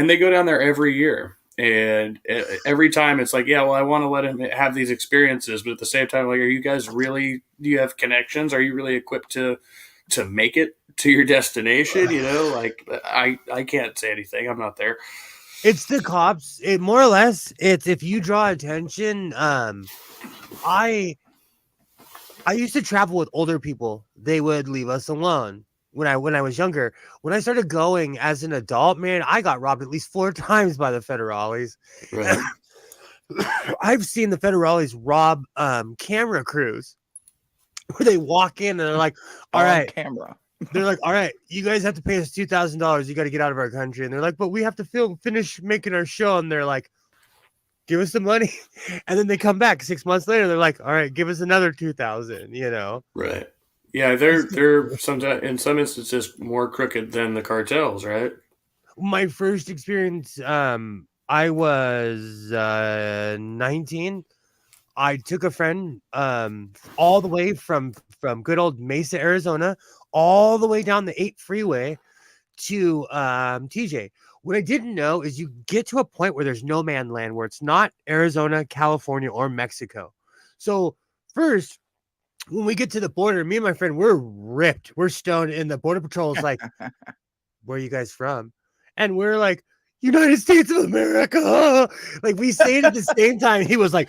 they go down there every year. And every time it's like, yeah, well, I want to let him have these experiences, but at the same time, like, are you guys really? Do you have connections? Are you really equipped to make it to your destination? Like I can't say anything. I'm not there. It's the cops. It more or less. It's if you draw attention. I used to travel with older people. They would leave us alone. When I was younger, when I started going as an adult, man, I got robbed at least 4 times by the federales. Right. I've seen the federales rob camera crews where they walk in and they're like, all right, camera. They're like, all right, you guys have to pay us $2,000. You got to get out of our country. And they're like, but we have to finish making our show. And they're like, give us the money. And then they come back 6 months later. They're like, all right, give us another 2,000, Right. Yeah, they're sometimes in some instances more crooked than the cartels, right? My first experience, I was 19. I took a friend all the way from good old Mesa, Arizona, all the way down the 8 freeway to TJ. What I didn't know is you get to a point where there's no man land, where it's not Arizona, California, or Mexico. So first, when we get to the border, me and my friend, we're ripped. We're stoned. And the Border Patrol is like, where are you guys from? And we're like, United States of America. Like, we say it at the same time. He was like,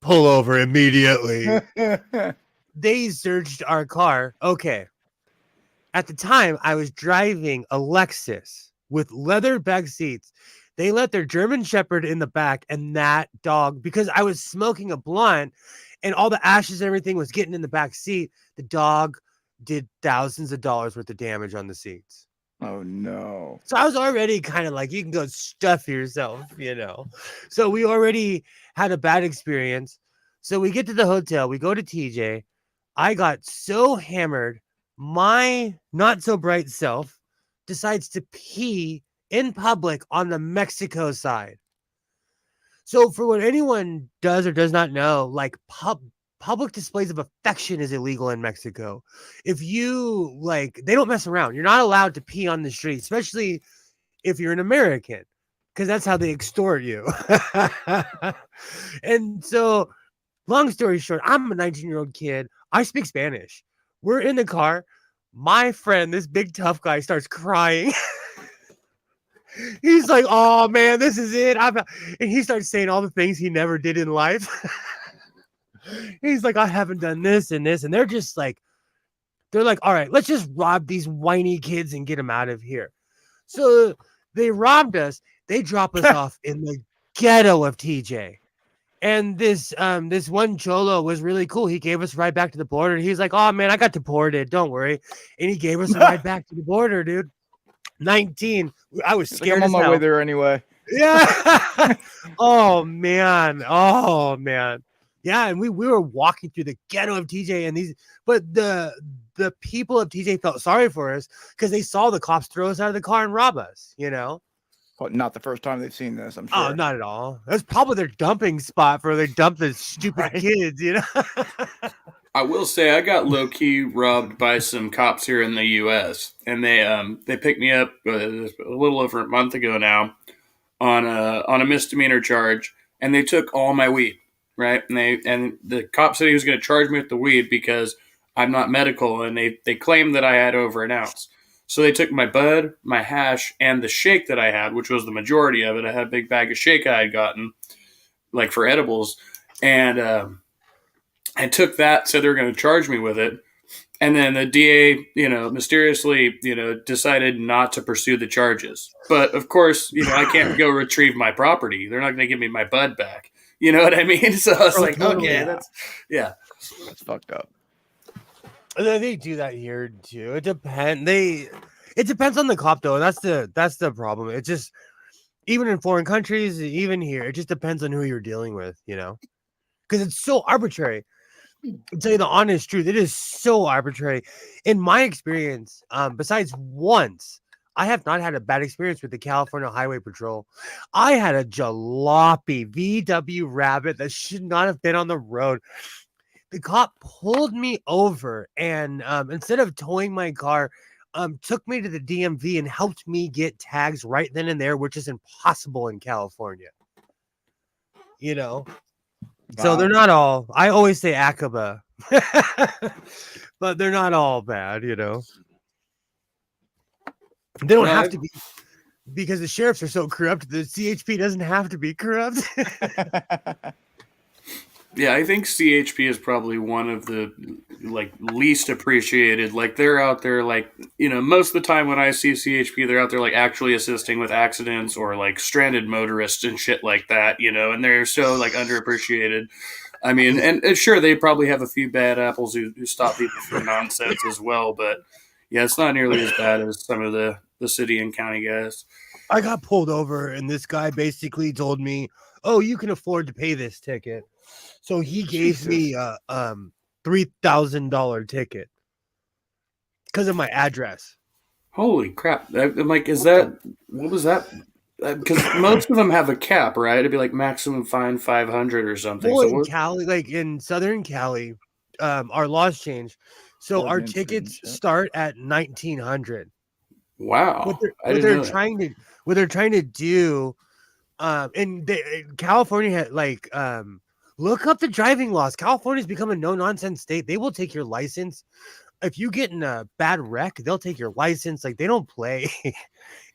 pull over immediately. They searched our car. Okay. At the time, I was driving a Lexus with leather back seats. They let their German Shepherd in the back, and that dog, because I was smoking a blunt and all the ashes and everything was getting in the back seat, the dog did thousands of dollars worth of damage on the seats. Oh, no. So I was already kind of like, you can go stuff yourself, So we already had a bad experience. So we get to the hotel. We go to TJ. I got so hammered. My not so bright self decides to pee in public on the Mexico side. So for what anyone does or does not know, like public displays of affection is illegal in Mexico. If you like, they don't mess around. You're not allowed to pee on the street, especially if you're an American, because that's how they extort you. And so, long story short, I'm a 19-year-old kid. I speak Spanish. We're in the car. My friend, this big tough guy, starts crying. He's like, "Oh man, this is it." And he starts saying all the things he never did in life. He's like, "I haven't done this and this," and they're like, "All right, let's just rob these whiny kids and get them out of here." So they robbed us. They drop us off in the ghetto of TJ. And this one cholo was really cool. He gave us a ride back to the border. He's like, "Oh man, I got deported. Don't worry." And he gave us a ride back to the border, dude. 19. I was scared. I'm on my way there anyway. Yeah. Oh man. Yeah, and we were walking through the ghetto of TJ, and but the people of TJ felt sorry for us because they saw the cops throw us out of the car and rob us, you know. Well, not the first time they've seen this, I'm sure. Oh, not at all. That's probably their dumping spot for they dump the stupid kids, you know. I will say I got low key robbed by some cops here in the U.S. and they picked me up a little over a month ago now on a misdemeanor charge, and they took all my weed, right? And the cop said he was going to charge me with the weed because I'm not medical, and they claimed that I had over an ounce. So they took my bud, my hash, and the shake that I had, which was the majority of it. I had a big bag of shake I had gotten, like for edibles, and I took that, said they were going to charge me with it. And then the DA, mysteriously, decided not to pursue the charges. But of course, I can't go retrieve my property. They're not going to give me my bud back. You know what I mean? So I was like, totally. okay, That's fucked up. They do that here too. It depends. It depends on the cop though, and that's the problem. It just, even in foreign countries, even here, it just depends on who you're dealing with, because it's so arbitrary. I'll tell you the honest truth. It is so arbitrary. In my experience, besides once, I have not had a bad experience with the California Highway Patrol. I had a jalopy VW Rabbit that should not have been on the road. The cop pulled me over and instead of towing my car, took me to the DMV and helped me get tags right then and there, which is impossible in California. So they're not all, I always say Aqaba, but they're not all bad, They don't have to be, because the sheriffs are so corrupt. The CHP doesn't have to be corrupt. Yeah, I think CHP is probably one of the least appreciated. Like they're out there most of the time when I see CHP, they're out there actually assisting with accidents or stranded motorists and shit like that, and they're so underappreciated. I mean, and sure, they probably have a few bad apples who stop people from nonsense as well, but yeah, it's not nearly as bad as some of the city and county guys. I got pulled over and this guy basically told me, "Oh, you can afford to pay this ticket." So he gave me a $3,000 ticket because of my address. Holy crap! I'm like, what was that? Because most of them have a cap, right? It'd be maximum fine 500 or something. Well, in Cali, in Southern Cali, our laws change, so our tickets start at 1,900. Wow! What they're trying to do, and California had look up the driving laws. California's become a no-nonsense state. They will take your license. If you get in a bad wreck, they'll take your license. They don't play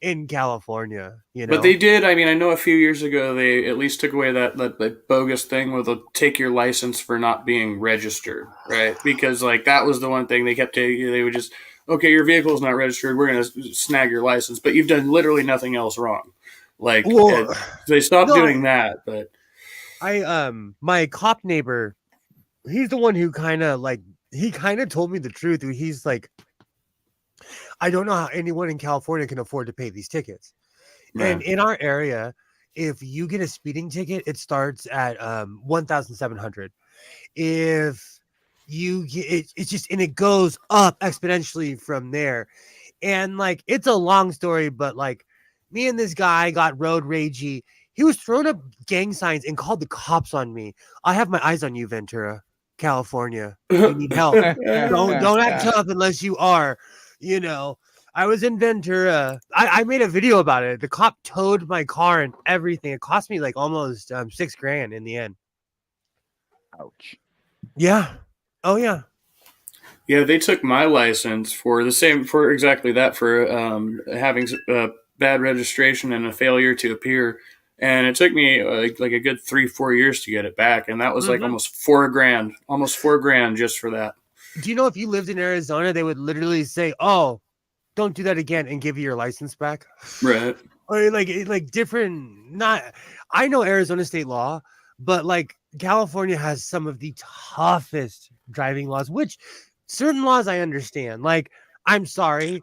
in California, But they did. I mean, I know a few years ago they at least took away that bogus thing where they'll take your license for not being registered, right? Because that was the one thing they kept taking. They would just, okay, your vehicle is not registered. We're going to snag your license, but you've done literally nothing else wrong. They stopped doing that, but. My cop neighbor, he's the one who kind of told me the truth. He's like, I don't know how anyone in California can afford to pay these tickets. Right. And in our area, if you get a speeding ticket, it starts at 1,700. If you get it's just, and it goes up exponentially from there. And it's a long story, but Me and this guy got road ragey. He was throwing up gang signs and called the cops on me. I have my eyes on you, Ventura, California. You need help. Don't act tough unless you are. You know, I was in Ventura. I made a video about it. The cop towed my car and everything. It cost me like almost $6,000 in the end. Ouch. Yeah. Oh yeah. Yeah, they took my license for exactly that, for having bad registration and a failure to appear, and it took me like a good 3-4 years to get it back, and that was like almost $4,000 just for that. Do you know if you lived in Arizona, they would literally say, "Oh, don't do that again," and give you your license back? Right. Or like different. Not. I know Arizona state law, but like California has some of the toughest driving laws, which certain laws I understand. Like, I'm sorry,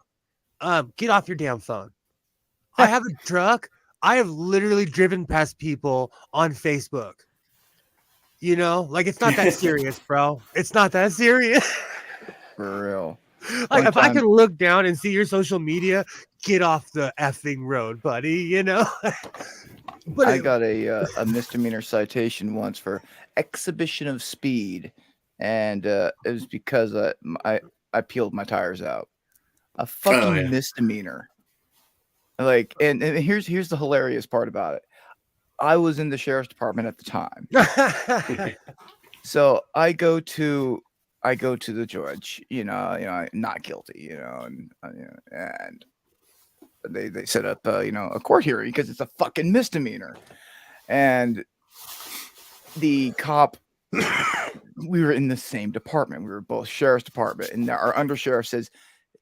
get off your damn phone. I have a truck. I have literally driven past people on Facebook. You know, like it's not that serious, bro. It's not that serious. For real. Like, One if I time- could look down and see your social media, get off the effing road, buddy. You know. But I got a misdemeanor citation once for exhibition of speed, and it was because I peeled my tires out. A fucking yeah. misdemeanor. Like, and here's the hilarious part about it. I was in the sheriff's department at the time, so I go to the judge, not guilty, and they set up a court hearing because it's a fucking misdemeanor, and the cop, we were in the same department, we were both sheriff's department, and our undersheriff says,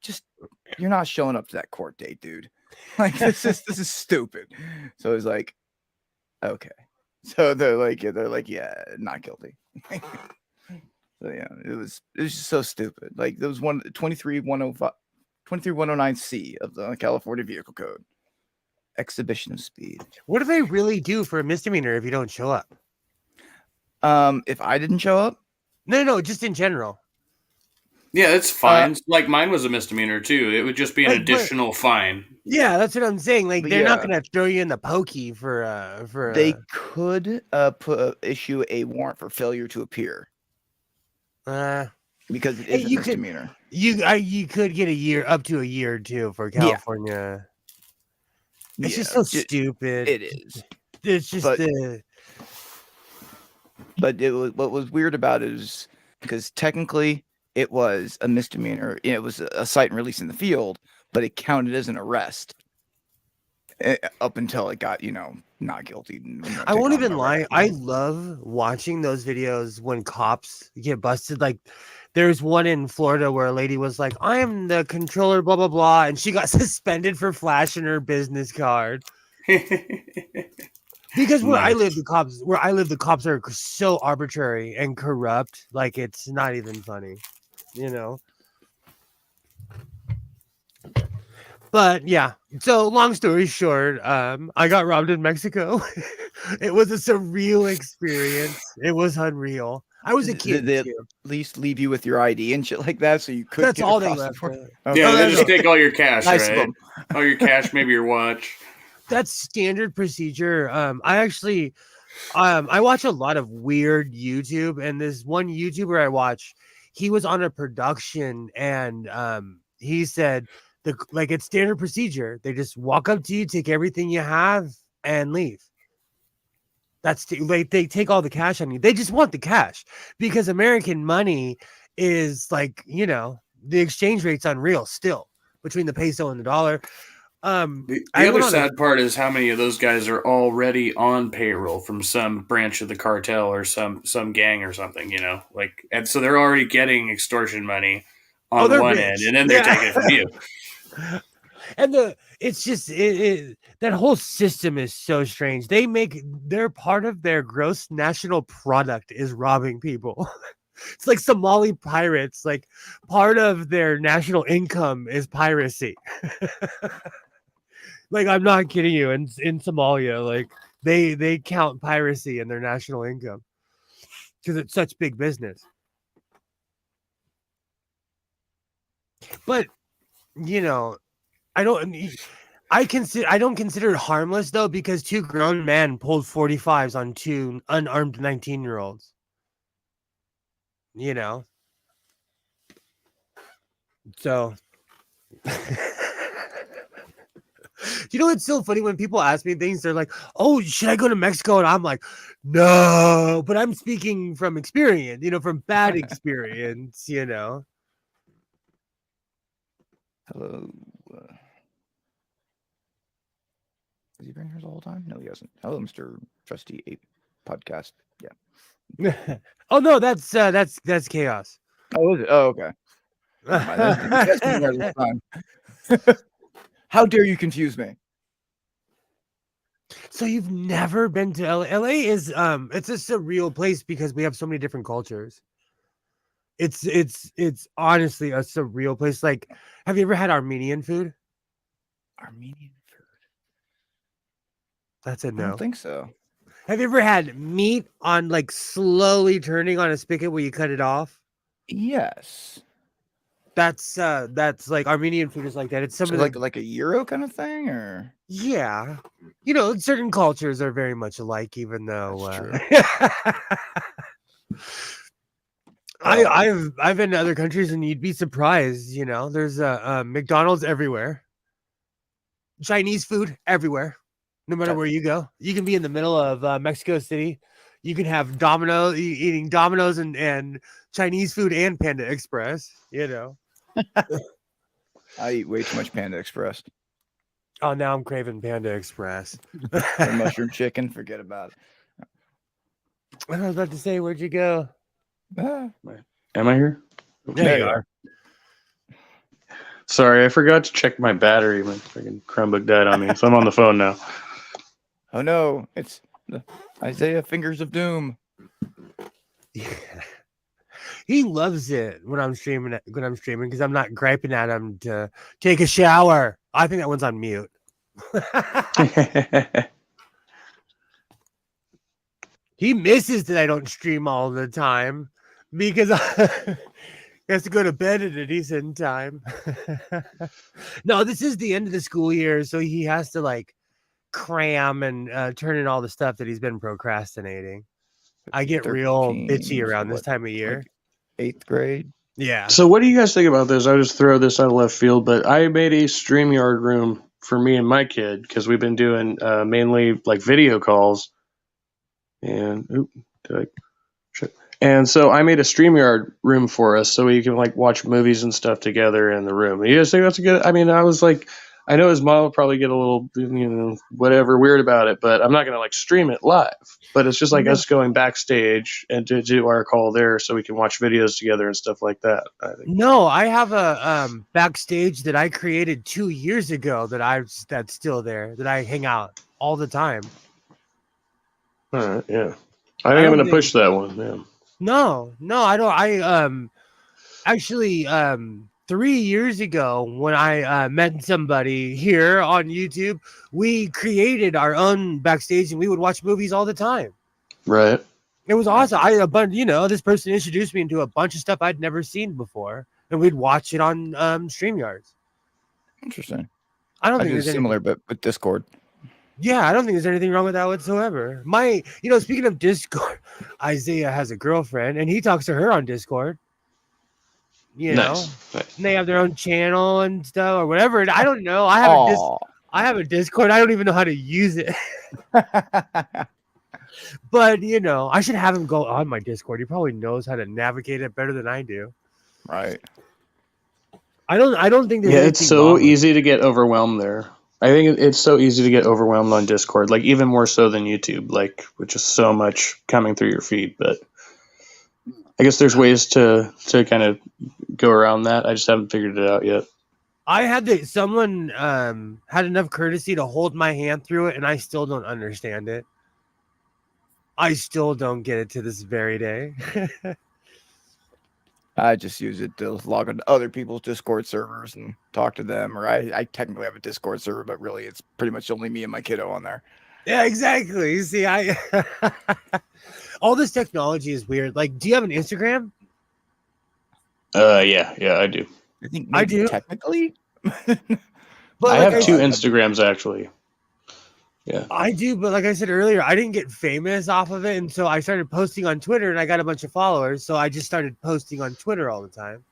just, you're not showing up to that court date, dude. Like, this is stupid. So he's like, okay. So they're like, yeah, not guilty. So yeah, it was just so stupid. Like, there was 23109C of the California Vehicle Code. Exhibition of speed. What do they really do for a misdemeanor if you don't show up? If I didn't show up? No, just in general. Yeah, it's fine. Like, mine was a misdemeanor too. It would just be an additional fine. Yeah, that's what I'm saying. Like, But they're not yeah. gonna throw you in the pokey for They could issue a warrant for failure to appear because it is a misdemeanor. You could get up to a year or two for California. Yeah. It's just so stupid. It is. It's just But what was weird about it is because technically it was a misdemeanor. It was a cite and release in the field, but it counted as an arrest up until it got, not guilty. I won't even lie. I love watching those videos when cops get busted. Like, there's one in Florida where a lady was like, "I am the controller, blah, blah, blah," and she got suspended for flashing her business card. Because where I live, the cops are so arbitrary and corrupt. Like, it's not even funny, But yeah, so long story short, I got robbed in Mexico. It was a surreal experience. It was unreal. I was a kid. Did they at least leave you with your ID and shit like that, so you could? That's all they left. Yeah, they just take all your cash, Nice right? All your cash, maybe your watch. That's standard procedure. I watch a lot of weird YouTube, and this one YouTuber I watch, he was on a production, and he said it's standard procedure. They just walk up to you, take everything you have, and leave. That's they take all the cash on you. They just want the cash because American money is the exchange rate's unreal still between the peso and the dollar. The other sad part is how many of those guys are already on payroll from some branch of the cartel or some gang or something, and so they're already getting extortion money on one end, and then they're taking it from you. And it's just that whole system is so strange. They're part of their gross national product is robbing people. It's like Somali pirates, like part of their national income is piracy. Like, I'm not kidding you. In Somalia, like they count piracy in their national income because it's such big business. But I don't consider it harmless though, because 2 grown men pulled 45s on 2 unarmed 19-year-olds. You know, so. You know, it's so funny when people ask me things. They're like, "Oh, should I go to Mexico?" And I'm like, "No," but I'm speaking from experience. You know, from bad experience. You know. Hello. Has he been here the whole time? No, he hasn't. Hello, Mr. Trusty Ape Podcast. Yeah. Oh no, that's chaos. Oh, is it? Oh, okay. Never mind. He has been here the whole time. How dare you confuse me? So you've never been to LA? LA is it's a surreal place because we have so many different cultures. It's honestly a surreal place. Like, have you ever had Armenian food? Armenian food? That's a I no. don't think so. Have you ever had meat on like slowly turning on a spigot where you cut it off? Yes. That's like Armenian food is like that. It's some So of the like a Euro kind of thing, or yeah. You know, certain cultures are very much alike, even though that's true. I've been to other countries and you'd be surprised. You know, there's a McDonald's everywhere, Chinese food everywhere, no matter where you go. You can be in the middle of Mexico City, you can have eating Domino's and Chinese food and Panda Express. You know, I eat way too much Panda Express. oh, now I'm craving Panda Express. The mushroom chicken, forget about it. I was about to say, where'd you go? Ah. Am I here? There you are. Sorry, I forgot to check my battery. My freaking Chromebook died on me, so I'm on the phone now. Oh no, it's the Isaiah Fingers of Doom. Yeah. He loves it when I'm streaming because I'm not griping at him to take a shower. I think that one's on mute. He misses that I don't stream all the time because he has to go to bed at a decent time. No, this is the end of the school year, so he has to like cram and turn in all the stuff that he's been procrastinating. I get real bitchy around this time of year. Like 8th grade. Yeah. So what do you guys think about this? I'll just throw this out of left field, but I made a StreamYard room for me and my kid because we've been doing mainly like video calls. And and so I made a StreamYard room for us so we can like watch movies and stuff together in the room. You guys think that's a good? I mean, I was like, I know his mom will probably get a little, whatever weird about it, but I'm not gonna like stream it live. But it's just like us going backstage and to do our call there so we can watch videos together and stuff like that. I think. No, I have a backstage that I created 2 years ago that's still there that I hang out all the time. All right, yeah. I think I'm gonna push that one. Yeah. No, I don't. I actually 3 years ago when I met somebody here on YouTube, we created our own backstage and we would watch movies all the time. Right. It was awesome. This person introduced me into a bunch of stuff I'd never seen before, and we'd watch it on StreamYards. Interesting. I don't I think do there's similar, anything, but with Discord. yeah, I don't think there's anything wrong with that whatsoever. Speaking of Discord, Isaiah has a girlfriend, and he talks to her on Discord. Nice. And they have their own channel and stuff or whatever. And I don't know. I have a Discord. I don't even know how to use it. But I should have him go on my Discord. He probably knows how to navigate it better than I do. Right. I don't think there's it's so easy to get overwhelmed there. I think it's so easy to get overwhelmed on Discord, like even more so than YouTube, like with just so much coming through your feed. But I guess there's ways to kind of go around that. I just haven't figured it out yet. I had someone had enough courtesy to hold my hand through it, and I still don't understand it. I still don't get it to this very day. I just use it to log on to other people's Discord servers and talk to them. Or I technically have a Discord server, but really it's pretty much only me and my kiddo on there. Yeah, exactly. You see, all this technology is weird. Like, do you have an Instagram? Yeah, I do. I think I do. technically. But I like have two said, Instagrams actually. Yeah. I do, but like I said earlier, I didn't get famous off of it, and so I started posting on Twitter, and I got a bunch of followers. So I just started posting on Twitter all the time.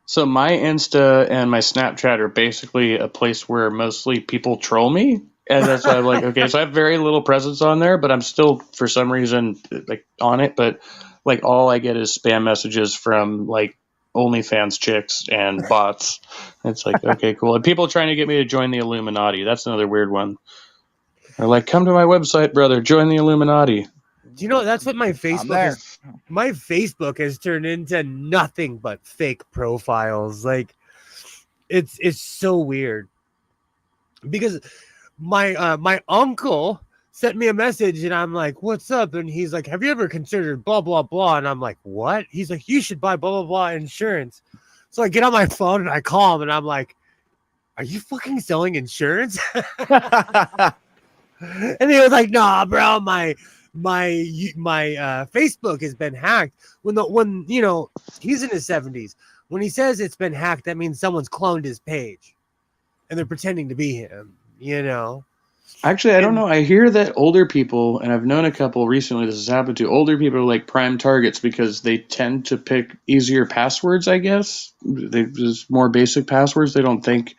So my Insta and my Snapchat are basically a place where mostly people troll me. And that's why I'm like, okay, so I have very little presence on there, but I'm still for some reason like on it. But like all I get is spam messages from like OnlyFans chicks and bots. It's like, okay, cool. And people trying to get me to join the Illuminati. That's another weird one. They're like, come to my website, brother, join the Illuminati. Do you know that's what my I'm Facebook there. is? My Facebook has turned into nothing but fake profiles. Like it's so weird because my uncle sent me a message and I'm like, what's up? And he's like, have you ever considered blah blah blah? And I'm like, what? He's like, you should buy blah blah blah insurance. So I get on my phone and I call him and I'm like, are you fucking selling insurance? And he was like, nah, bro, my Facebook has been hacked. When you know, he's in his 70s. When he says it's been hacked, that means someone's cloned his page and they're pretending to be him, you know. Actually, I don't know. I hear that older people, and I've known a couple recently this has happened to, older people are like prime targets because they tend to pick easier passwords, I guess. They just more basic passwords. They don't think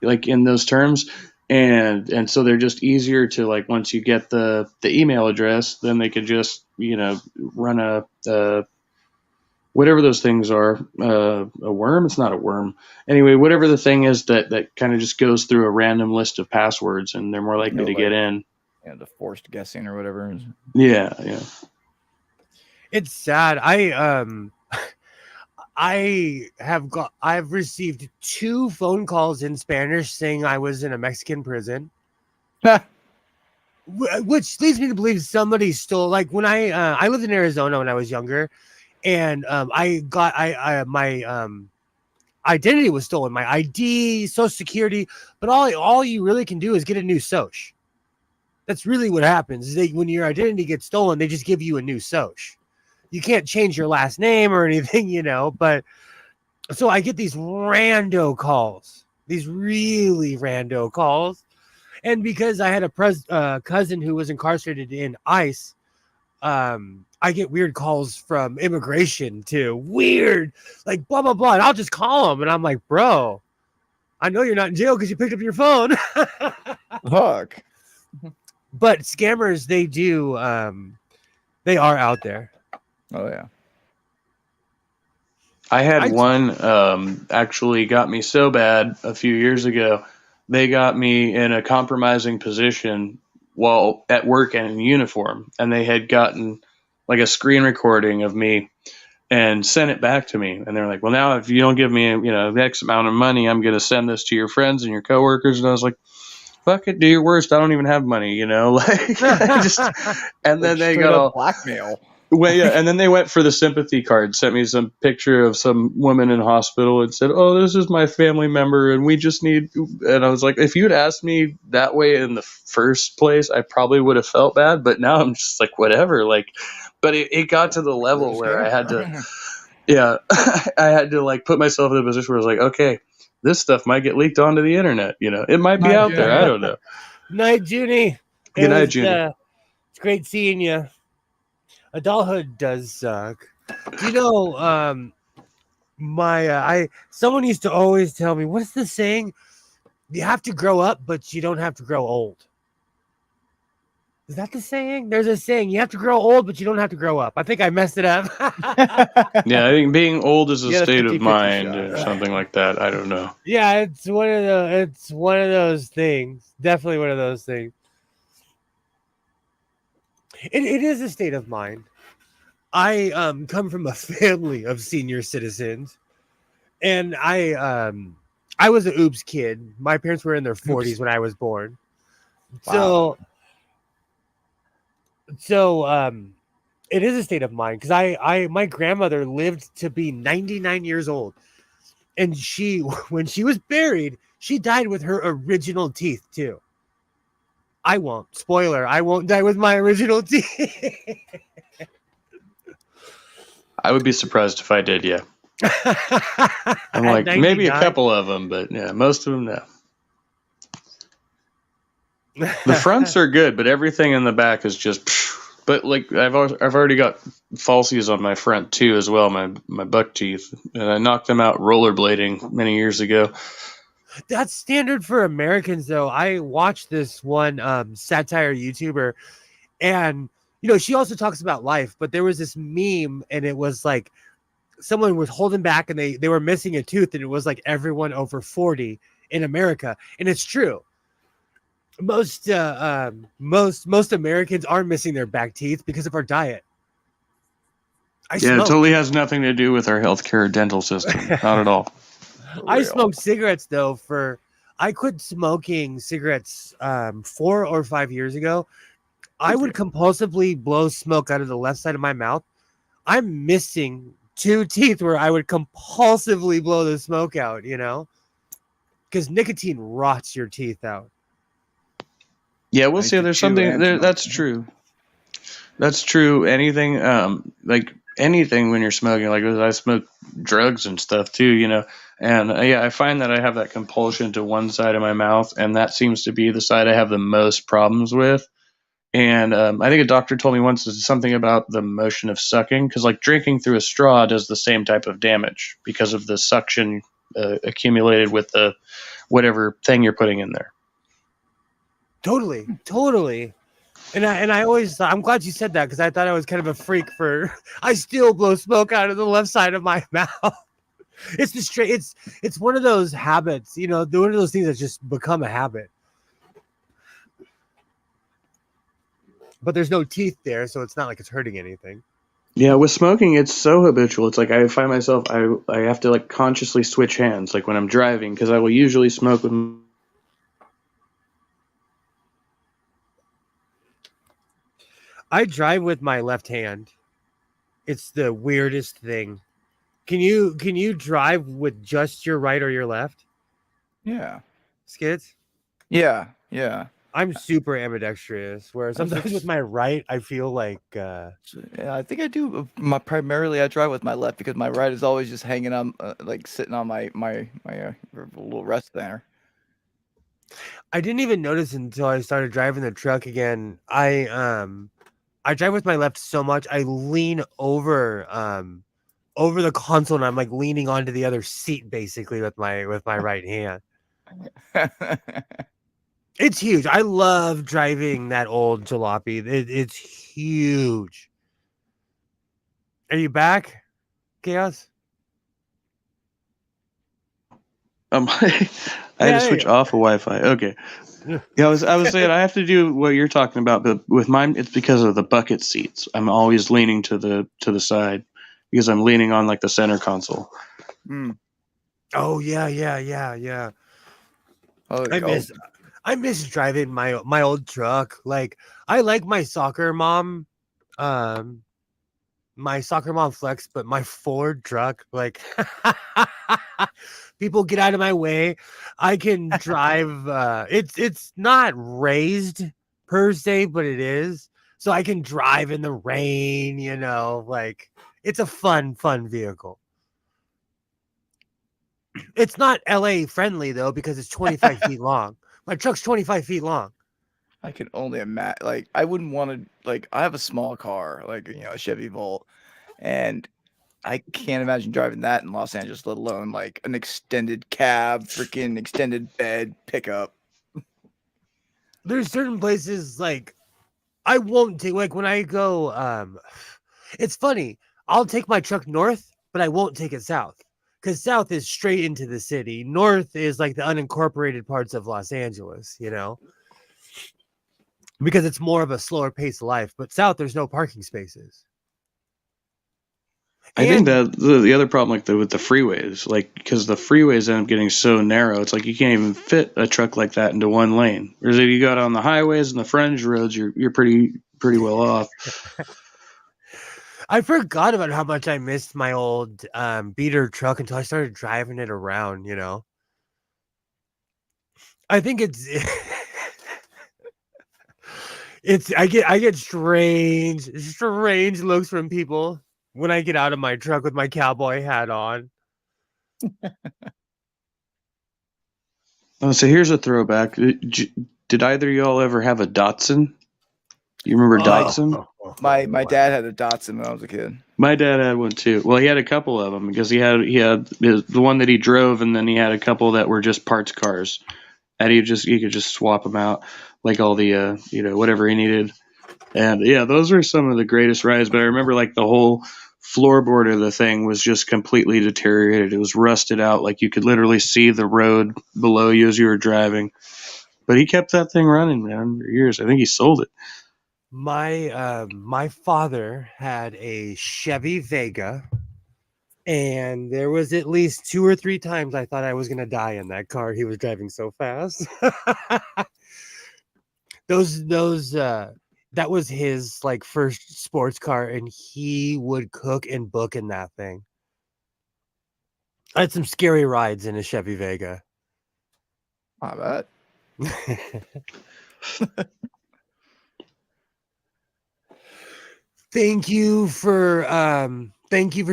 like in those terms. And so they're just easier to like once you get the email address, then they could just, you know, run a whatever those things are, a worm. It's not a worm. Anyway, whatever the thing is that kind of just goes through a random list of passwords, and they're more likely to get in. Yeah, the forced guessing or whatever. Yeah. It's sad. I've received 2 phone calls in Spanish saying I was in a Mexican prison. Which leads me to believe somebody stole, like when I lived in Arizona when I was younger, and my identity was stolen, my ID, social security, but all you really can do is get a new soc. That's really what happens. Is when your identity gets stolen, they just give you a new soc. You can't change your last name or anything, you know, but so I get these rando calls, these really rando calls. And because I had a cousin who was incarcerated in ICE, I get weird calls from immigration too. Weird, like blah, blah, blah. And I'll just call them. And I'm like, bro, I know you're not in jail because you picked up your phone. Fuck. But scammers, they are out there. Oh, yeah. I had one actually got me so bad a few years ago. They got me in a compromising position while at work and in uniform, and they had gotten like a screen recording of me and sent it back to me. And they're like, well, now if you don't give me, you know, X amount of money, I'm going to send this to your friends and your coworkers. And I was like, fuck it, do your worst. I don't even have money, you know, like and then they got all blackmail. Well, yeah, and then they went for the sympathy card, sent me some picture of some woman in hospital and said, oh, this is my family member and we just need, and I was like, if you'd asked me that way in the first place, I probably would have felt bad, but now I'm just like, whatever, like, but it got to the level where I had to, I had to like put myself in a position where I was like, okay, this stuff might get leaked onto the internet, you know, it might be out there, I don't know. Night, Junie. Good night, Junie. It's great seeing you. Adulthood does suck. Do you know, someone used to always tell me, what's the saying? You have to grow up, but you don't have to grow old. Is that the saying? There's a saying, you have to grow old, but you don't have to grow up. I think I messed it up. Yeah, I think being old is a state of 50-50 mind shot, or right? something like that. I don't know. Yeah, it's one of those things. Definitely one of those things. It is a state of mind. I come from a family of senior citizens, and I was an oops kid. My parents were in their 40s when I was born. Wow. So it is a state of mind because my grandmother lived to be 99 years old, and when she was buried, she died with her original teeth too. I won't. Spoiler, I won't die with my original teeth. I would be surprised if I did, yeah. I'm like, maybe a couple of them, but yeah, most of them, no. The fronts are good, but everything in the back is just. But like I've already got falsies on my front too as well, my buck teeth, and I knocked them out rollerblading many years ago. That's standard for Americans, though. I watched this one satire YouTuber, and she also talks about life. But there was this meme, and it was like someone was holding back, and they were missing a tooth, and it was like everyone over 40 in America, and it's true. Most Americans are missing their back teeth because of our diet. It totally has nothing to do with our healthcare dental system. Not at all. I smoked cigarettes though I quit smoking cigarettes 4 or 5 years ago. I would compulsively blow smoke out of the left side of my mouth. I'm missing 2 teeth where I would compulsively blow the smoke out, because nicotine rots your teeth out. Yeah, we'll see. There's something there. That's true. That's true. Anything, like anything when you're smoking, like I smoke drugs and stuff too, and I find that I have that compulsion to one side of my mouth, and that seems to be the side I have the most problems with. And I think a doctor told me once something about the motion of sucking, because like drinking through a straw does the same type of damage because of the suction accumulated with the whatever thing you're putting in there. Totally. And I always thought, I'm glad you said that, because I thought I was kind of a freak I still blow smoke out of the left side of my mouth. It's one of those habits, one of those things that just become a habit. But there's no teeth there, so it's not like it's hurting anything. Yeah, with smoking, it's so habitual. It's like I find myself, I have to like consciously switch hands, like when I'm driving, because I will usually smoke with. I drive with my left hand. It's the weirdest thing. Can you drive with just your right or your left? Yeah. Skids? Yeah. I'm super ambidextrous, where sometimes with my right, I feel like. Yeah, I think I do. Primarily, I drive with my left because my right is always just hanging on, like sitting on my little rest there. I didn't even notice until I started driving the truck again. I drive with my left so much I lean over the console, and I'm like leaning onto the other seat basically with my right hand. It's huge. I love driving that old jalopy. It's huge. Are you back, Chaos? I had to switch off of Wi-Fi. Okay. Yeah, I was saying I have to do what you're talking about, but with mine, it's because of the bucket seats. I'm always leaning to the side because I'm leaning on like the center console. Mm. Oh yeah. I miss driving my old truck. Like I like my soccer mom flex, but my Ford truck, like people get out of my way. I can drive. It's not raised per se, but it is. So I can drive in the rain, like it's a fun vehicle. It's not LA friendly though, because it's 25 feet long. My truck's 25 feet long. I can only imagine. like I wouldn't want to, like I have a small car, like a Chevy Volt, and I can't imagine driving that in Los Angeles, let alone like an extended cab, freaking extended bed pickup. There's certain places like I won't take, like when I go, it's funny. I'll take my truck north, but I won't take it south, because south is straight into the city. North is like the unincorporated parts of Los Angeles, because it's more of a slower paced life. But south, there's no parking spaces. I think that the other problem, like with the freeways, like because the freeways end up getting so narrow, it's like you can't even fit a truck like that into one lane. Whereas if you go down the highways and the frontage roads, you're pretty well off. I forgot about how much I missed my old beater truck until I started driving it around. I think I get strange looks from people when I get out of my truck with my cowboy hat on. Oh, so here's a throwback. Did either of y'all ever have a Datsun? You remember Datsun? My dad had a Datsun when I was a kid. My dad had one too. Well, he had a couple of them because he had the one that he drove, and then he had a couple that were just parts cars, and he could just swap them out like all the whatever he needed. And yeah, those were some of the greatest rides. But I remember like the whole floorboard of the thing was just completely deteriorated. It was rusted out, like you could literally see the road below you as you were driving. But he kept that thing running, man, for years. I think he sold it. My father had a Chevy Vega, and there was at least 2 or 3 times I thought I was gonna die in that car. He was driving so fast. That was his like first sports car, and he would cook and book in that thing. I had some scary rides in a Chevy Vega. I bet. Thank you for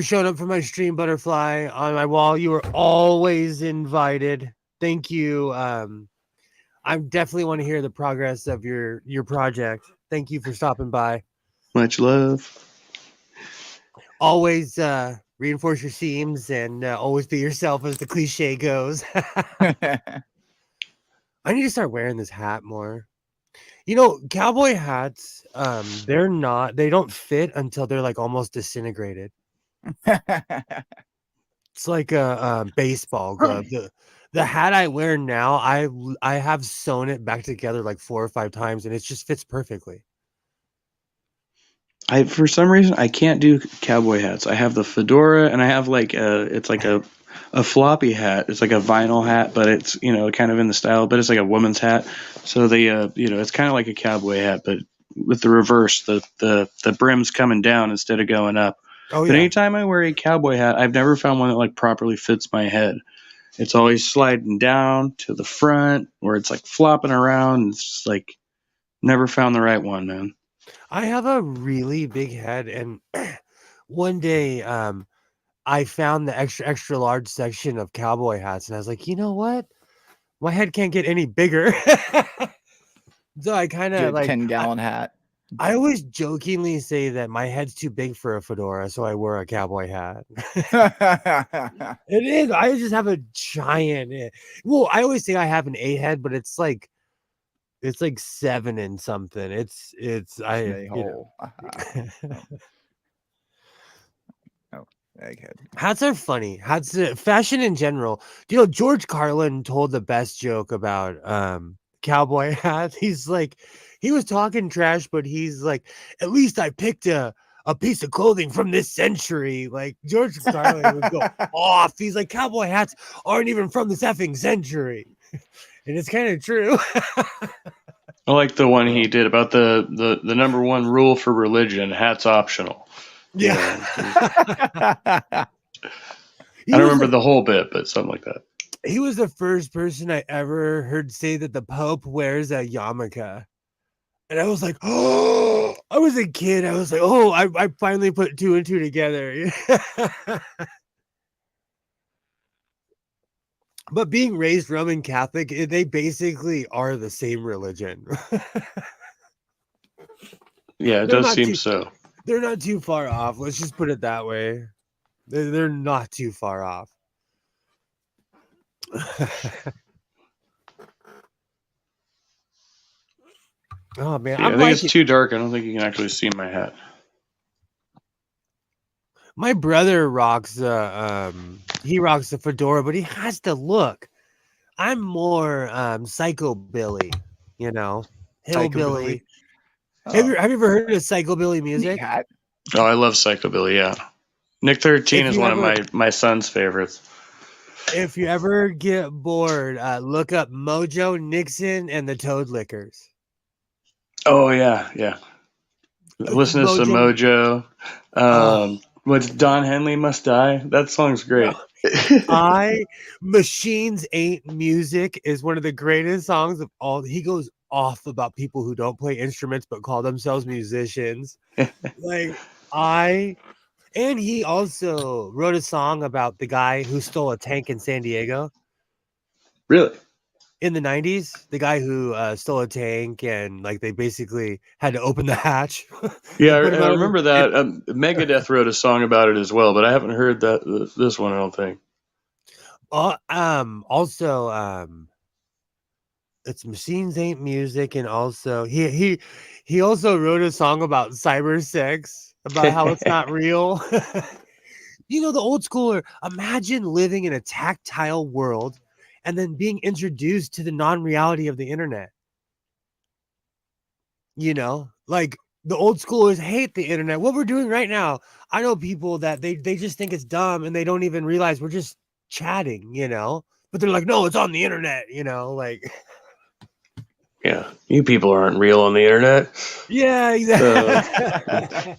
showing up for my stream, Butterfly. On my wall, you are always invited. Thank you. I definitely want to hear the progress of your project. Thank you for stopping by. Much love. Always reinforce your seams and always be yourself, as the cliche goes. I need to start wearing this hat more. You know, cowboy hats, they don't fit until they're like almost disintegrated. It's like a baseball glove. The hat I wear now, I have sewn it back together like 4 or 5 times, and it just fits perfectly. For some reason I can't do cowboy hats. I have the fedora, and I have like it's like a floppy hat. It's like a vinyl hat, but it's kind of in the style, but it's like a woman's hat. So it's kind of like a cowboy hat, but with the reverse, the brim's coming down instead of going up. Oh, but yeah. anytime I wear a cowboy hat, I've never found one that like properly fits my head. It's always sliding down to the front, or it's like flopping around. It's just like never found the right one, man. I have a really big head, and one day I found the extra large section of cowboy hats, and I was like, you know what? My head can't get any bigger. So I kind of like 10-gallon hat. I always jokingly say that my head's too big for a fedora, so I wear a cowboy hat. It is. I just have a giant. Well, I always say I have an 8 head, but it's like 7 and something. It's Egghead. Hats are funny. Hats, fashion in general. You know, George Carlin told the best joke about cowboy hats. He's like, he was talking trash, but he's like, at least I picked a piece of clothing from this century. Like George Carlin would go off. He's like, cowboy hats aren't even from this effing century. And it's kind of true. I like the one he did about the number one rule for religion: hats optional. Yeah. I don't remember the whole bit, but something like that. He was the first person I ever heard say that the Pope wears a yarmulke. And I was like, oh, I was a kid. I was like, oh, I finally put 2 and 2 together. But being raised Roman Catholic, they basically are the same religion. Yeah, it does seem so. They're not too far off. Let's just put it that way. They're not too far off. Oh man, yeah, I think it's too dark. I don't think you can actually see my hat. My brother rocks he rocks the fedora, but he has to look. I'm more psychobilly, you know, hillbilly. Oh. Have you ever heard of psychobilly music? Oh, I love psychobilly. Yeah, Nick 13 is one of my son's favorites. If you ever get bored, look up Mojo, Nixon, and the Toad Lickers. Oh yeah. Listen to some Mojo. What's Don Henley Must Die? That song's great. Machines Ain't Music is one of the greatest songs of all. He goes off about people who don't play instruments but call themselves musicians. And he also wrote a song about the guy who stole a tank in San Diego. Really? in the 90s, the guy who stole a tank and like they basically had to open the hatch Yeah, and put him I out of remember that. Megadeth wrote a song about it as well, but I haven't heard this one. I don't think. Also it's Machines Ain't Music, and also he also wrote a song about cyber sex, about how it's not real. You know, the old schooler, imagine living in a tactile world and then being introduced to the non-reality of the internet. You know, like the old schoolers hate the internet. What we're doing right now, I know people that they just think it's dumb and they don't even realize we're just chatting, you know. But they're like, no, it's on the internet, you know, like Yeah, you people aren't real on the internet. yeah, exactly.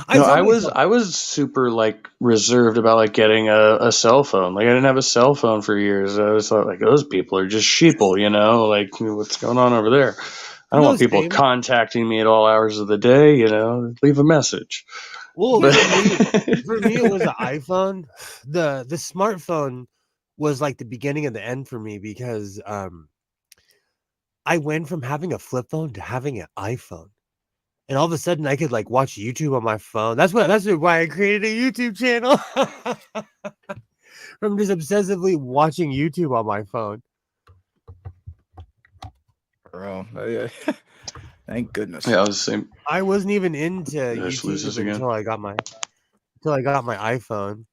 I No, tell I was myself, I was super like reserved about like getting a cell phone. Like I didn't have a cell phone for years. I was thought like those people are just sheeple, you know. Like what's going on over there? I don't no, want people same. contacting me at all hours of the day. You know, leave a message. Well, But for me, it was an iPhone. The smartphone was like the beginning of the end for me because I went from having a flip phone to having an iPhone. And all of a sudden I could like watch YouTube on my phone. That's why I created a YouTube channel. From just obsessively watching YouTube on my phone. Bro, yeah. Thank goodness. yeah, I was the same. I wasn't even into Did I just lose this YouTube again? until I got my iPhone.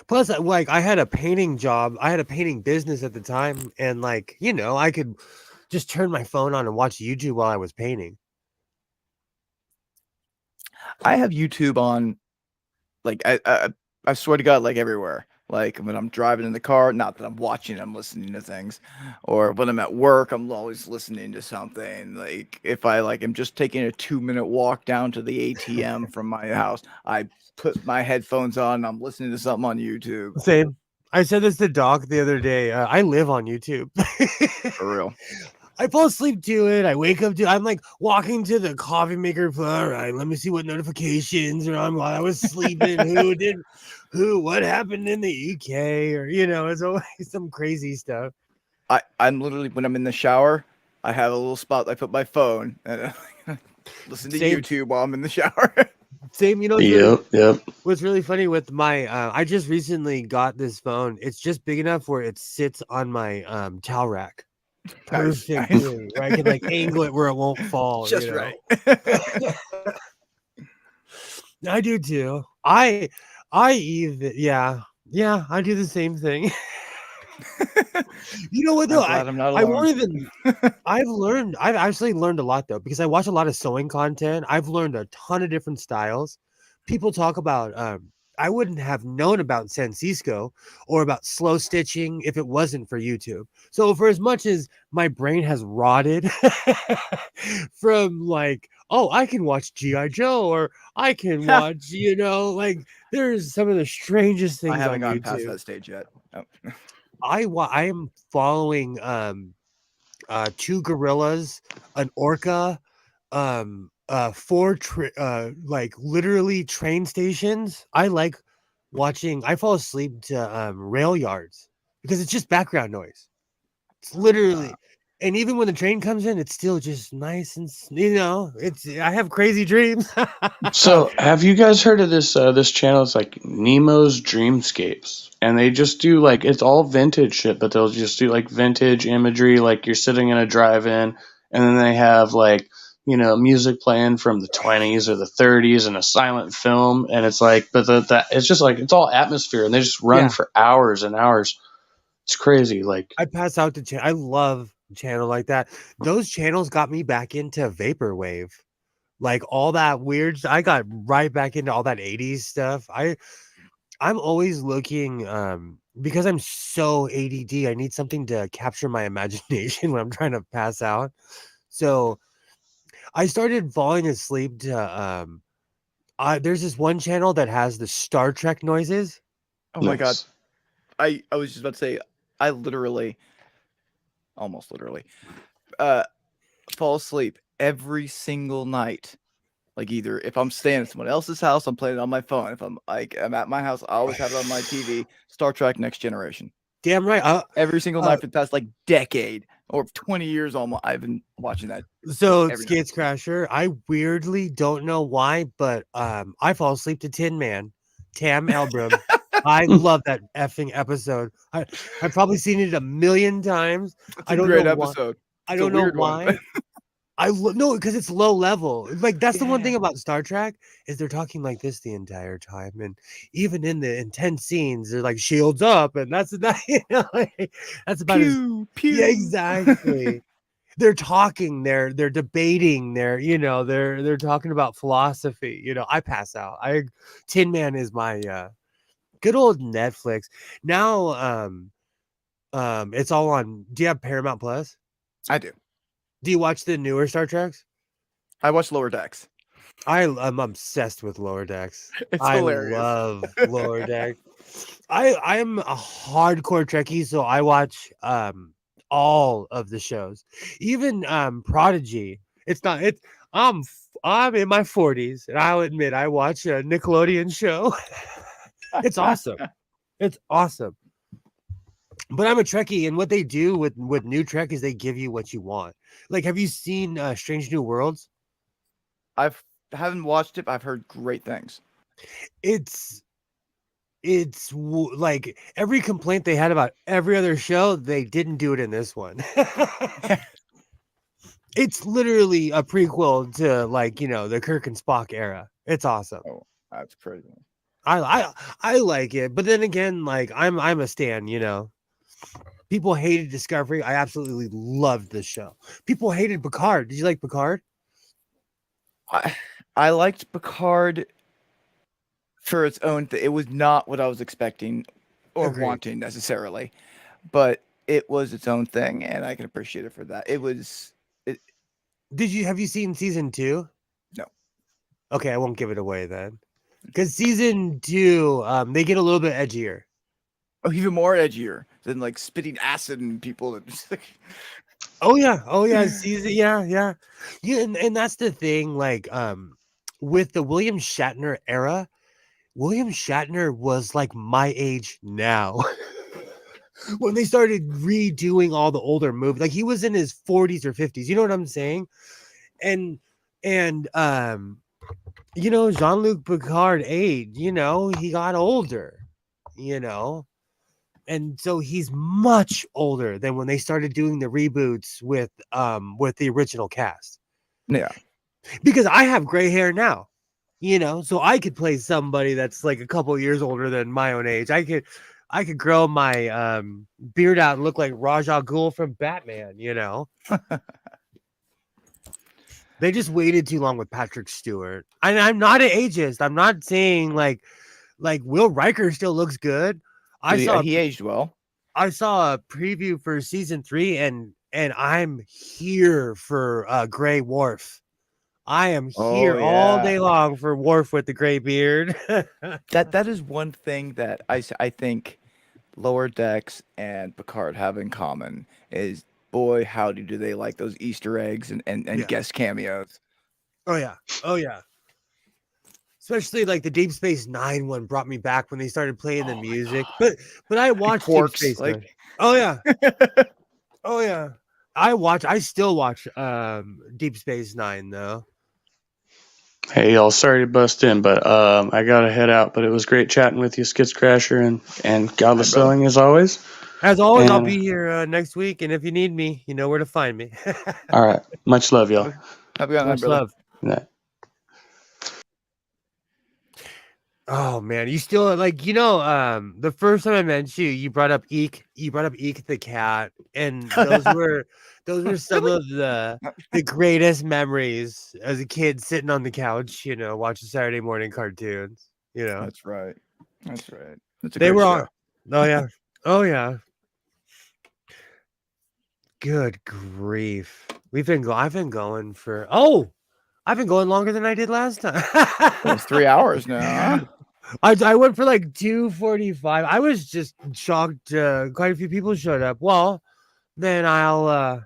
Plus, like I had a painting job. I had a painting business at the time, and like, you know, I could just turn my phone on and watch YouTube while I was painting. I have YouTube on, like I swear to God, like everywhere. Like when I'm driving in the car, not that I'm watching, I'm listening to things, or when I'm at work, I'm always listening to something. Like if I like am just taking a 2-minute walk down to the ATM from my house, I put my headphones on, and I'm listening to something on YouTube. Same. I said this to Doc the other day. I live on YouTube. For real. I fall asleep to it. I wake up to. I'm like walking to the coffee maker. All right, let me see what notifications are on while I was sleeping. What happened in the UK, or you know, it's always some crazy stuff. I'm literally when I'm in the shower, I have a little spot. I put my phone and listen to Same. YouTube while I'm in the shower. Same. You know, Yep. what's really funny with my I just recently got this phone. It's just big enough where it sits on my towel rack Nice. perfectly, where I can like angle it where it won't fall. Just You know? right. I do too. I even I do the same thing. You know what though? I'm glad I'm not I won't alone. even I've actually learned a lot though, because I watch a lot of sewing content. I've learned a ton of different styles. People talk about I wouldn't have known about Sansisco or about slow stitching if it wasn't for YouTube. So for as much as my brain has rotted from like, oh, I can watch G.I. Joe, or I can watch, you know, like there's some of the strangest I things haven't on gotten past YouTube. that stage yet. Oh. I am following 2 gorillas, an orca, four like literally train stations. I like watching. I fall asleep to rail yards because it's just background noise. It's literally, and even when the train comes in, it's still just nice and you know. It's I have crazy dreams. So, have you guys heard of this channel? It's like Nemo's Dreamscapes, and they just do like it's all vintage shit, but they'll just do like vintage imagery, like you're sitting in a drive-in, and then they have like music playing from the 20s or the 30s and a silent film, and it's like, but it's just like it's all atmosphere, and they just run Yeah, for hours and hours. It's crazy, like. I pass out to I love channel like that. Those channels got me back into vaporwave. Like all that weird I got right back into all that 80s stuff. I'm always looking because I'm so ADD, I need something to capture my imagination when I'm trying to pass out. So I started falling asleep to there's this one channel that has the Star Trek noises. Oh my God. Nice. I was just about to say, I literally, almost literally, fall asleep every single night, Like either if I'm staying at someone else's house, I'm playing it on my phone. If I'm at my house, I always have it on my TV. Star Trek Next Generation. Damn right. Every single night for the past like decade or 20 years almost, I've been watching that. So every Skates Crasher, I weirdly don't know why, but I fall asleep to Tin Man, Tam Elbrum. I love that effing episode. I've probably seen it a million times. It's a great episode. I It's a don't know weird one. why. No, because it's low level. Like that's the one thing about Star Trek is they're talking like this the entire time, and even in the intense scenes, they're like shields up, and that's that. Like, that's about Pew, pew. Yeah, exactly. They're talking, they're debating, they're talking about philosophy. I pass out. Tin Man is my good old Netflix. Now it's all on. Do you have Paramount Plus? I do. Do you watch the newer Star Treks? I watch Lower Decks. I'm obsessed with Lower Decks. It's I hilarious. love Lower Decks. I'm a hardcore Trekkie, so I watch all of the shows, even Prodigy. I'm in my 40s, and I'll admit I watch a Nickelodeon show. It's awesome. It's awesome. But I'm a Trekkie, and what they do with new Trek is they give you what you want. Like, have you seen Strange New Worlds? Haven't watched it, but I've heard great things. It's like every complaint they had about every other show, they didn't do it in this one. It's literally a prequel to the Kirk and Spock era. It's awesome. Oh, that's crazy. I like it, but then again, I'm a stan. People hated Discovery. I absolutely loved this show. People hated Picard. Did you like Picard? I liked Picard for its own thing. It was not what I was expecting or Agreed. wanting necessarily, but it was its own thing, and I can appreciate it for that. Have you seen season 2? No. Okay, I won't give it away then. Because season 2, they get a little bit edgier. Oh, even more edgier than spitting acid and people. Oh yeah. Season, yeah. And that's the thing. With the William Shatner era, William Shatner was like my age now. When they started redoing all the older movies, he was in his 40s or 50s. You know what I'm saying? And Jean-Luc Picard aged. He got older. And so he's much older than when they started doing the reboots with the original cast. Yeah. Because I have gray hair now, so I could play somebody that's like a couple years older than my own age. I could grow my beard out and look like Ra's al Ghul from Batman, They just waited too long with Patrick Stewart. And I'm not an ageist. I'm not saying like Will Riker still looks good. He aged well. I saw a preview for season 3 and I'm here for Grey Worf. I am here all day long for Worf with the gray beard. That is one thing that I think Lower Decks and Picard have in common is, boy, howdy do they like those Easter eggs and guest cameos. Oh yeah. Especially the Deep Space Nine one brought me back when they started playing the music. But I watched Deep Space Nine. Oh yeah. Oh yeah. I still watch Deep Space Nine though. Hey y'all, sorry to bust in, but I gotta head out. But it was great chatting with you, Skits Crasher and Godless Selling as always. As always, I'll be here next week, and if you need me, you know where to find me. All right, much love, y'all. Have a good night, Much love. Yeah. Oh man, you still the first time I met you, you brought up Eek the cat, and those were some of the greatest memories as a kid sitting on the couch, watching Saturday morning cartoons. That's right. That's a They great were show. on. Oh yeah. Good grief. I've been going longer than I did last time. It's 3 hours now. Huh? I went for 2:45. I was just shocked. Quite a few people showed up. Well, then I'll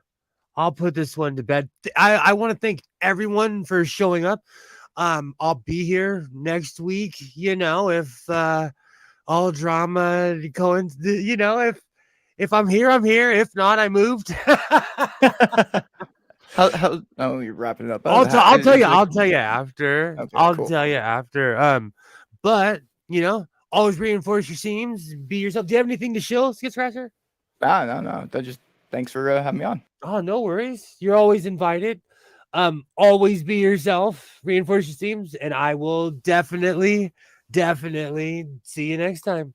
put this one to bed. I want to thank everyone for showing up. I'll be here next week, if all drama going, if I'm here, I'm here. If not, I moved. How oh, you're wrapping it up. I'll tell you. Is it- I'll tell you after. Okay, I'll cool. tell you after. But always reinforce your seams. Be yourself. Do you have anything to shill, Skid Scratcher? No. That just thanks for having me on. Oh, no worries. You're always invited. Always be yourself. Reinforce your seams, and I will definitely see you next time.